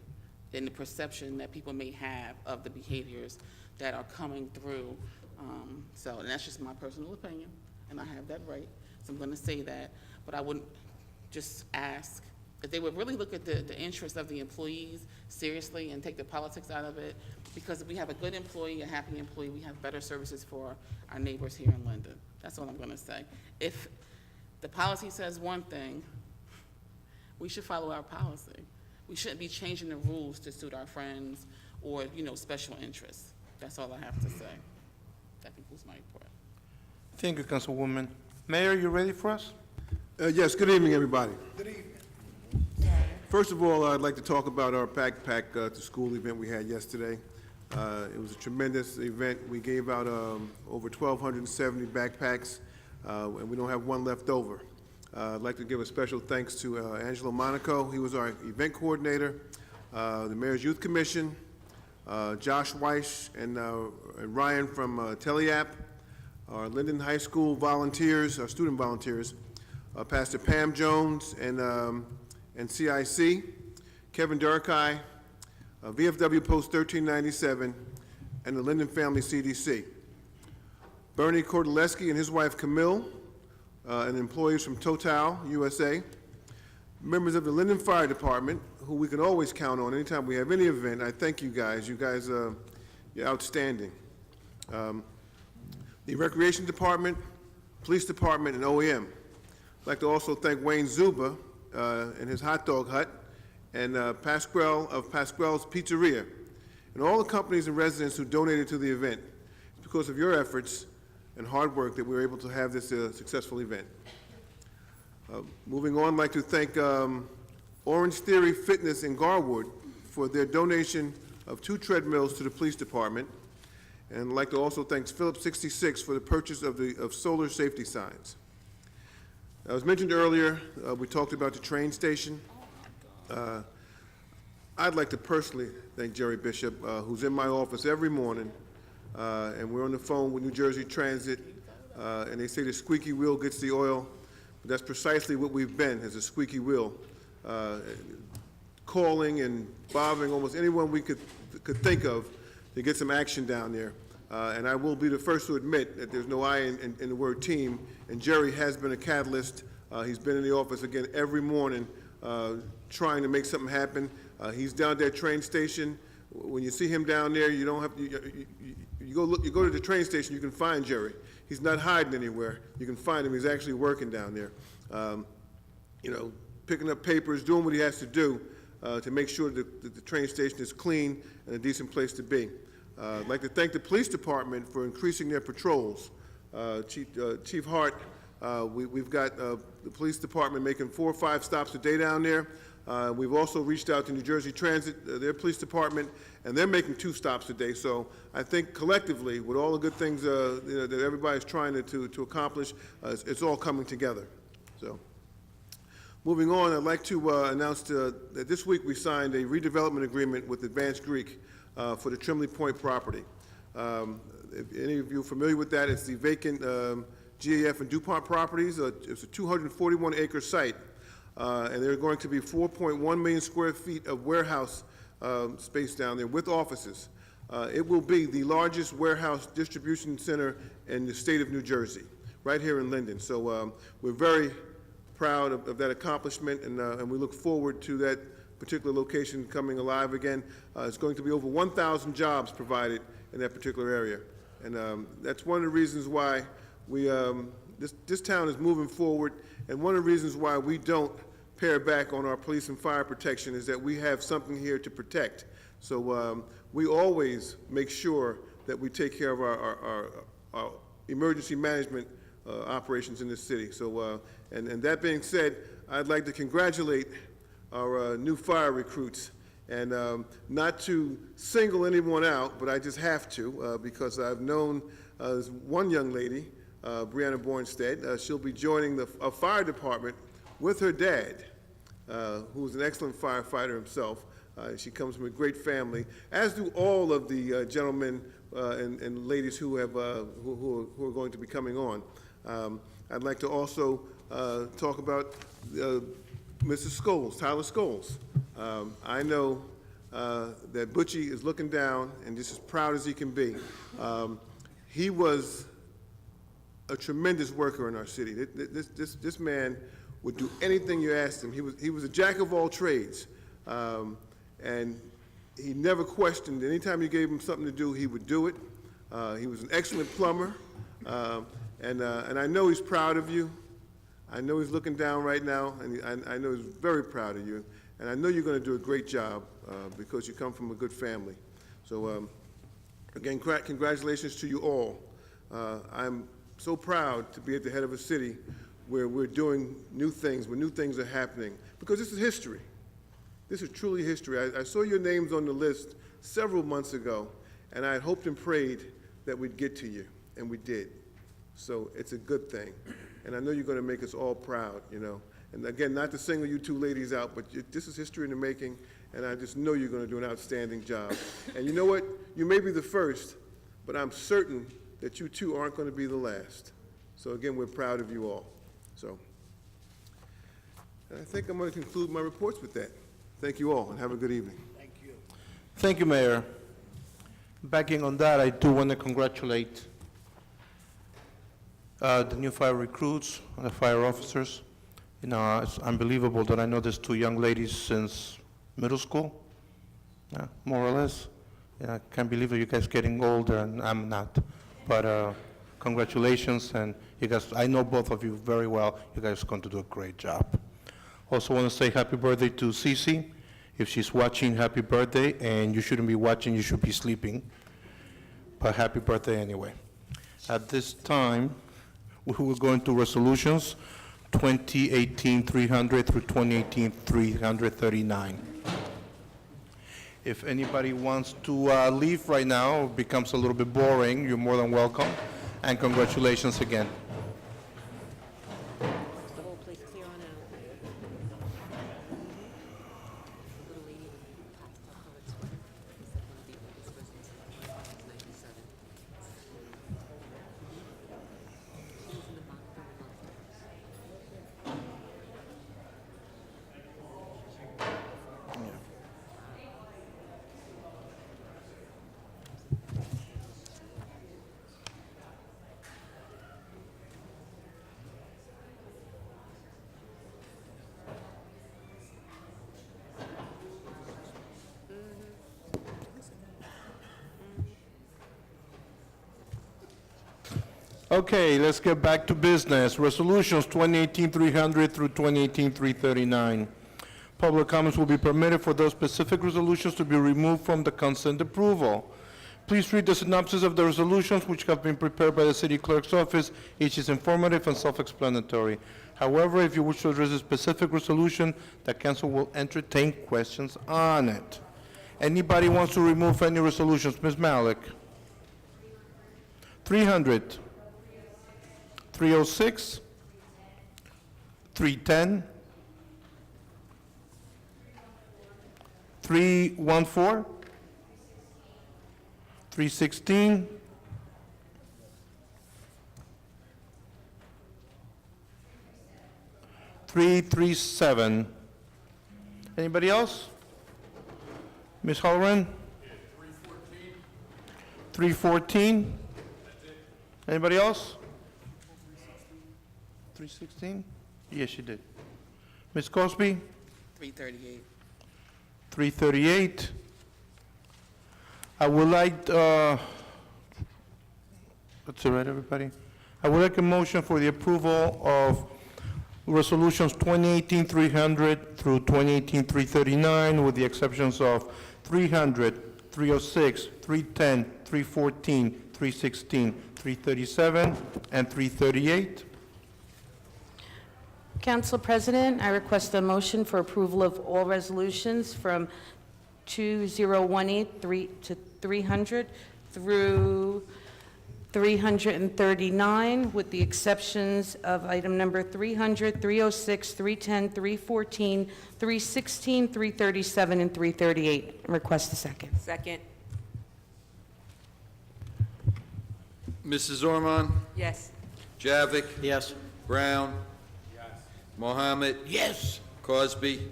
in the perception that people may have of the behaviors that are coming through? And that's just my personal opinion, and I have that right, so I'm gonna say that, but I wouldn't just ask if they would really look at the interests of the employees seriously and take the politics out of it, because if we have a good employee, a happy employee, we have better services for our neighbors here in Linden. That's all I'm gonna say. If the policy says one thing, we should follow our policy. We shouldn't be changing the rules to suit our friends or, special interests. That's all I have to say. That concludes my report. Thank you, Councilwoman. Mayor, you ready for us? Yes, good evening, everybody. Good evening. First of all, I'd like to talk about our backpack to school event we had yesterday. It was a tremendous event. We gave out over 1,270 backpacks, and we don't have one left over. I'd like to give a special thanks to Angelo Monaco. He was our event coordinator, the Mayor's Youth Commission, Josh Weiss and Ryan from Teliap, our Linden High School volunteers, our student volunteers, Pastor Pam Jones and CIC, Kevin Durkai, VFW Post 1397, and the Linden Family CDC. Bernie Kordoleski and his wife Camille, and employees from Total USA, members of the Linden Fire Department, who we can always count on anytime we have any event. I thank you guys. You guys, you're outstanding. The Recreation Department, Police Department, and OEM. I'd like to also thank Wayne Zuba and his hot dog hut, and Pasquale of Pasquale's Pizzeria, and all the companies and residents who donated to the event. It's because of your efforts and hard work that we were able to have this successful event. Moving on, I'd like to thank Orange Theory Fitness in Garwood for their donation of 2 treadmills to the police department. And I'd like to also thank Phillips 66 for the purchase of solar safety signs. As mentioned earlier, we talked about the train station. I'd like to personally thank Jerry Bishop, who's in my office every morning, and we're on the phone with New Jersey Transit, and they say the squeaky wheel gets the oil. But that's precisely what we've been, as a squeaky wheel, calling and bothering almost anyone we could think of to get some action down there. And I will be the first to admit that there's no I in the word team, and Jerry has been a catalyst. He's been in the office again every morning trying to make something happen. He's down at that train station. When you see him down there, you don't have you go to the train station, you can find Jerry. He's not hiding anywhere. You can find him. He's actually working down there. Picking up papers, doing what he has to do to make sure that the train station is clean and a decent place to be. I'd like to thank the police department for increasing their patrols. Chief Hart, we've got the police department making 4 or 5 stops a day down there. We've also reached out to New Jersey Transit, their police department, and they're making 2 stops a day. So I think collectively, with all the good things that everybody's trying to accomplish, it's all coming together. So, moving on, I'd like to announce that this week we signed a redevelopment agreement with Advanced Greek for the Trimley Point property. If any of you are familiar with that, it's the vacant GAF and DuPont properties. It's a 241-acre site, and there's going to be 4.1 million square feet of warehouse space down there with offices. It will be the largest warehouse distribution center in the state of New Jersey, right here in Linden. So we're very proud of that accomplishment, and we look forward to that particular location coming alive again. It's going to be over 1,000 jobs provided in that particular area. And that's one of the reasons why this town is moving forward, and one of the reasons why we don't pare back on our police and fire protection is that we have something here to protect. So we always make sure that we take care of our emergency management operations in this city. So, and that being said, I'd like to congratulate our new fire recruits, and not to single anyone out, but I just have to because I've known one young lady, Brianna Bornstead. She'll be joining the fire department with her dad, who's an excellent firefighter himself. She comes from a great family, as do all of the gentlemen and ladies who are going to be coming on. I'd like to also talk about Mrs. Scholes, Tyler Scholes. I know that Butchie is looking down and just as proud as he can be. He was a tremendous worker in our city. This man would do anything you asked him. He was a jack of all trades, and he never questioned. Anytime you gave him something to do, he would do it. He was an excellent plumber, and I know he's proud of you. I know he's looking down right now, and I know he's very proud of you. And I know you're going to do a great job because you come from a good family. So, again, congratulations to you all. I'm so proud to be at the head of a city where we're doing new things, where new things are happening, because this is history. This is truly history. I saw your names on the list several months ago, and I had hoped and prayed that we'd get to you, and we did. So it's a good thing. And I know you're going to make us all proud, you know. And again, not to single you two ladies out, but this is history in the making, and I just know you're going to do an outstanding job. And you know what? You may be the first, but I'm certain that you two aren't going to be the last. So again, we're proud of you all. So I think I'm going to conclude my reports with that. Thank you all, and have a good evening. Thank you, Mayor. Backing on that, I do want to congratulate the new fire recruits, the fire officers. You know, it's unbelievable that I know these two young ladies since middle school, more or less. Yeah, I can't believe that you guys getting older and I'm not. But congratulations, and you guys, I know both of you very well. You guys are going to do a great job. Also want to say happy birthday to Cece. If she's watching, happy birthday, and you shouldn't be watching, you should be sleeping. But happy birthday anyway. At this time, we will go into resolutions 2018-300 through 2018-339. If anybody wants to leave right now, it becomes a little bit boring, you're more than welcome, and congratulations again. The whole place clear on out. Little lady with a pastel-colored sweater. He said one of the oldest residents in 97. She was in the mock building upstairs. Okay, let's get back to business. Resolutions 2018-300 through 2018-339. Public comments will be permitted for those specific resolutions to be removed from the consent approval. Please read the synopsis of the resolutions which have been prepared by the City Clerk's office. Each is informative and self-explanatory. However, if you wish to address a specific resolution, the council will entertain questions on it. Anybody wants to remove any resolutions? Ms. Malik? 300. 306, 310, 314, 316, 337. Anybody else? Ms. Halloran? 314. Anybody else? 316? Yes, you did. Ms. Cosby? 338. 338. I would like, that's all right, everybody? I would like a motion for the approval of resolutions 2018-300 through 2018-339, with the exceptions of 300, 306, 310, 314, 316, 337, and 338. Council President, I request a motion for approval of all resolutions from 2018 to 300 through 339, with the exceptions of item number 300, 306, 310, 314, 316, 337, and 338. Request a second. Second. Mrs. Ormond? Yes. Javik? Yes. Brown? Yes. Mohammed? Yes. Cosby?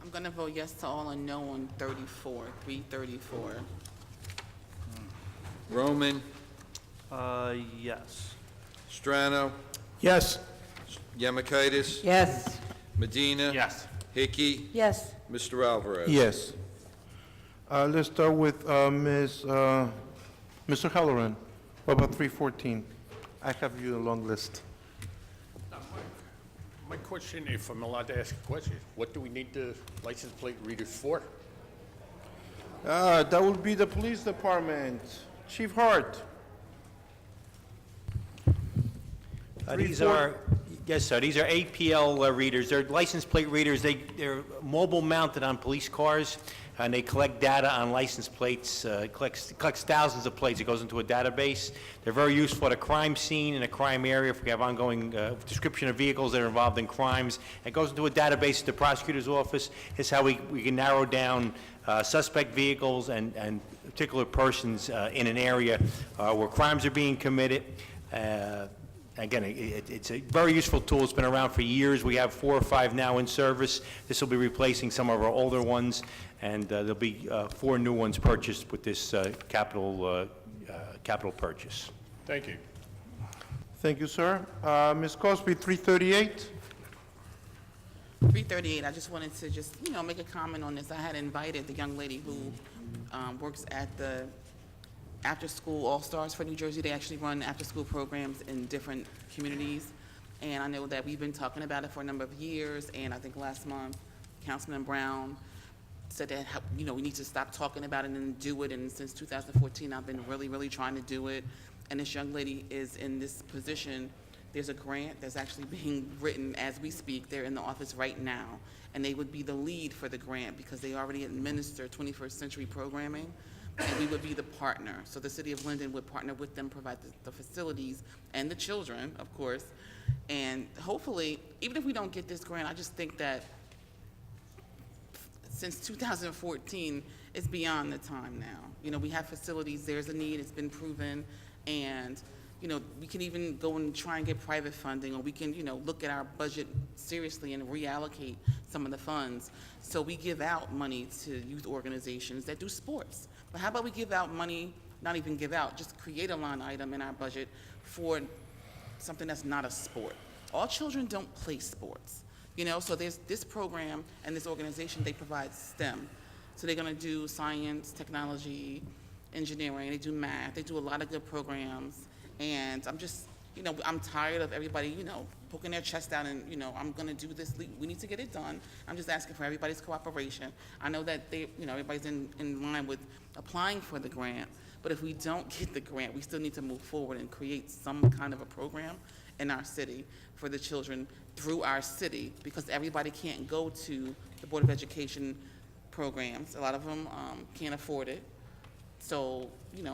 I'm going to vote yes to all and no on 34, 334. Roman? Yes. Strano? Yes. Yemakaitis? Yes. Medina. Yes. Hickey. Yes. Mr. Alvarez. Yes. Let's start with Mr. Halloran. What about 314? I have you a long list. My question, if I'm allowed to ask a question, what do we need the license plate readers for? That would be the police department. Chief Hart. These are, yes, sir, these are APL readers. They're license plate readers. They're mobile mounted on police cars, and they collect data on license plates, collects thousands of plates. It goes into a database. They're very useful at a crime scene, in a crime area, if we have ongoing description of vehicles that are involved in crimes. It goes into a database at the prosecutor's office. It's how we can narrow down suspect vehicles and particular persons in an area where crimes are being committed. Again, it's a very useful tool. It's been around for years. We have 4 or 5 now in service. This will be replacing some of our older ones, and there'll be 4 new ones purchased with this capital purchase. Thank you. Thank you, sir. Ms. Cosby, 338. 338, I just wanted to just, make a comment on this. I had invited the young lady who works at the after-school All-Stars for New Jersey. They actually run after-school programs in different communities. And I know that we've been talking about it for a number of years, and I think last month, Councilman Brown said that, we need to stop talking about it and do it. And since 2014, I've been really, really trying to do it. And this young lady is in this position. There's a grant that's actually being written as we speak. They're in the office right now. And they would be the lead for the grant because they already administer 21st century programming. And we would be the partner. So the city of Linden would partner with them, provide the facilities and the children, of course. And hopefully, even if we don't get this grant, I just think that since 2014, it's beyond the time now. We have facilities, there's a need, it's been proven, and we can even go and try and get private funding, or we can, look at our budget seriously and reallocate some of the funds. So we give out money to youth organizations that do sports. But how about we give out money, not even give out, just create a line item in our budget for something that's not a sport. All children don't play sports, so there's this program and this organization, they provide STEM. So they're gonna do science, technology, engineering, they do math, they do a lot of good programs. And I'm just, I'm tired of everybody, poking their chest out and, I'm gonna do this, we need to get it done. I'm just asking for everybody's cooperation. I know that everybody's in line with applying for the grant, but if we don't get the grant, we still need to move forward and create some kind of a program in our city for the children through our city, because everybody can't go to the Board of Education programs. A lot of them can't afford it. So,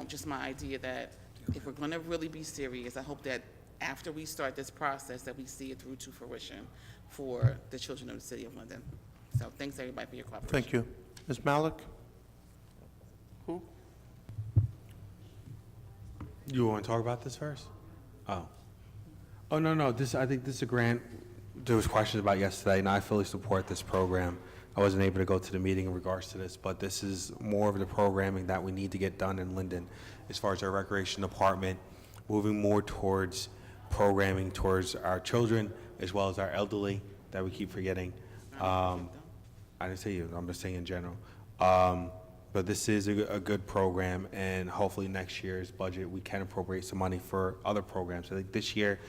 just my idea that if we're gonna really be serious, I hope that after we start this process, that we see it through to fruition for the children of the city of Linden. So thanks everybody for your cooperation. Thank you. Ms. Malik? Who? You want to talk about this first? Oh, no, I think this is a grant there was questions about yesterday, and I fully support this program. I wasn't able to go to the meeting in regards to this, but this is more of the programming that we need to get done in Linden as far as our recreation department, moving more towards programming towards our children as well as our elderly that we keep forgetting. I didn't say you, I'm just saying in general. But this is a good program, and hopefully next year's budget we can appropriate some money for other programs. I think this year,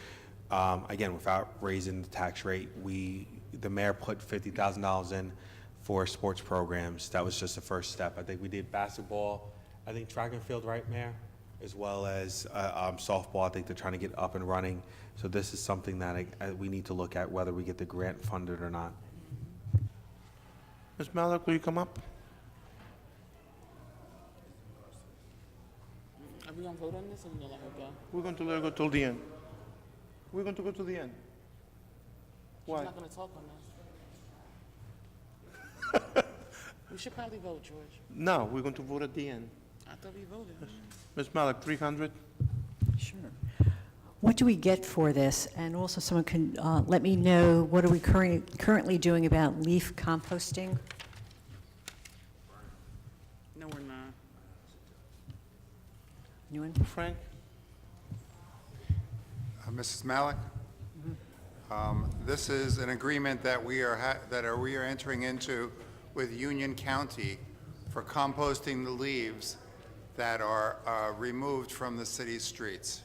again, without raising the tax rate, the mayor put $50,000 in for sports programs. That was just the first step. I think we did basketball, I think track and field, right, Mayor? As well as softball. I think they're trying to get up and running. So this is something that we need to look at whether we get the grant funded or not. Ms. Malik, will you come up? Are we gonna vote on this or we gonna let her go? We're going to let her go till the end. We're going to go to the end. Why? She's not gonna talk on this. We should probably vote, George. No, we're going to vote at the end. I thought we voted. Ms. Malik, 300? Sure. What do we get for this? And also, someone can let me know, what are we currently doing about leaf composting? No, we're not. Anyone? Frank? Mrs. Malik? This is an agreement that we are entering into with Union County for composting the leaves that are removed from the city's streets.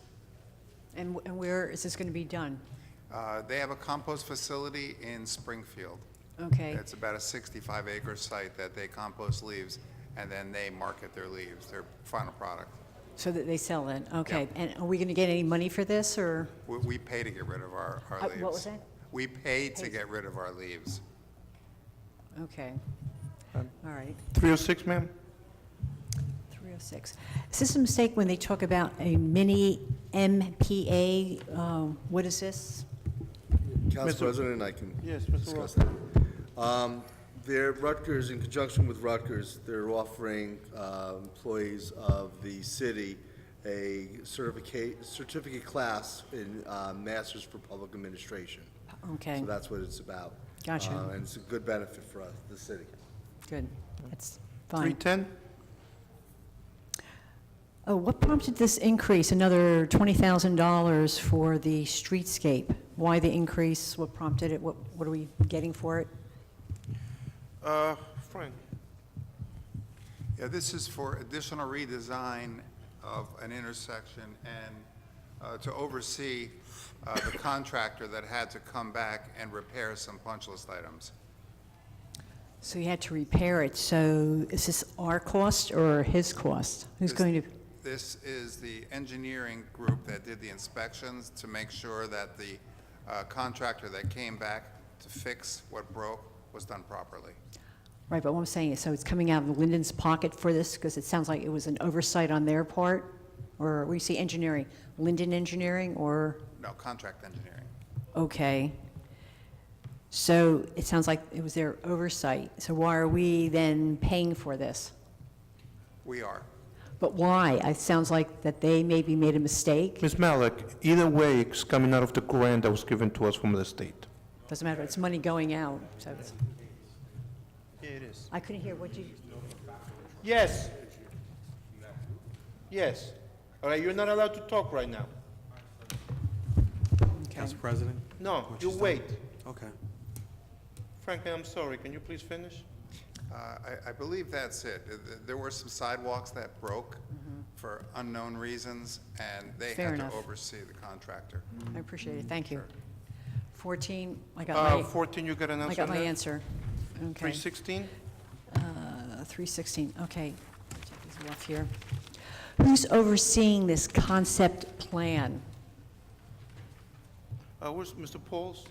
And where is this going to be done? They have a compost facility in Springfield. Okay. It's about a 65-acre site that they compost leaves, and then they market their leaves, their final product. So that they sell it, okay. And are we going to get any money for this, or? We pay to get rid of our leaves. What was that? We pay to get rid of our leaves. Okay, all right. 306, ma'am? 306. Is this a mistake when they talk about a mini MPA? What is this? Council Mr. President, I can Yes, Mr. discuss Roth. that. They're Rutgers, in conjunction with Rutgers, they're offering employees of the city a certificate class in Masters for Public Administration. Okay. So that's what it's about. Gotcha. And it's a good benefit for us, the city. Good, that's fine. 310? Oh, what prompted this increase, another $20,000 for the streetscape? Why the increase? What prompted it? What are we getting for it? Frank? Yeah, this is for additional redesign of an intersection and to oversee the contractor that had to come back and repair some punch list items. So you had to repair it, so is this our cost or his cost? Who's going to? This is the engineering group that did the inspections to make sure that the contractor that came back to fix what broke was done properly. Right, but what I'm saying is, so it's coming out of Linden's pocket for this, because it sounds like it was an oversight on their part? Or we see engineering, Linden Engineering, or? No, contract engineering. Okay. So it sounds like it was their oversight. So why are we then paying for this? We are. But why? It sounds like that they maybe made a mistake. Ms. Malik, either way, it's coming out of the grant that was given to us from the state. Doesn't matter, it's money going out, so it's, Yeah, it is. I couldn't hear what you, Yes. Yes. All right, you're not allowed to talk right now. Council President? No, What you you wait. Okay. Franklin, I'm sorry, can you please finish? I believe that's it. There were some sidewalks that broke for unknown reasons, and they Fair had enough. to oversee the contractor. I appreciate it, thank you. 14, I got my, 14, you got an answer I got on my that? answer. Okay. 316? 316, okay. Take these off here. Who's overseeing this concept plan? Where's Mr. Pauls?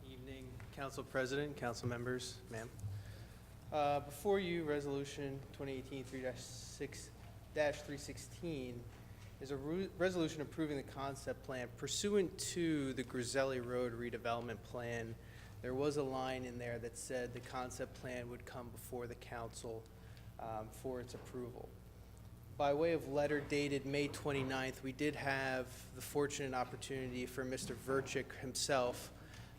Evening, Council President, council members, ma'am. Before you, Resolution 2018-316 is a resolution approving the concept plan pursuant to the Griselli Road redevelopment plan. There was a line in there that said the concept plan would come before the council for its approval. By way of letter dated May 29th, we did have the fortunate opportunity for Mr. Verchik himself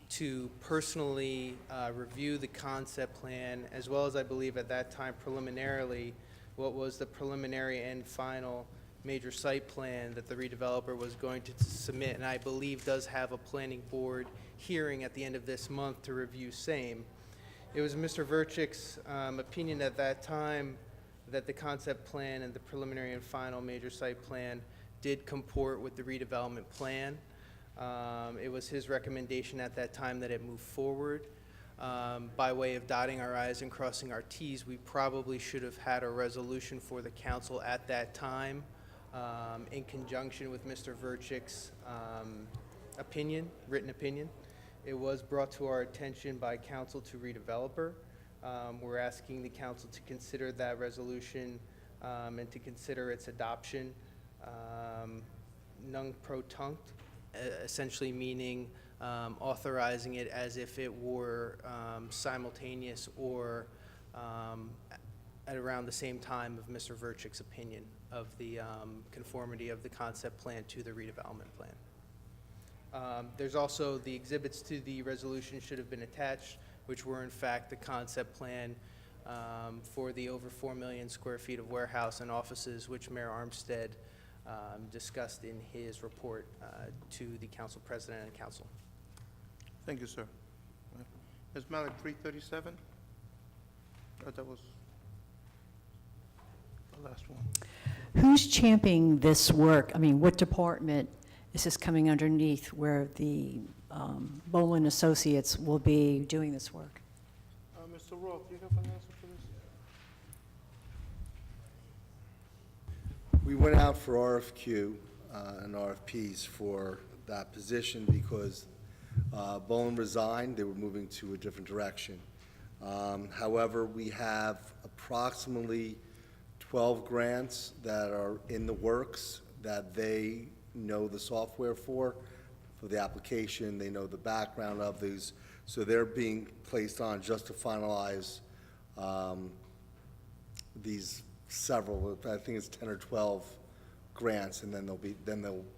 to personally review the concept plan, as well as I believe at that time preliminarily, what was the preliminary and final major site plan that the redeveloper was going to submit, and I believe does have a planning board hearing at the end of this month to review same. It was Mr. Verchik's opinion at that time that the concept plan and the preliminary and final major site plan did comport with the redevelopment plan. It was his recommendation at that time that it move forward. By way of dotting our i's and crossing our t's, we probably should have had a resolution for the council at that time in conjunction with Mr. Verchik's opinion, written opinion. It was brought to our attention by council to redeveloper. We're asking the council to consider that resolution and to consider its adoption nunc pro tunc, essentially meaning authorizing it as if it were simultaneous or at around the same time of Mr. Verchik's opinion of the conformity of the concept plan to the redevelopment plan. There's also the exhibits to the resolution should have been attached, which were in fact the concept plan for the over 4 million square feet of warehouse and offices, which Mayor Armstead discussed in his report to the council president and council. Thank you, sir. Ms. Malik, 337? That was the last one. Who's championing this work? I mean, what department is this coming underneath where the Bolin Associates will be doing this work? Mr. Roth, do you have an answer for this? We went out for RFQ and RFPs for that position because Bolin resigned. They were moving to a different direction. However, we have approximately 12 grants that are in the works that they know the software for the application. They know the background of these. So they're being placed on just to finalize these several, I think it's 10 or 12 grants, and then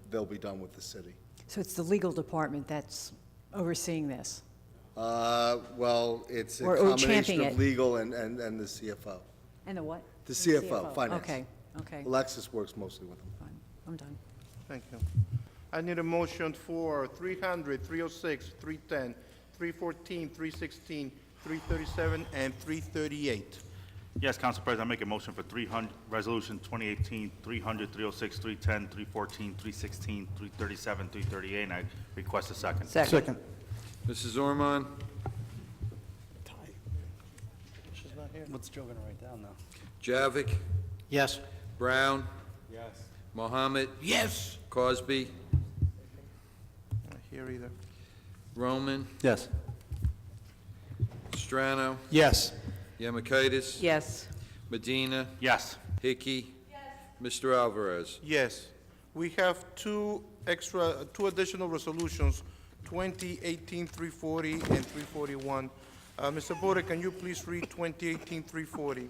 they'll be done with the city. So it's the legal department that's overseeing this? Well, it's a Or combination championing of it. legal and the CFO. And the what? The CFO, finance. Okay, okay. Alexis works mostly with them. Fine, I'm done. Thank you. I need a motion for 300, 306, 310, 314, 316, 337, and 338. Yes, Council President, I make a motion for 300, Resolution 2018, 300, 306, 310, 314, 316, 337, 338, and I request a second. Second. Mrs. Ormond? She's not here. What's Joe gonna write down, though? Javik? Yes. Brown? Yes. Mohammed? Yes. Cosby? Not here either. Roman? Yes. Strano? Yes. Yemakaitis? Yes. Medina? Yes. Hickey? Mr. Alvarez? Yes. We have two additional resolutions, 2018-340 and 341. Mr. Bode, can you please read 2018-340?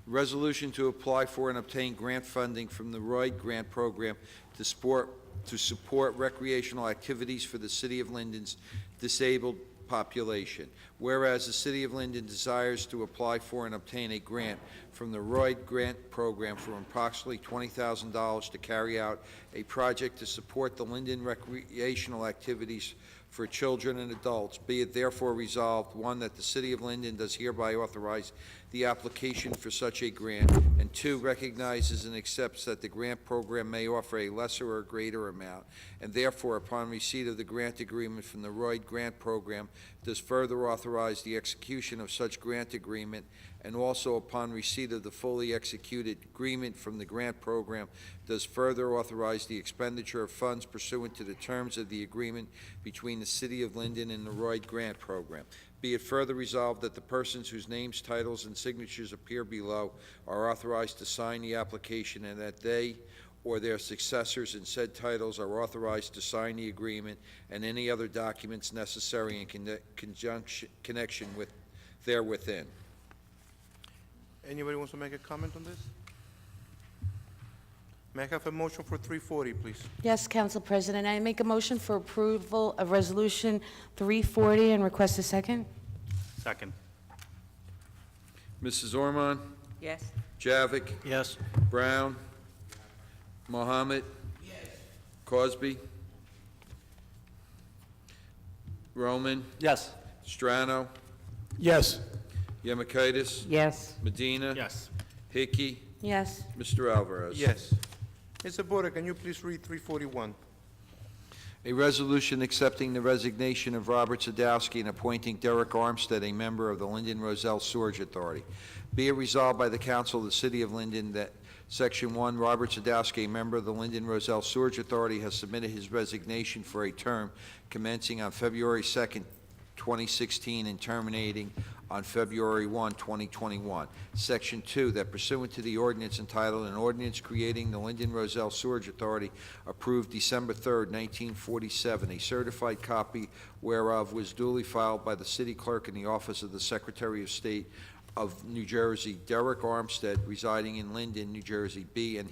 Resolution to apply for and obtain grant funding from the Royd Grant Program to support recreational activities for the City of Linden's disabled population. Whereas the City of Linden desires to apply for and obtain a grant from the Royd Grant Program for approximately $20,000 to carry out a project to support the Linden recreational activities for children and adults, be it therefore resolved, one, that the City of Linden does hereby authorize the application for such a grant, and two, recognizes and accepts that the grant program may offer a lesser or greater amount, and therefore, upon receipt of the grant agreement from the Royd Grant Program, does further authorize the execution of such grant agreement, and also upon receipt of the fully executed agreement from the grant program, does further authorize the expenditure of funds pursuant to the terms of the agreement between the City of Linden and the Royd Grant Program. Be it further resolved that the persons whose names, titles, and signatures appear below are authorized to sign the application, and that they or their successors in said titles are authorized to sign the agreement and any other documents necessary in connection with therewithin. Anybody wants to make a comment on this? May I have a motion for 340, please? Yes, Council President, I make a motion for approval of Resolution 340 and request a second. Second. Mrs. Ormond? Yes. Javik? Yes. Brown? Mohammed? Cosby? Roman? Yes. Strano? Yes. Yemakaitis? Yes. Medina? Yes. Hickey? Yes. Mr. Alvarez? Yes. Mr. Bode, can you please read 341? A resolution accepting the resignation of Robert Sadowski and appointing Derek Armstead a member of the Linden Roselle Sewerage Authority. Be it resolved by the Council of the City of Linden that Section 1, Robert Sadowski, a member of the Linden Roselle Sewerage Authority, has submitted his resignation for a term commencing on February 2nd, 2016 and terminating on February 1, 2021. Section 2, that pursuant to the ordinance entitled An Ordinance Creating the Linden Roselle Sewerage Authority approved December 3rd, 1947, a certified copy whereof was duly filed by the city clerk in the office of the Secretary of State of New Jersey, Derek Armstead, residing in Linden, New Jersey, be and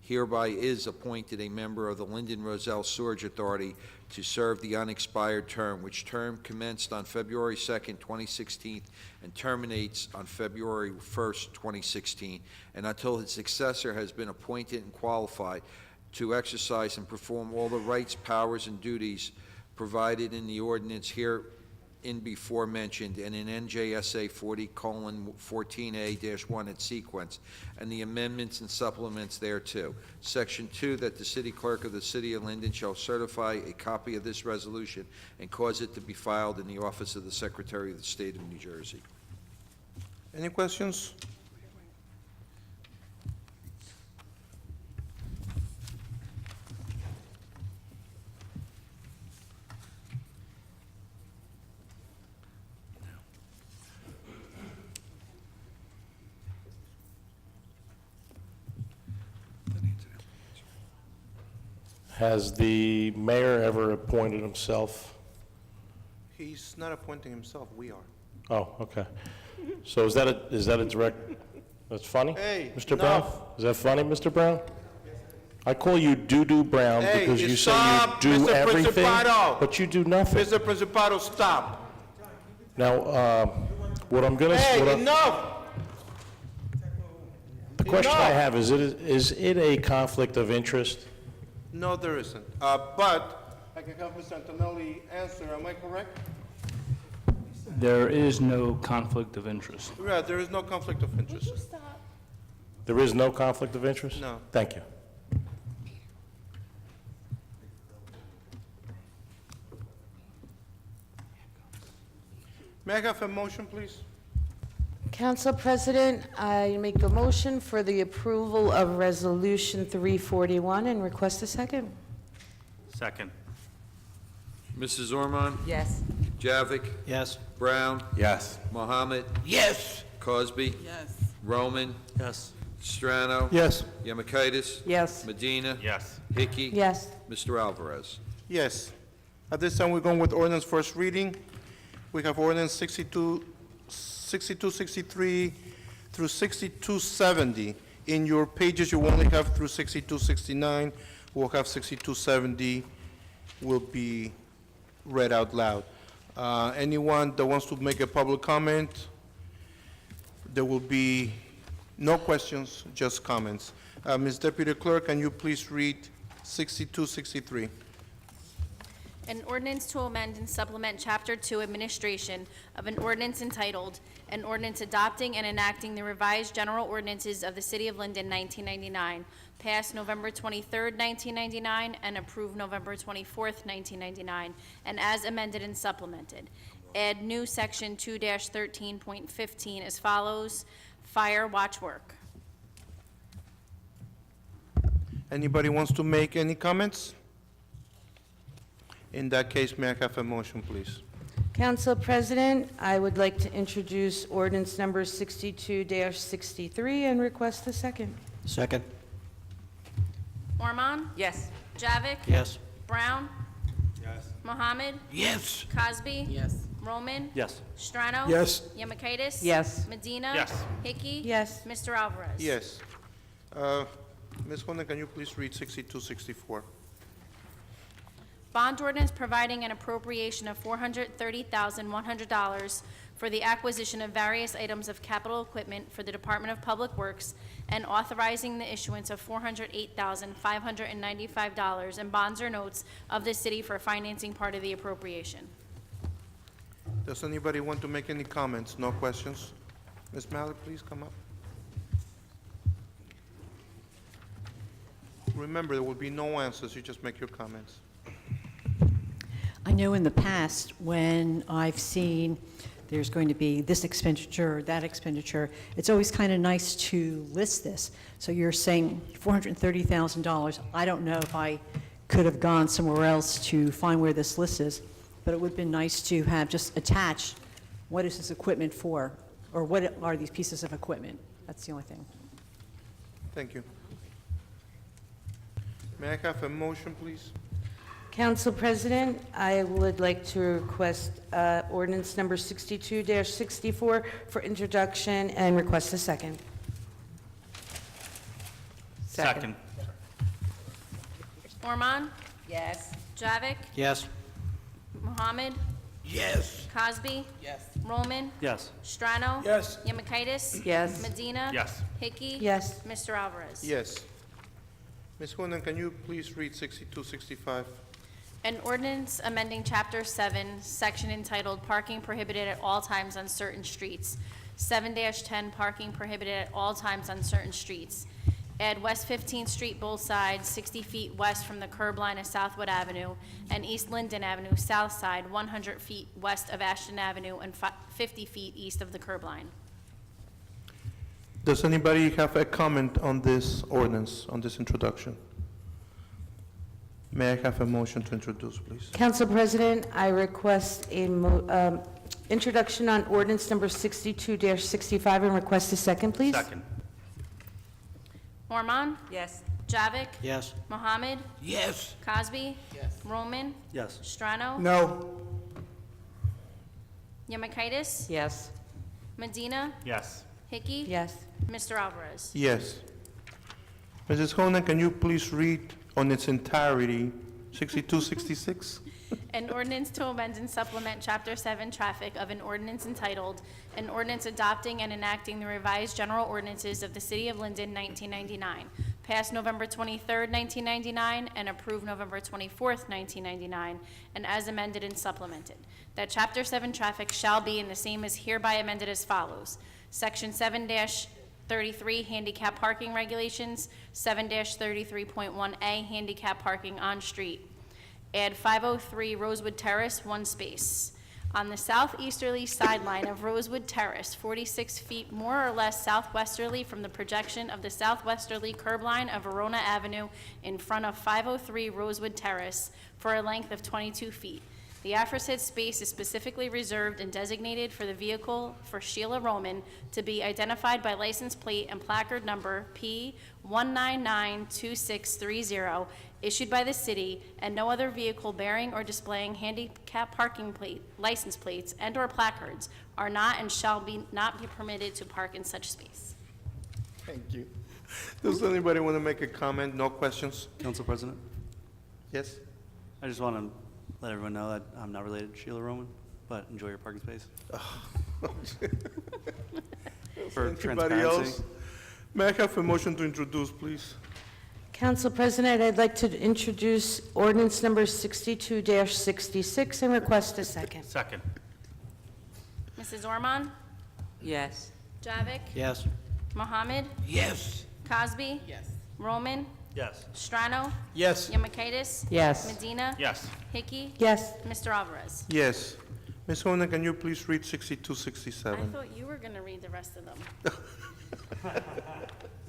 hereby is appointed a member of the Linden Roselle Sewerage Authority to serve the unexpired term, which term commenced on February 2nd, 2016, and terminates on February 1st, 2016, and until his successor has been appointed and qualified to exercise and perform all the rights, powers, and duties provided in the ordinance herein before mentioned and in NJSA 40:14A-1 at sequence, and the amendments and supplements thereto. Section 2, that the city clerk of the city of Linden shall certify a copy of this resolution and cause it to be filed in the office of the Secretary of the State of New Jersey. Any questions? Has the mayor ever appointed himself? He's not appointing himself, we are. Oh, okay. So is that a direct, that's funny? Hey, Mr. Brown? enough. Is that funny, Mr. Brown? I call you Doo-Doo Brown Hey, because you say stop, you do Mr. everything, Principato. but you do nothing. Mr. Principato, stop. Now, what I'm gonna, Hey, what I- enough! the question I enough. have, is it a conflict of interest? No, there isn't. But I can have Mr. Antonelli answer, am I correct? There is no conflict of interest. Yeah, there is no conflict of interest. There is no conflict of interest? No. Thank you. May I have a motion, please? Council President, I make a motion for the approval of Resolution 341 and request a second. Second. Mrs. Ormond? Yes. Javik? Yes. Brown? Yes. Mohammed? Yes. Cosby? Yes. Roman? Yes. Strano? Yes. Yemakaitis? Yes. Medina? Yes. Hickey? Yes. Mr. Alvarez? Yes. At this time, we're going with ordinance first reading. We have ordinance 6263 through 6270. In your pages, you only have through 6269. We'll have 6270 will be read out loud. Anyone that wants to make a public comment, there will be no questions, just comments. Ms. Deputy Clerk, can you please read 6263? An ordinance to amend and supplement Chapter 2 Administration of an ordinance entitled, "An Ordinance Adopting and Enacting the Revised General Ordinances of the City of Linden, 1999, passed November 23rd, 1999, and approved November 24th, 1999, and as amended and supplemented. Add new Section 2-13.15 as follows: Fire watch work." Anybody wants to make any comments? In that case, may I have a motion, please? Council President, I would like to introduce ordinance number 62-63 and request a second. Second. Ormond? Yes. Javik? Yes. Brown? Yes. Mohammed? Yes. Cosby? Yes. Roman? Yes. Strano? Yes. Yemakaitis? Yes. Medina? Yes. Hickey? Yes. Mr. Alvarez? Yes. Ms. Conde, can you please read 6264? Bond ordinance providing an appropriation of $430,100 for the acquisition of various items of capital equipment for the Department of Public Works and authorizing the issuance of $408,595 in bonds or notes of the city for financing part of the appropriation. Does anybody want to make any comments? No questions? Ms. Mallett, please come up. Remember, there will be no answers, you just make your comments. I know in the past, when I've seen there's going to be this expenditure, or that expenditure, it's always kind of nice to list this. So you're saying $430,000. I don't know if I could have gone somewhere else to find where this list is, but it would have been nice to have just attached, what is this equipment for? Or what are these pieces of equipment? That's the only thing. Thank you. May I have a motion, please? Council President, I would like to request ordinance number 62-64 for introduction and request a second. Second. Ormond? Yes. Javik? Yes. Mohammed? Yes. Cosby? Yes. Roman? Yes. Strano? Yes. Yemakaitis? Yes. Medina? Yes. Hickey? Yes. Mr. Alvarez? Yes. Ms. Hoonan, can you please read 6265? An ordinance amending Chapter 7, section entitled Parking Prohibited at All Times on Certain Streets, 7-10 Parking Prohibited at All Times on Certain Streets. Add West 15th Street both sides, 60 feet west from the curb line of Southwood Avenue, and East Linden Avenue south side, 100 feet west of Ashton Avenue, and 50 feet east of the curb line. Does anybody have a comment on this ordinance, on this introduction? May I have a motion to introduce, please? Council President, I request a introduction on ordinance number 62-65 and request a second, please. Second. Ormond? Yes. Javik? Yes. Mohammed? Yes. Cosby? Yes. Roman? Yes. Strano? No. Yemakaitis? Yes. Medina? Yes. Hickey? Yes. Mr. Alvarez? Yes. Mrs. Hoonan, can you please read on its entirety 6266? An ordinance to amend and supplement Chapter 7 Traffic of an ordinance entitled, An Ordinance Adopting and Enacting the Revised General Ordinances of the City of Linden, 1999, passed November 23rd, 1999, and approved November 24th, 1999, and as amended and supplemented. That Chapter 7 traffic shall be, and the same is hereby amended as follows. Section 7-33 Handicap Parking Regulations, 7-33.1A Handicap Parking on Street. Add 503 Rosewood Terrace, 1 space. On the southeasterly sideline of Rosewood Terrace, 46 feet more or less southwesterly from the projection of the southwesterly curb line of Verona Avenue in front of 503 Rosewood Terrace for a length of 22 feet. The aforesaid space is specifically reserved and designated for the vehicle for Sheila Roman to be identified by license plate and placard number P1992630 issued by the city, and no other vehicle bearing or displaying handicap parking license plates and/or placards are not and shall not be permitted to park in such space. Thank you. Does anybody want to make a comment? No questions? Council President, Yes? I just want to let everyone know that I'm not related to Sheila Roman, but enjoy your parking space. For Anybody transparency. else? May I have a motion to introduce, please? Council President, I'd like to introduce ordinance number 62-66 and request a second. Second. Mrs. Ormond? Yes. Javik? Yes. Mohammed? Yes. Cosby? Yes. Roman? Yes. Strano? Yes. Yemakaitis? Yes. Medina? Yes. Hickey? Yes. Mr. Alvarez? Yes. Ms. Hoonan, can you please read I 6267? thought you were going to read the rest of them.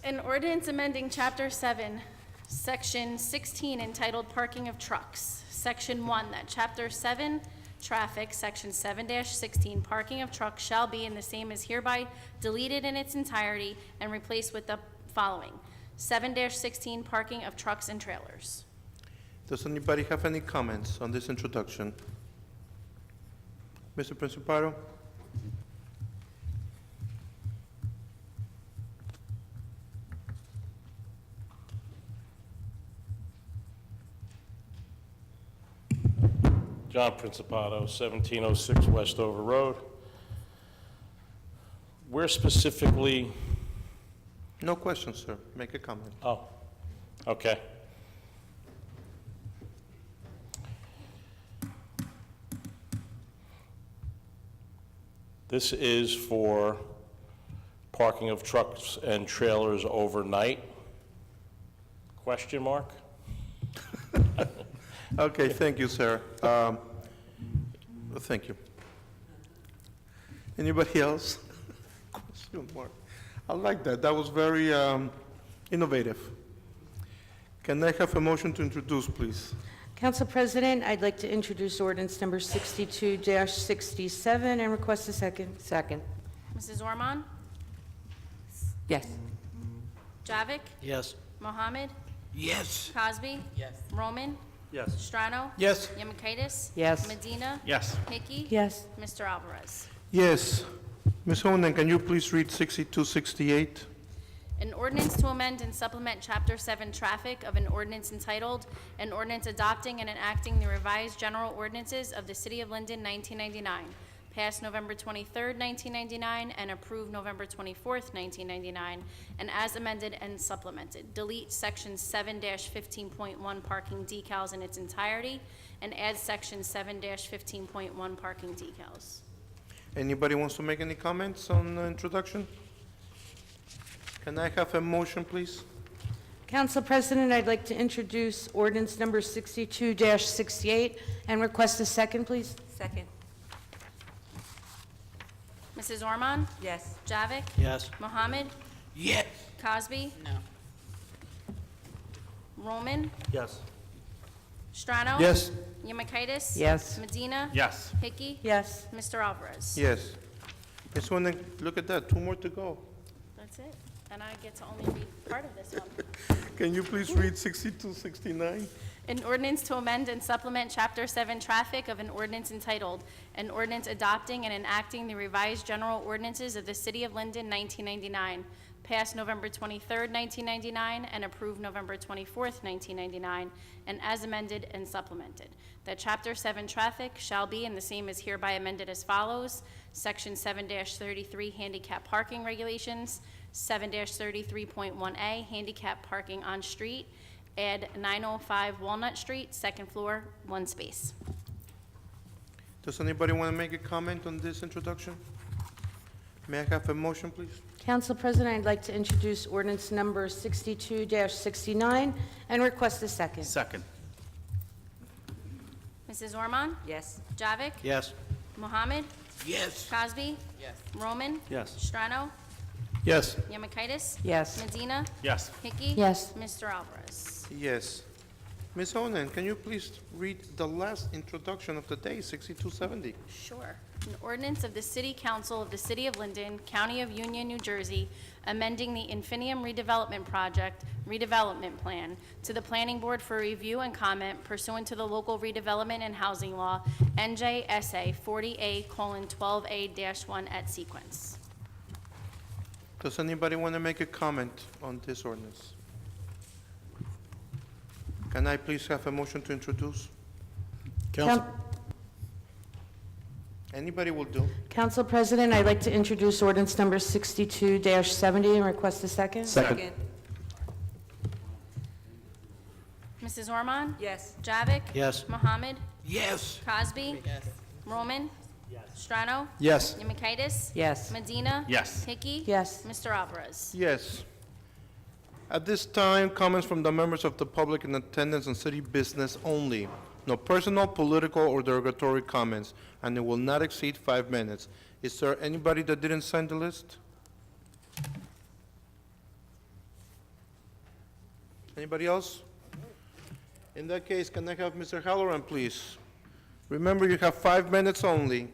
An ordinance amending Chapter 7, Section 16 entitled Parking of Trucks, Section 1, that Chapter 7 Traffic, Section 7-16, Parking of Trucks shall be, and the same is hereby deleted in its entirety and replaced with the following. 7-16, Parking of Trucks and Trailers. Does anybody have any comments on this introduction? Mr. Principado? John Principato, 1706 Westover Road. Where specifically, No questions, sir. Make a comment. oh, okay. This is for parking of trucks and trailers overnight? Question mark? Okay, thank you, sir. Thank you. Anybody else? Question mark. I like that. That was very innovative. Can I have a motion to introduce, please? Council President, I'd like to introduce ordinance number 62-67 and request a second. Second. Mrs. Ormond? Yes. Javik? Yes. Mohammed? Yes. Cosby? Yes. Roman? Yes. Strano? Yes. Yemakaitis? Yes. Medina? Yes. Hickey? Yes. Mr. Alvarez? Yes. Ms. Honan, can you please read 6268? An ordinance to amend and supplement Chapter 7 Traffic of an ordinance entitled, an ordinance adopting and enacting the revised general ordinances of the City of Linden, 1999, passed November 23rd, 1999, and approved November 24th, 1999, and as amended and supplemented. Delete Section 7-15.1 parking decals in its entirety, and add Section 7-15.1 parking decals. Anybody wants to make any comments on the introduction? Can I have a motion, please? Council President, I'd like to introduce ordinance number 62-68 and request a second, please. Second. Mrs. Ormond? Yes. Javik? Yes. Mohammed? Yes. Cosby? No. Roman? Yes. Strano? Yes. Yemakaitis? Yes. Medina? Yes. Hickey? Yes. Mr. Alvarez? Yes. Ms. Onan, look at that, 2 more to go. That's it. And I get to only read part of this one. Can you please read 6269? An ordinance to amend and supplement Chapter 7 Traffic of an ordinance entitled, an ordinance adopting and enacting the revised general ordinances of the City of Linden, 1999, passed November 23rd, 1999, and approved November 24th, 1999, and as amended and supplemented. That Chapter 7 Traffic shall be, and the same is hereby amended as follows: Section 7-33 Handicap Parking Regulations, 7-33.1A Handicap Parking on Street, add 905 Walnut Street, second floor, 1 space. Does anybody want to make a comment on this introduction? May I have a motion, please? Council President, I'd like to introduce ordinance number 62-69 and request a second. Second. Mrs. Ormond? Yes. Javik? Yes. Mohammed? Yes. Cosby? Yes. Roman? Yes. Strano? Yes. Yemakaitis? Yes. Medina? Yes. Hickey? Yes. Mr. Alvarez? Yes. Ms. Onan, can you please read the last introduction of the day, 6270? Sure. An ordinance of the City Council of the City of Linden, County of Union, New Jersey, amending the Infinium redevelopment project, redevelopment plan, to the Planning Board for review and comment pursuant to the local redevelopment and housing law, NJSA 40A:12A-1 at sequence. Does anybody want to make a comment on this ordinance? Can I please have a motion to introduce? Council, Anybody will do. Council President, I'd like to introduce ordinance number 62-70 and request a second. Second. Mrs. Ormond? Yes. Javik? Yes. Mohammed? Yes. Cosby? Yes. Roman? Strano? yes. Yemakaitis? Yes. Medina? Yes. Hickey? Yes. Mr. Alvarez? Yes. At this time, comments from the members of the public in attendance on city business only. No personal, political, or derogatory comments, and it will not exceed 5 minutes. Is there anybody that didn't sign the list? Anybody else? In that case, can I have Mr. Halloran, please? Remember, you have 5 minutes only.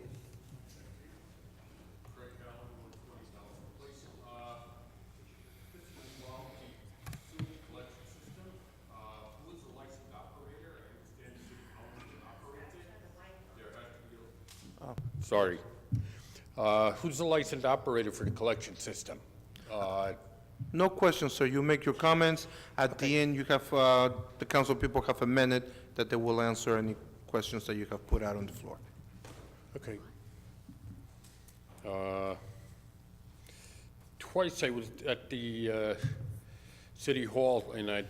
Sorry. Who's the licensed operator for the collection system? No questions, sir. You make your comments. At the end, you have, the council people have a minute that they will answer any questions that you have put out on the floor. Okay. Twice I was at the City Hall, and I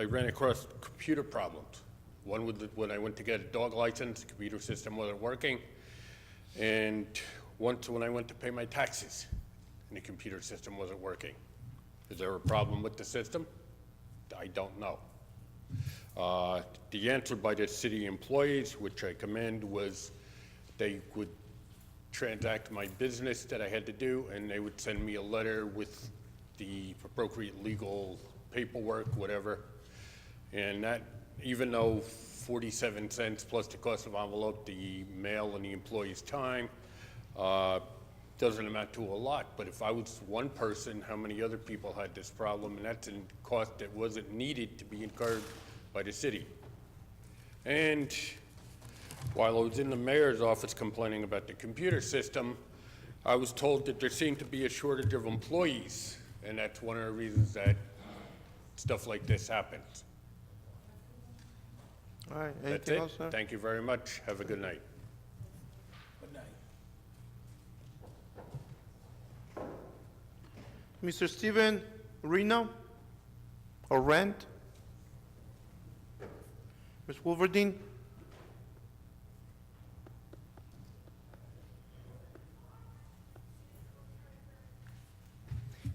ran across computer problems. One was when I went to get a dog license, the computer system wasn't working. And once when I went to pay my taxes, and the computer system wasn't working. Is there a problem with the system? I don't know. The answer by the city employees, which I commend, was they would transact my business that I had to do, and they would send me a letter with the appropriate legal paperwork, whatever. And that, even though 47 cents plus the cost of envelope, the mail, and the employee's time, doesn't amount to a lot. But if I was one person, how many other people had this problem? And that's a cost that wasn't needed to be incurred by the city. And while I was in the mayor's office complaining about the computer system, I was told that there seemed to be a shortage of employees and that's one of the reasons that stuff like this happens. All right, That's anything it. else, sir? Thank you very much. Have a good night. Mr. Steven Reno, or Rent? Ms. Wolverine?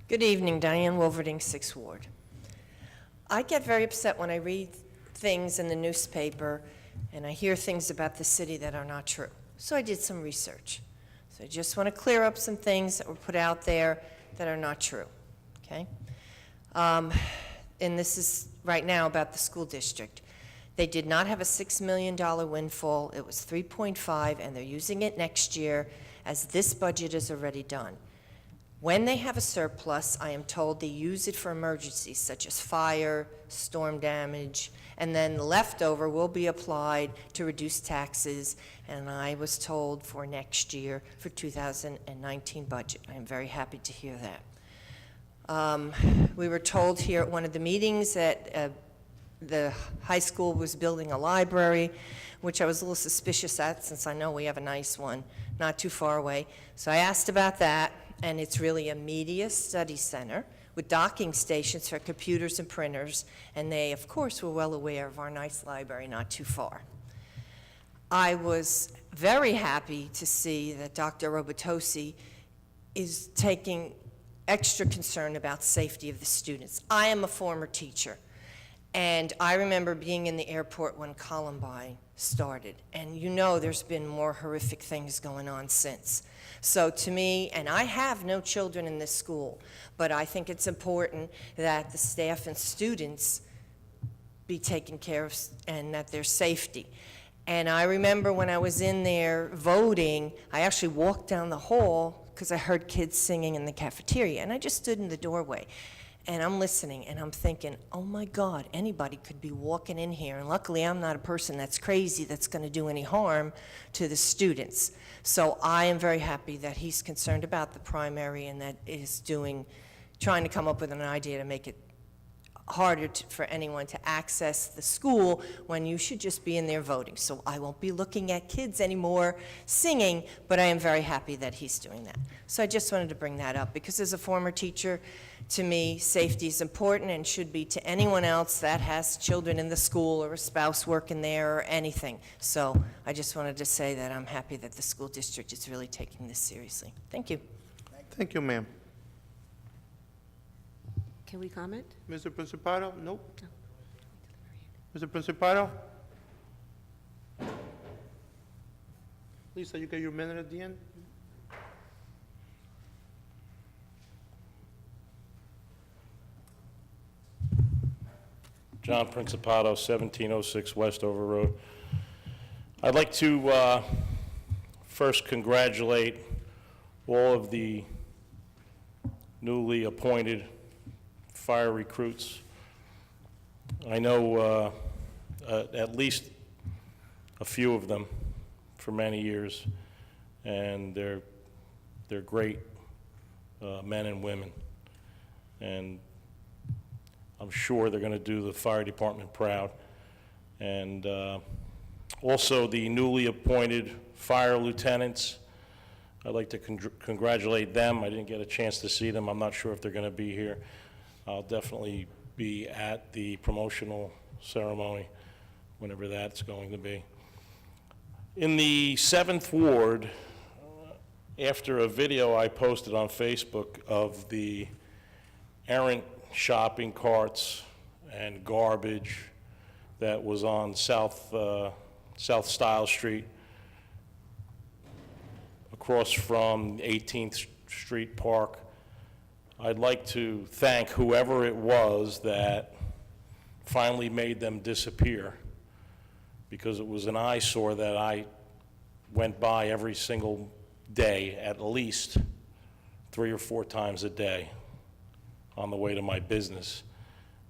Good evening, Diane Wolverding, 6th Ward. I get very upset when I read things in the newspaper and I hear things about the city that are not true. So I did some research. So I just want to clear up some things that were put out there that are not true, okay? And this is right now about the school district. They did not have a $6 million windfall. It was 3.5, and they're using it next year as this budget is already done. When they have a surplus, I am told they use it for emergencies such as fire, storm damage, and then the leftover will be applied to reduce taxes, and I was told for next year, for 2019 budget. I am very happy to hear that. We were told here at one of the meetings that the high school was building a library, which I was a little suspicious at since I know we have a nice one not too far away. So I asked about that, and it's really a media study center with docking stations for computers and printers, and they, of course, were well aware of our nice library not too far. I was very happy to see that Dr. Robotosi is taking extra concern about safety of the students. I am a former teacher, and I remember being in the airport when Columbine started, and you know there's been more horrific things going on since. So to me, and I have no children in this school, but I think it's important that the staff and students be taken care of and that there's safety. And I remember when I was in there voting, I actually walked down the hall because I heard kids singing in the cafeteria, and I just stood in the doorway. And I'm listening, and I'm thinking, oh my God, anybody could be walking in here. And luckily, I'm not a person that's crazy that's going to do any harm to the students. So I am very happy that he's concerned about the primary and that is trying to come up with an idea to make it harder for anyone to access the school when you should just be in there voting. So I won't be looking at kids anymore singing, but I am very happy that he's doing that. So I just wanted to bring that up because as a former teacher, to me, safety is important and should be to anyone else that has children in the school or a spouse working there or anything. So I just wanted to say that I'm happy that the school district is really taking this seriously. Thank you. Thank you, ma'am. Can we comment? Mr. Principato? Nope. Mr. Principato? Lisa, you got your minute at the end? John Principato, 1706 Westover Road. I'd like to first congratulate all of the newly appointed fire recruits. I know at least a few of them for many years, and they're great men and women. And I'm sure they're going to do the fire department proud. And also the newly appointed fire lieutenants, I'd like to congratulate them. I didn't get a chance to see them. I'm not sure if they're going to be here. I'll definitely be at the promotional ceremony, whenever that's going to be. In the 7th Ward, after a video I posted on Facebook of the errant shopping carts and garbage that was on South Style Street across from 18th Street Park, I'd like to thank whoever it was that finally made them disappear, because it was an eyesore that I went by every single day, at least 3 or 4 times a day on the way to my business.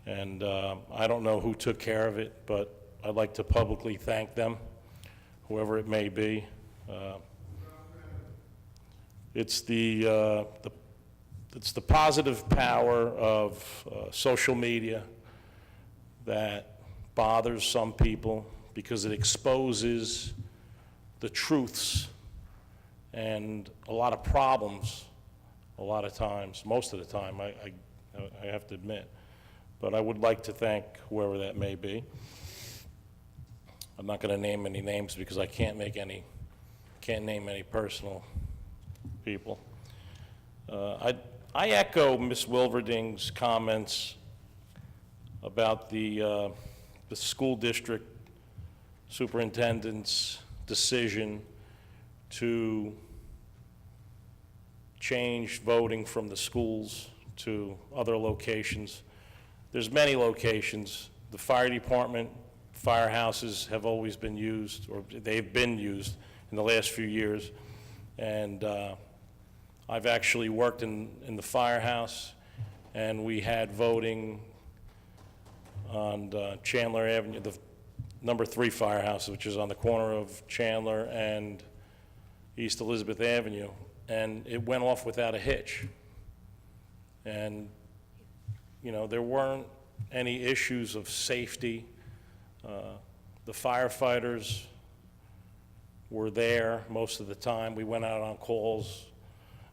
And I don't know who took care of it, but I'd like to publicly thank them, whoever it may be. It's the it's the positive power of social media that bothers some people because it exposes the truths and a lot of problems a lot of times, most of the time, I have to admit. But I would like to thank whoever that may be. I'm not going to name any names because I can't name any personal people. I echo Ms. Wilverding's comments about the school district superintendent's decision to change voting from the schools to other locations. There's many locations. The fire department, firehouses have always been used, or they've been used in the last few years. And I've actually worked in the firehouse, and we had voting on Chandler Avenue, the number 3 firehouse, which is on the corner of Chandler and East Elizabeth Avenue, and it went off without a hitch. And, you know, there weren't any issues of safety. The firefighters were there most of the time. We went out on calls.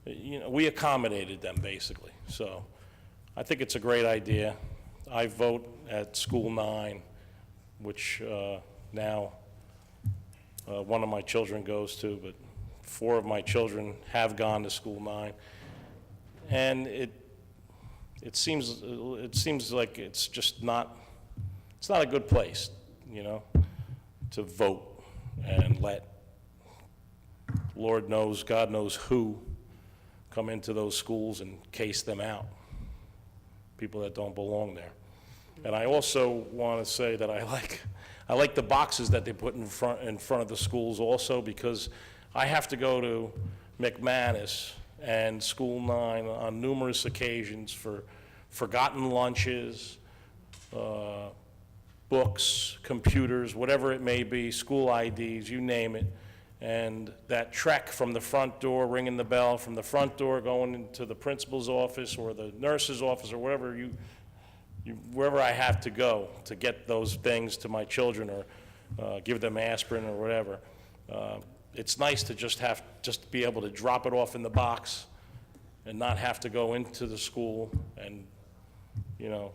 You know, we accommodated them, basically. So I think it's a great idea. I vote at School 9, which now one of my children goes to, but 4 of my children have gone to School 9. And it seems like it's just not, it's not a good place, you know, to vote and let Lord knows, God knows who come into those schools and case them out, people that don't belong there. And I also want to say that I like the boxes that they put in front of the schools also, because I have to go to McManus and School 9 on numerous occasions for forgotten lunches, books, computers, whatever it may be, school IDs, you name it. And that trek from the front door, ringing the bell, from the front door going into the principal's office or the nurse's office or wherever wherever I have to go to get those things to my children or give them aspirin or whatever. It's nice to just be able to drop it off in the box and not have to go into the school and, you know,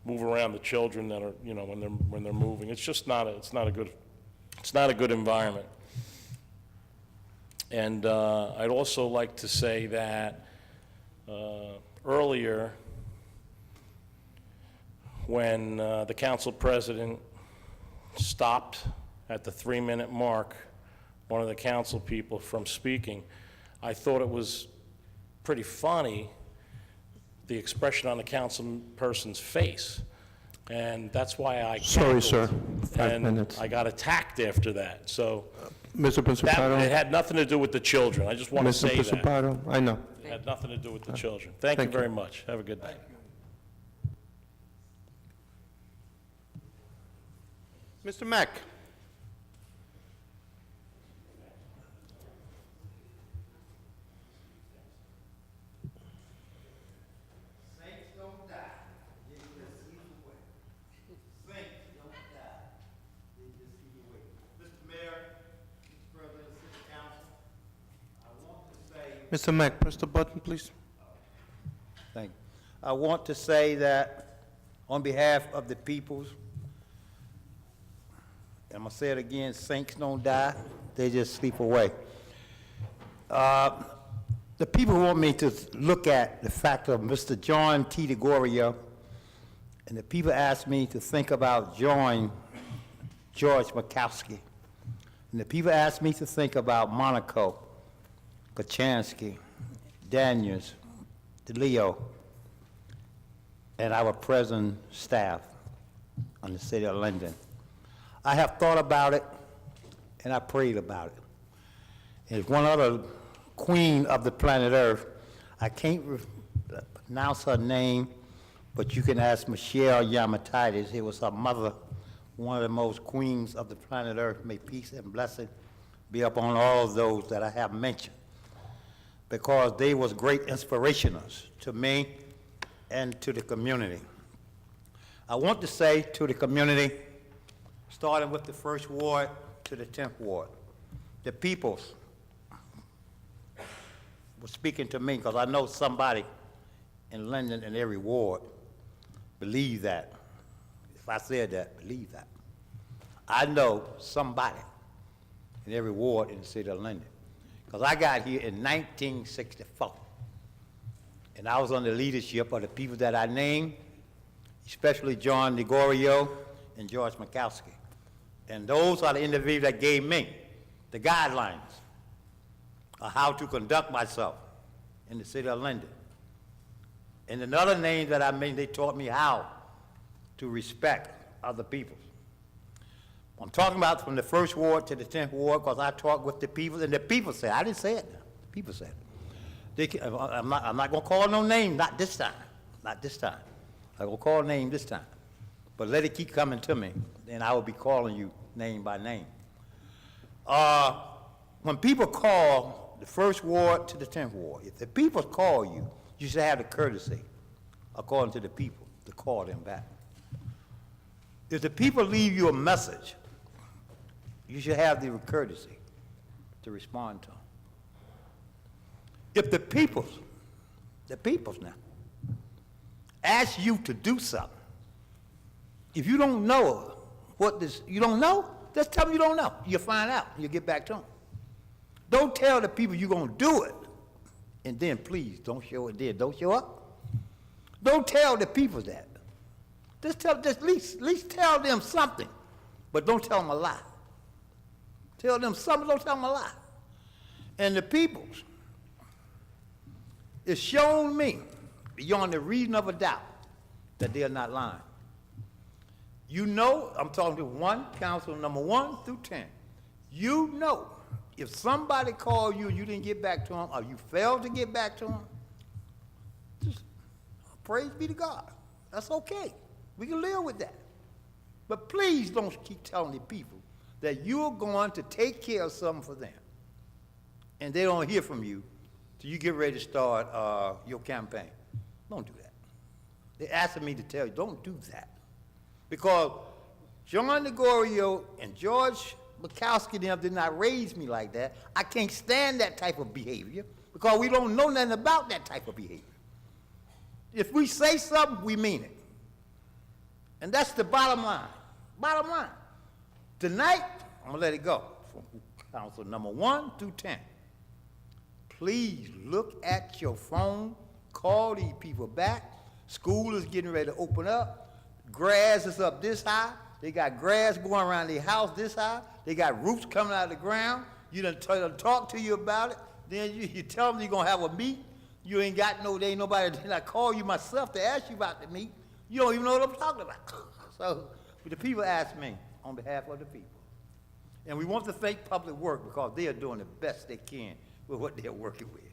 move around the children that are, you know, when they're moving. It's just not a good environment. And I'd also like to say that earlier, when the council president stopped at the 3-minute mark one of the council people from speaking, I thought it was pretty funny, the expression on the council person's face. And that's why I Sorry, cackled. sir. 5 minutes. And I got attacked after that. So Mr. Principato? it had nothing to do with the children. I just want to Mr. say that. Principato, I know. It had nothing to do with the children. Thank you Thank you. very much. Have a good day. Mr. Mack? Mr. Mack, press the button, please. Thank you. I want to say that on behalf of the peoples, I'm gonna say it again, saints don't die, they just sleep away. The people want me to look at the fact of Mr. John T. DeGoria, and the people ask me to think about George Mikowski. And the people ask me to think about Monaco, Kachansky, Daniels, DeLeo, and our present staff on the city of Linden. I have thought about it, and I prayed about it. There's one other queen of the planet Earth. I can't pronounce her name, but you can ask Michelle Yamatitis. It was her mother, one of the most queens of the planet Earth. May peace and blessing be upon all of those that I have mentioned. because they was great inspirationals to me and to the community. I want to say to the community, starting with the 1st Ward to the 10th Ward, the peoples were speaking to me because I know somebody in Linden in every ward believe that. If I said that, believe that. I know somebody in every ward in the city of Linden. Because I got here in 1964. And I was under the leadership of the people that I named, especially John Negorio and George Mikowski. And those are the individuals that gave me the guidelines of how to conduct myself in the city of Linden. And another name that I made, they taught me how to respect other people. I'm talking about from the 1st Ward to the 10th Ward because I talked with the people, and the people said, I didn't say it, the people said it. I'm not going to call no name, not this time, not this time. I'm going to call a name this time. But let it keep coming to me, and I will be calling you name by name. When people call the 1st Ward to the 10th Ward, if the people call you, you should have the courtesy, according to the people, to call them back. If the people leave you a message, you should have the courtesy to respond to them. If the peoples now, ask you to do something, if you don't know what this, you don't know, just tell them you don't know. You'll find out, you'll get back to them. Don't tell the people you're gonna do it, and then please don't show it there, don't show up. Don't tell the people that. Just at least tell them something, but don't tell them a lie. Tell them something, don't tell them a lie. And the peoples, it's shown me, beyond the reason of a doubt, that they are not lying. You know, I'm talking to council number 1 through 10. You know, if somebody called you and you didn't get back to them, or you failed to get back to them, just praise be to God. That's okay. We can live with that. But please don't keep telling the people that you're going to take care of something for them, and they don't hear from you till you get ready to start your campaign. Don't do that. They're asking me to tell you, don't do that. Because John Negorio and George Mikowski them did not raise me like that. I can't stand that type of behavior because we don't know nothing about that type of behavior. If we say something, we mean it. And that's the bottom line. Bottom line. Tonight, I'm going to let it go from council number 1 through 10. Please look at your phone, call these people back. School is getting ready to open up. Grass is up this high. They got grass going around their house this high. They got roots coming out of the ground. You done talk to you about it. Then you tell them you're going to have a meet. You ain't got no, there ain't nobody, then I call you myself to ask you about the meet. You don't even know what I'm talking about. So the people ask me on behalf of the people. And we want to thank Public Works because they are doing the best they can with what they're working with.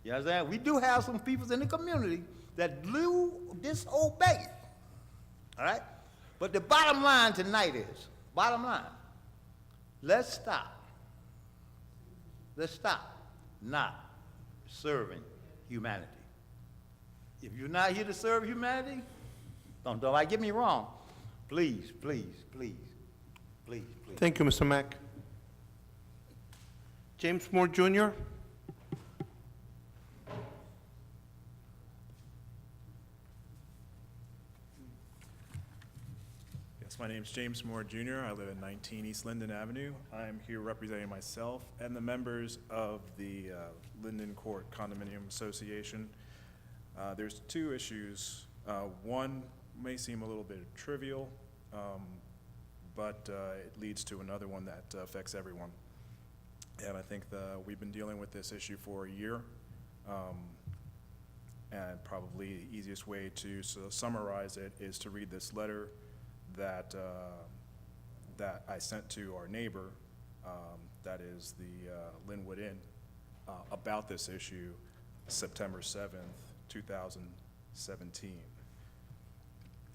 You understand? We do have some people in the community that do disobey. All right? But the bottom line tonight is, bottom line, let's stop not serving humanity. If you're not here to serve humanity, don't get me wrong. Please, please, please, please, please. Thank you, Mr. Mack. James Moore Jr. Yes, my name is James Moore Jr. I live at 19 East Linden Avenue. I am here representing myself and the members of the Linden Court Condominium Association. There's two issues. One may seem a little bit trivial, but it leads to another one that affects everyone. And I think we've been dealing with this issue for a year. And probably the easiest way to summarize it is to read this letter that I sent to our neighbor, that is the Linwood Inn, about this issue, September 7th, 2017.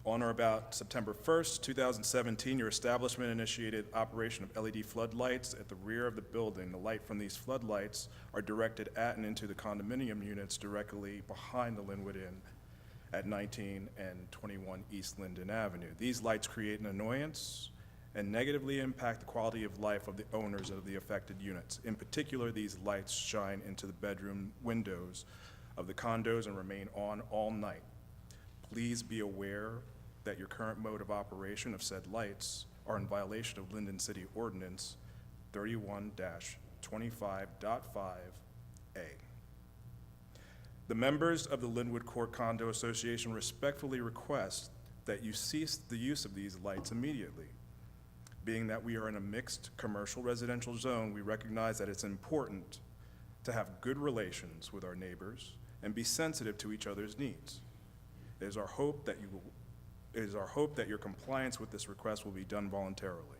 On or about September 1st, 2017, your establishment initiated operation of LED floodlights at the rear of the building. The light from these floodlights are directed at and into the condominium units directly behind the Linwood Inn at 19 and 21 East Linden Avenue. These lights create an annoyance and negatively impact the quality of life of the owners of the affected units. In particular, these lights shine into the bedroom windows of the condos and remain on all night. Please be aware that your current mode of operation of said lights are in violation of Linden City Ordinance 31-25.5A. The members of the Linwood Court Condo Association respectfully request that you cease the use of these lights immediately. Being that we are in a mixed commercial residential zone, we recognize that it's important to have good relations with our neighbors and be sensitive to each other's needs. It is our hope that your compliance with this request will be done voluntarily.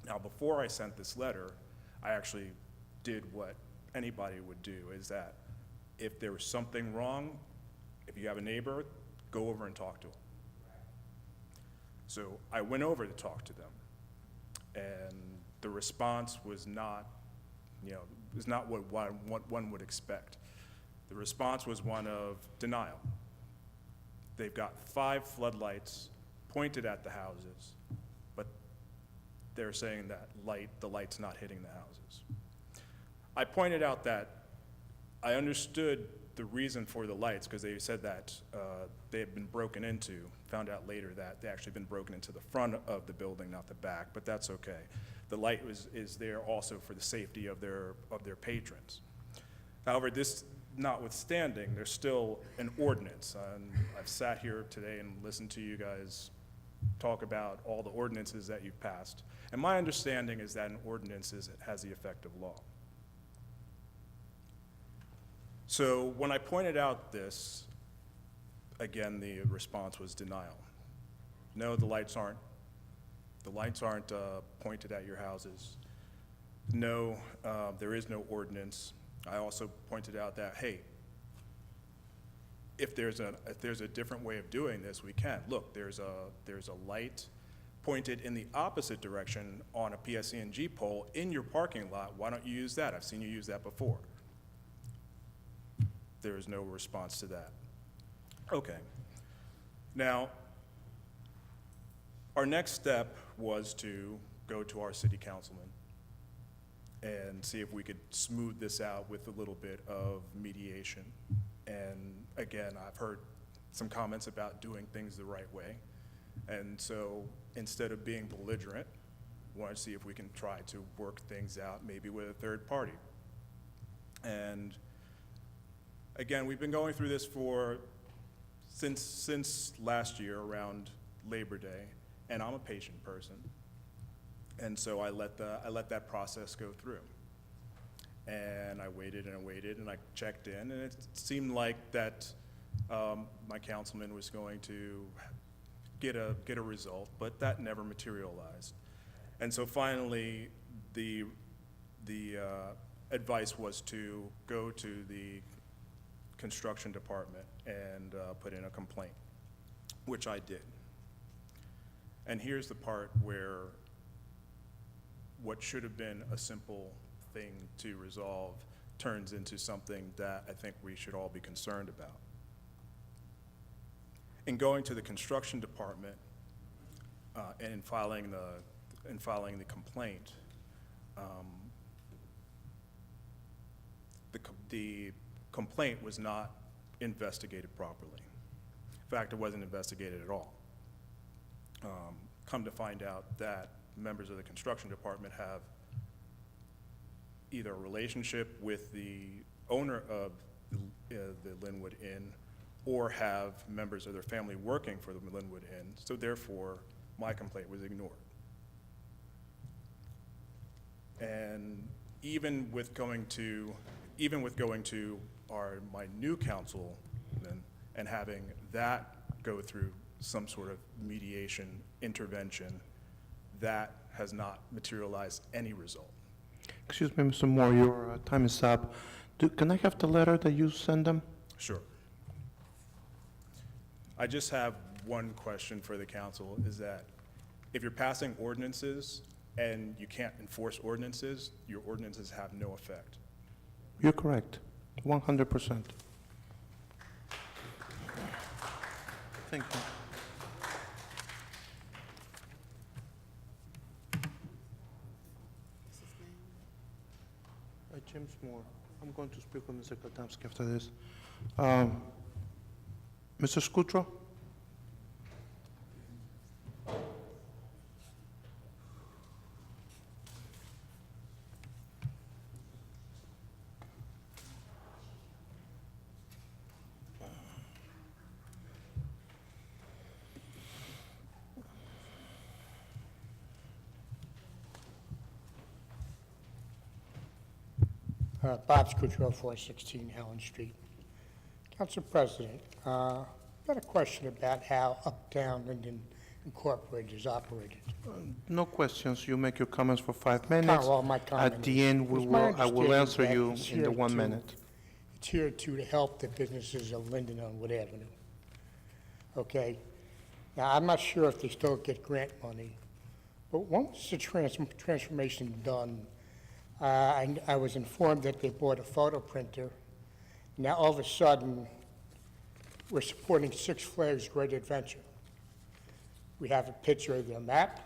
Now, before I sent this letter, I actually did what anybody would do, is that if there was something wrong, if you have a neighbor, go over and talk to them. So I went over to talk to them, and the response was not, was not what one would expect. The response was one of denial. They've got 5 floodlights pointed at the houses, but they're saying that the light's not hitting the houses. I pointed out that I understood the reason for the lights because they said that they had been broken into, found out later that they actually been broken into the front of the building, not the back, but that's okay. The light is there also for the safety of their patrons. However, this notwithstanding, there's still an ordinance. And I've sat here today and listened to you guys talk about all the ordinances that you've passed. And my understanding is that an ordinance has the effect of law. So when I pointed out this, again, the response was denial. No, the lights aren't pointed at your houses. No, there is no ordinance. I also pointed out that, hey, if there's a different way of doing this, we can. Look, there's a light pointed in the opposite direction on a PSE&G pole in your parking lot. Why don't you use that? I've seen you use that before. There is no response to that. Okay. Now, our next step was to go to our city councilman and see if we could smooth this out with a little bit of mediation. And again, I've heard some comments about doing things the right way. And so instead of being belligerent, we want to see if we can try to work things out maybe with a third party. And again, we've been going through this since last year around Labor Day, and I'm a patient person. And so I let that process go through. And I waited and I waited and I checked in, and it seemed like that my councilman was going to get a result, but that never materialized. And so finally, the advice was to go to the construction department and put in a complaint, which I did. And here's the part where what should have been a simple thing to resolve turns into something that I think we should all be concerned about. In going to the construction department and filing the complaint, the complaint was not investigated properly. In fact, it wasn't investigated at all. Come to find out that members of the construction department have either a relationship with the owner of the Linwood Inn or have members of their family working for the Linwood Inn, so therefore my complaint was ignored. And even with going to my new council and having that go through some sort of mediation intervention, that has not materialized any result. Excuse me, Mr. Moore, your time is up. Can I have the letter that you send them? Sure. I just have one question for the council, is that if you're passing ordinances and you can't enforce ordinances, your ordinances have no effect. You're correct, 100%. Thank you. James Moore. I'm going to speak with Mr. Katamski after this. Mr. Scutro? Bob Scutro, 416 Helen Street. Council President, got a question about how Uptown Linden Incorporated is operated. No questions. You make your comments for 5 minutes. well, my comment At the end, is my I will understanding answer that you it's in the here 1 to- minute. It's here to help the businesses of Linden on Wood Avenue. Okay? Now, I'm not sure if they still get grant money, but once the transformation done, I was informed that they bought a photo printer. Now, all of a sudden, we're supporting Six Flags Great Adventure. We have a picture of their map.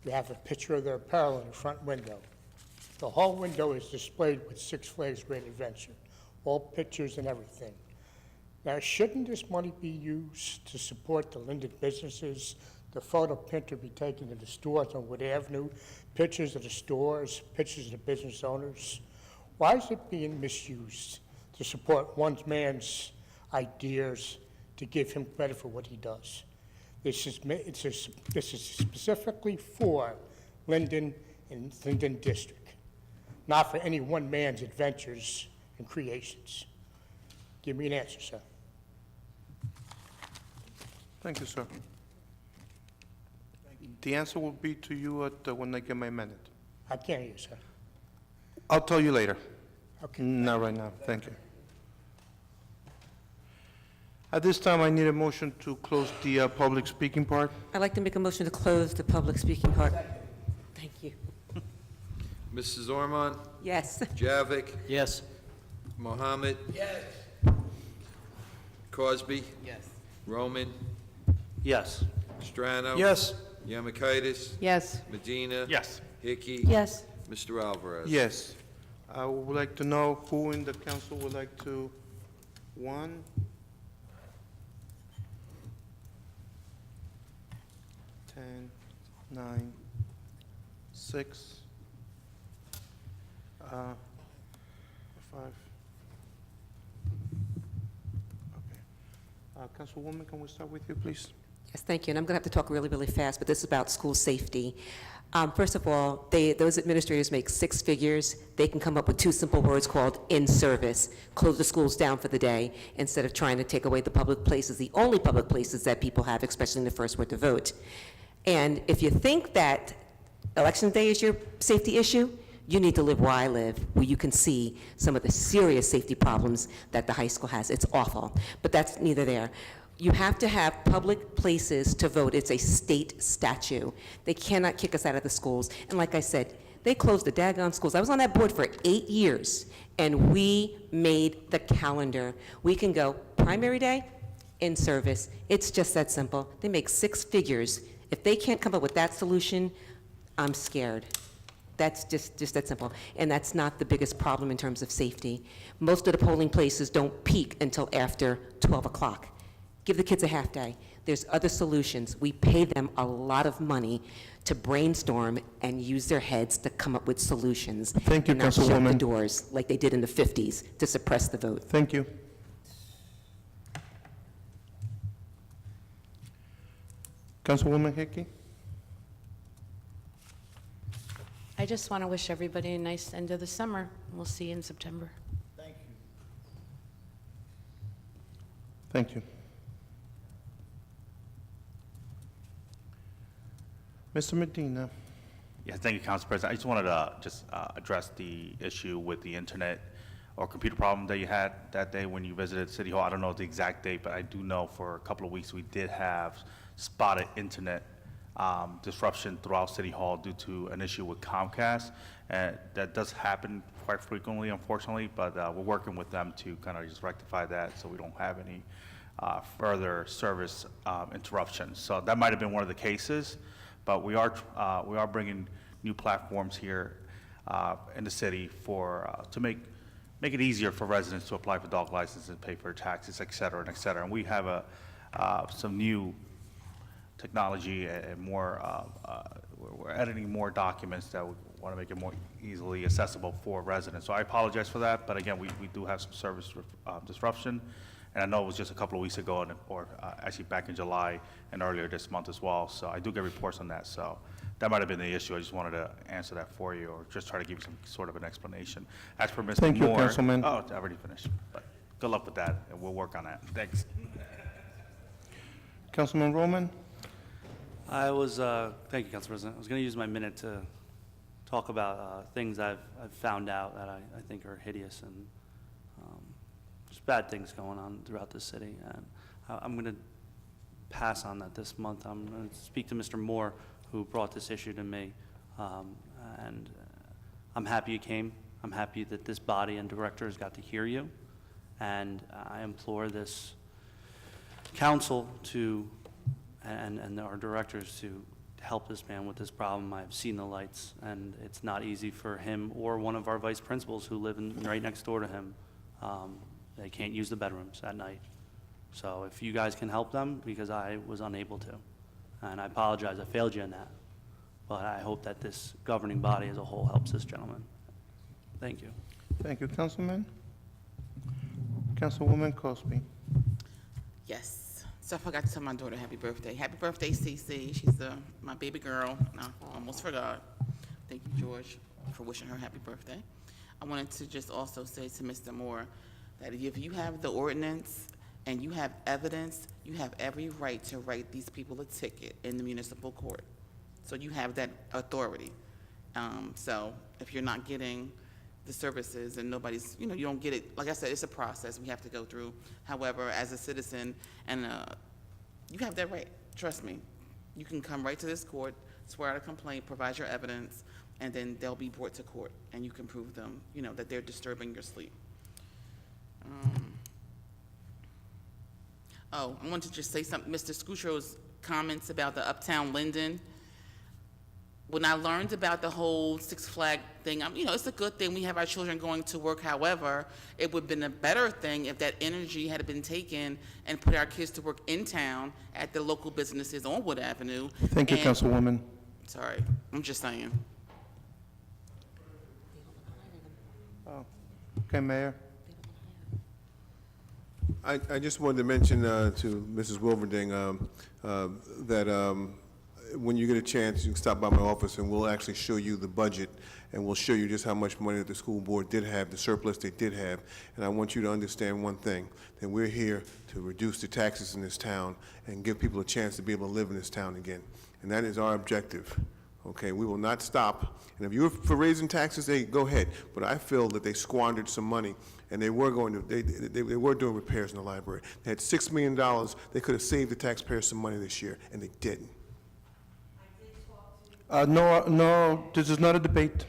We have a picture of their apparel in the front window. The whole window is displayed with Six Flags Great Adventure, all pictures and everything. Now, shouldn't this money be used to support the Linden businesses? The photo printer be taken to the stores on Wood Avenue, pictures of the stores, pictures of the business owners. Why is it being misused to support one man's ideas, to give him credit for what he does? This is specifically for Linden and Linden District, not for any one man's adventures and creations. Give me an answer, sir. Thank you, sir. The answer will be to you when I get my minute. I can't hear you, sir. I'll tell you later. Okay. Not right now. Thank you. At this time, I need a motion to close the public speaking part. I'd like to make a motion to close the public speaking part. Thank you. Mrs. Ormond? Yes. Javik? Yes. Mohammed? Yes. Cosby? Yes. Roman? Yes. Strano? Yes. Yamakaitis? Yes. Medina? Yes. Hickey? Yes. Mr. Alvarez? Yes. I would like to know who in the council would like to, 1, 10, 9, 6, 5. Okay. Councilwoman, can we start with you, please? Yes, thank you. And I'm going to have to talk really, really fast, but this is about school safety. First of all, those administrators make 6 figures. They can come up with 2 simple words called in service, close the schools down for the day, instead of trying to take away the public places, the only public places that people have, especially in the first word to vote. And if you think that Election Day is your safety issue, you need to live where I live, where you can see some of the serious safety problems that the high school has. It's awful, but that's neither there. You have to have public places to vote. It's a state statute. They cannot kick us out of the schools. And like I said, they closed the daggone schools. I was on that board for 8 years, and we made the calendar. We can go primary day, in service. It's just that simple. They make 6 figures. If they can't come up with that solution, I'm scared. That's just that simple. And that's not the biggest problem in terms of safety. Most of the polling places don't peak until after 12 o'clock. Give the kids a half day. There's other solutions. We pay them a lot of money to brainstorm and use their heads to come up with solutions. Thank you, and not shut the Councilwoman. doors like they did in the 50s to suppress the vote. Thank you. Councilwoman Hickey? I just want to wish everybody a nice end of the summer. We'll see you in September. Thank you. Mr. Medina? Yeah, thank you, Council President. I just wanted to address the issue with the internet. or computer problem that you had that day when you visited City Hall. I don't know the exact date, but I do know for a couple of weeks we did have spotted internet disruption throughout City Hall due to an issue with Comcast. And that does happen quite frequently, unfortunately, but we're working with them to kind of just rectify that so we don't have any further service interruptions. So that might have been one of the cases, but we are bringing new platforms here in the city for to make it easier for residents to apply for dog licenses and pay for taxes, et cetera, and et cetera. And we have some new technology and more, we're editing more documents that we want to make it more easily accessible for residents. So I apologize for that, but again, we do have some service disruption. And I know it was just a couple of weeks ago, or actually back in July and earlier this month as well. So I do get reports on that. So that might have been the issue. I just wanted to answer that for you, or just try to give you some sort of an explanation. As for Mr. Moore. Thank you, Councilman. Oh, I already finished. But good luck with that, and we'll work on that. Thanks. Councilman Roman? Thank you, Council President. I was going to use my minute to talk about things I've found out that I think are hideous and just bad things going on throughout the city. And I'm going to pass on that this month. I'm going to speak to Mr. Moore, who brought this issue to me. And I'm happy you came. I'm happy that this body and directors got to hear you. And I implore this council to and our directors to help this man with this problem. I've seen the lights, and it's not easy for him or one of our vice principals who live right next door to him. They can't use the bedrooms at night. So if you guys can help them, because I was unable to. And I apologize, I failed you in that. But I hope that this governing body as a whole helps this gentleman. Thank you. Thank you, Councilman. Councilwoman Cosby. Yes. So I forgot to tell my daughter happy birthday. Happy birthday, Cece. She's my baby girl. I almost forgot. Thank you, George, for wishing her happy birthday. I wanted to just also say to Mr. Moore that if you have the ordinance and you have evidence, you have every right to write these people a ticket in the municipal court. So you have that authority. So if you're not getting the services and nobody's, you don't get it, like I said, it's a process we have to go through. However, as a citizen, and you have that right, trust me. You can come right to this court, swear out a complaint, provide your evidence, and then they'll be brought to court, and you can prove them, that they're disturbing your sleep. I wanted to just say something, Mr. Scutro's comments about the Uptown Linden. When I learned about the whole Six Flag thing, it's a good thing we have our children going to work. However, it would have been a better thing if that energy had been taken and put our kids to work in town at the local businesses on Wood Avenue. Thank you, Councilwoman. Sorry, I'm just saying. Oh, okay, Mayor. I just wanted to mention to Mrs. Wilverding that when you get a chance, you can stop by my office and we'll actually show you the budget and we'll show you just how much money that the school board did have, the surplus they did have. And I want you to understand one thing, that we're here to reduce the taxes in this town and give people a chance to be able to live in this town again. And that is our objective. Okay, we will not stop. And if you're for raising taxes, go ahead. But I feel that they squandered some money, and they were going to. They were doing repairs in the library. They had $6 million. They could have saved the taxpayers some money this year, and they didn't. No, this is not a debate.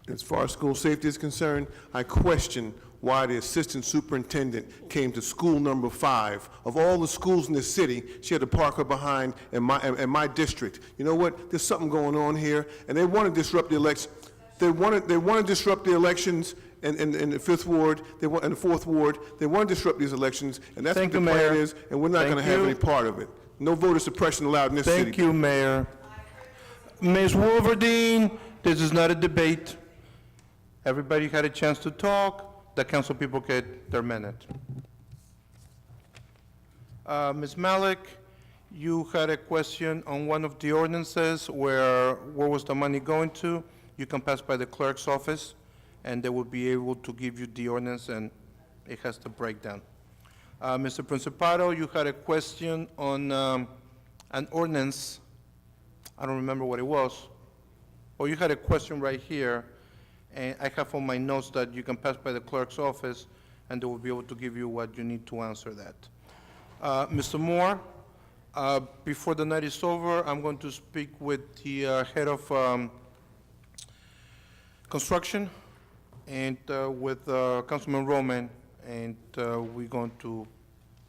As far as school safety is concerned, I question why the assistant superintendent came to school number 5. Of all the schools in the city, she had to park her behind in my district. You know what? There's something going on here, and they want to disrupt the election. They want to disrupt the elections in the 5th ward, and the 4th ward. They want to disrupt these elections, and that's what the plan is, and we're not going to have any part of it. No voter suppression allowed in this city. Thank you, Mayor. Ms. Wolverine, this is not a debate. Everybody had a chance to talk. The council people get their minute. Ms. Malik, you had a question on one of the ordinances where was the money going to? You can pass by the clerk's office, and they will be able to give you the ordinance, and it has the breakdown. Mr. Principato, you had a question on an ordinance. I don't remember what it was. Oh, you had a question right here. And I have on my notes that you can pass by the clerk's office, and they will be able to give you what you need to answer that. Mr. Moore, before the night is over, I'm going to speak with the head of construction and with Councilman Roman, and we're going to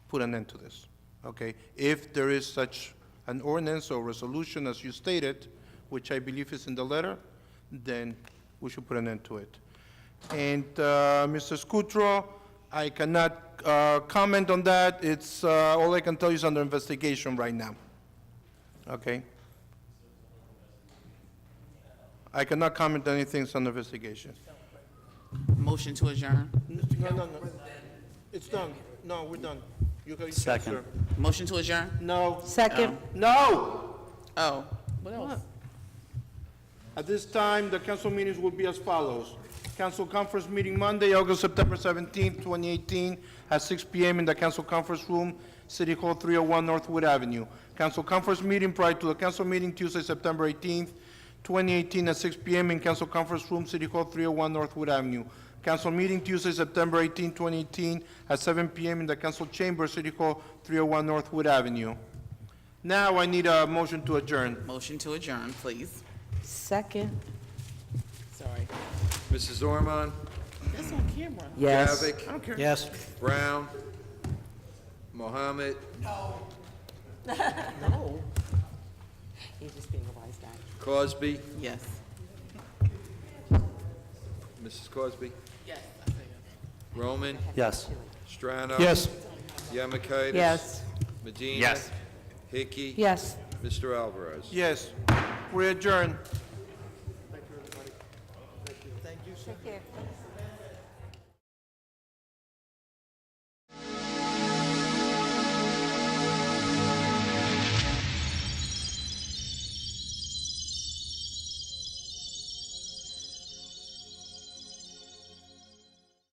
put an end to this, okay? If there is such an ordinance or resolution as you stated, which I believe is in the letter, then we should put an end to it. And Mr. Scutro, I cannot comment on that. It's, all I can tell you is under investigation right now, okay? I cannot comment on anything that's under investigation. Motion to adjourn. No. It's done. No, we're done. You got your chance, Second. sir. Motion to adjourn? No. Second. No! Oh, what else? At this time, the council meetings will be as follows. Council conference meeting Monday, September 17th, 2018, at 6 p.m. in the council conference room, City Hall 301 Northwood Avenue. Council conference meeting prior to the council meeting Tuesday, September 18th, 2018, at 6 p.m. in council conference room, City Hall 301 Northwood Avenue. Council meeting Tuesday, September 18, 2018, at 7 p.m. in the council chamber, City Hall 301 Northwood Avenue. Now I need a motion to adjourn. Motion to adjourn, please. Second. Sorry. Mrs. Ormond? That's on camera. Yes. Gavick? Yes. Brown? Mohammed? No. He's just being a wise guy. Cosby? Yes. Mrs. Cosby? Yes, I say yes. Roman? Yes. Strano? Yes. Yamakitis? Yes. Medina? Yes. Hickey? Yes. Mr. Alvarez? Yes, we adjourn. Take care.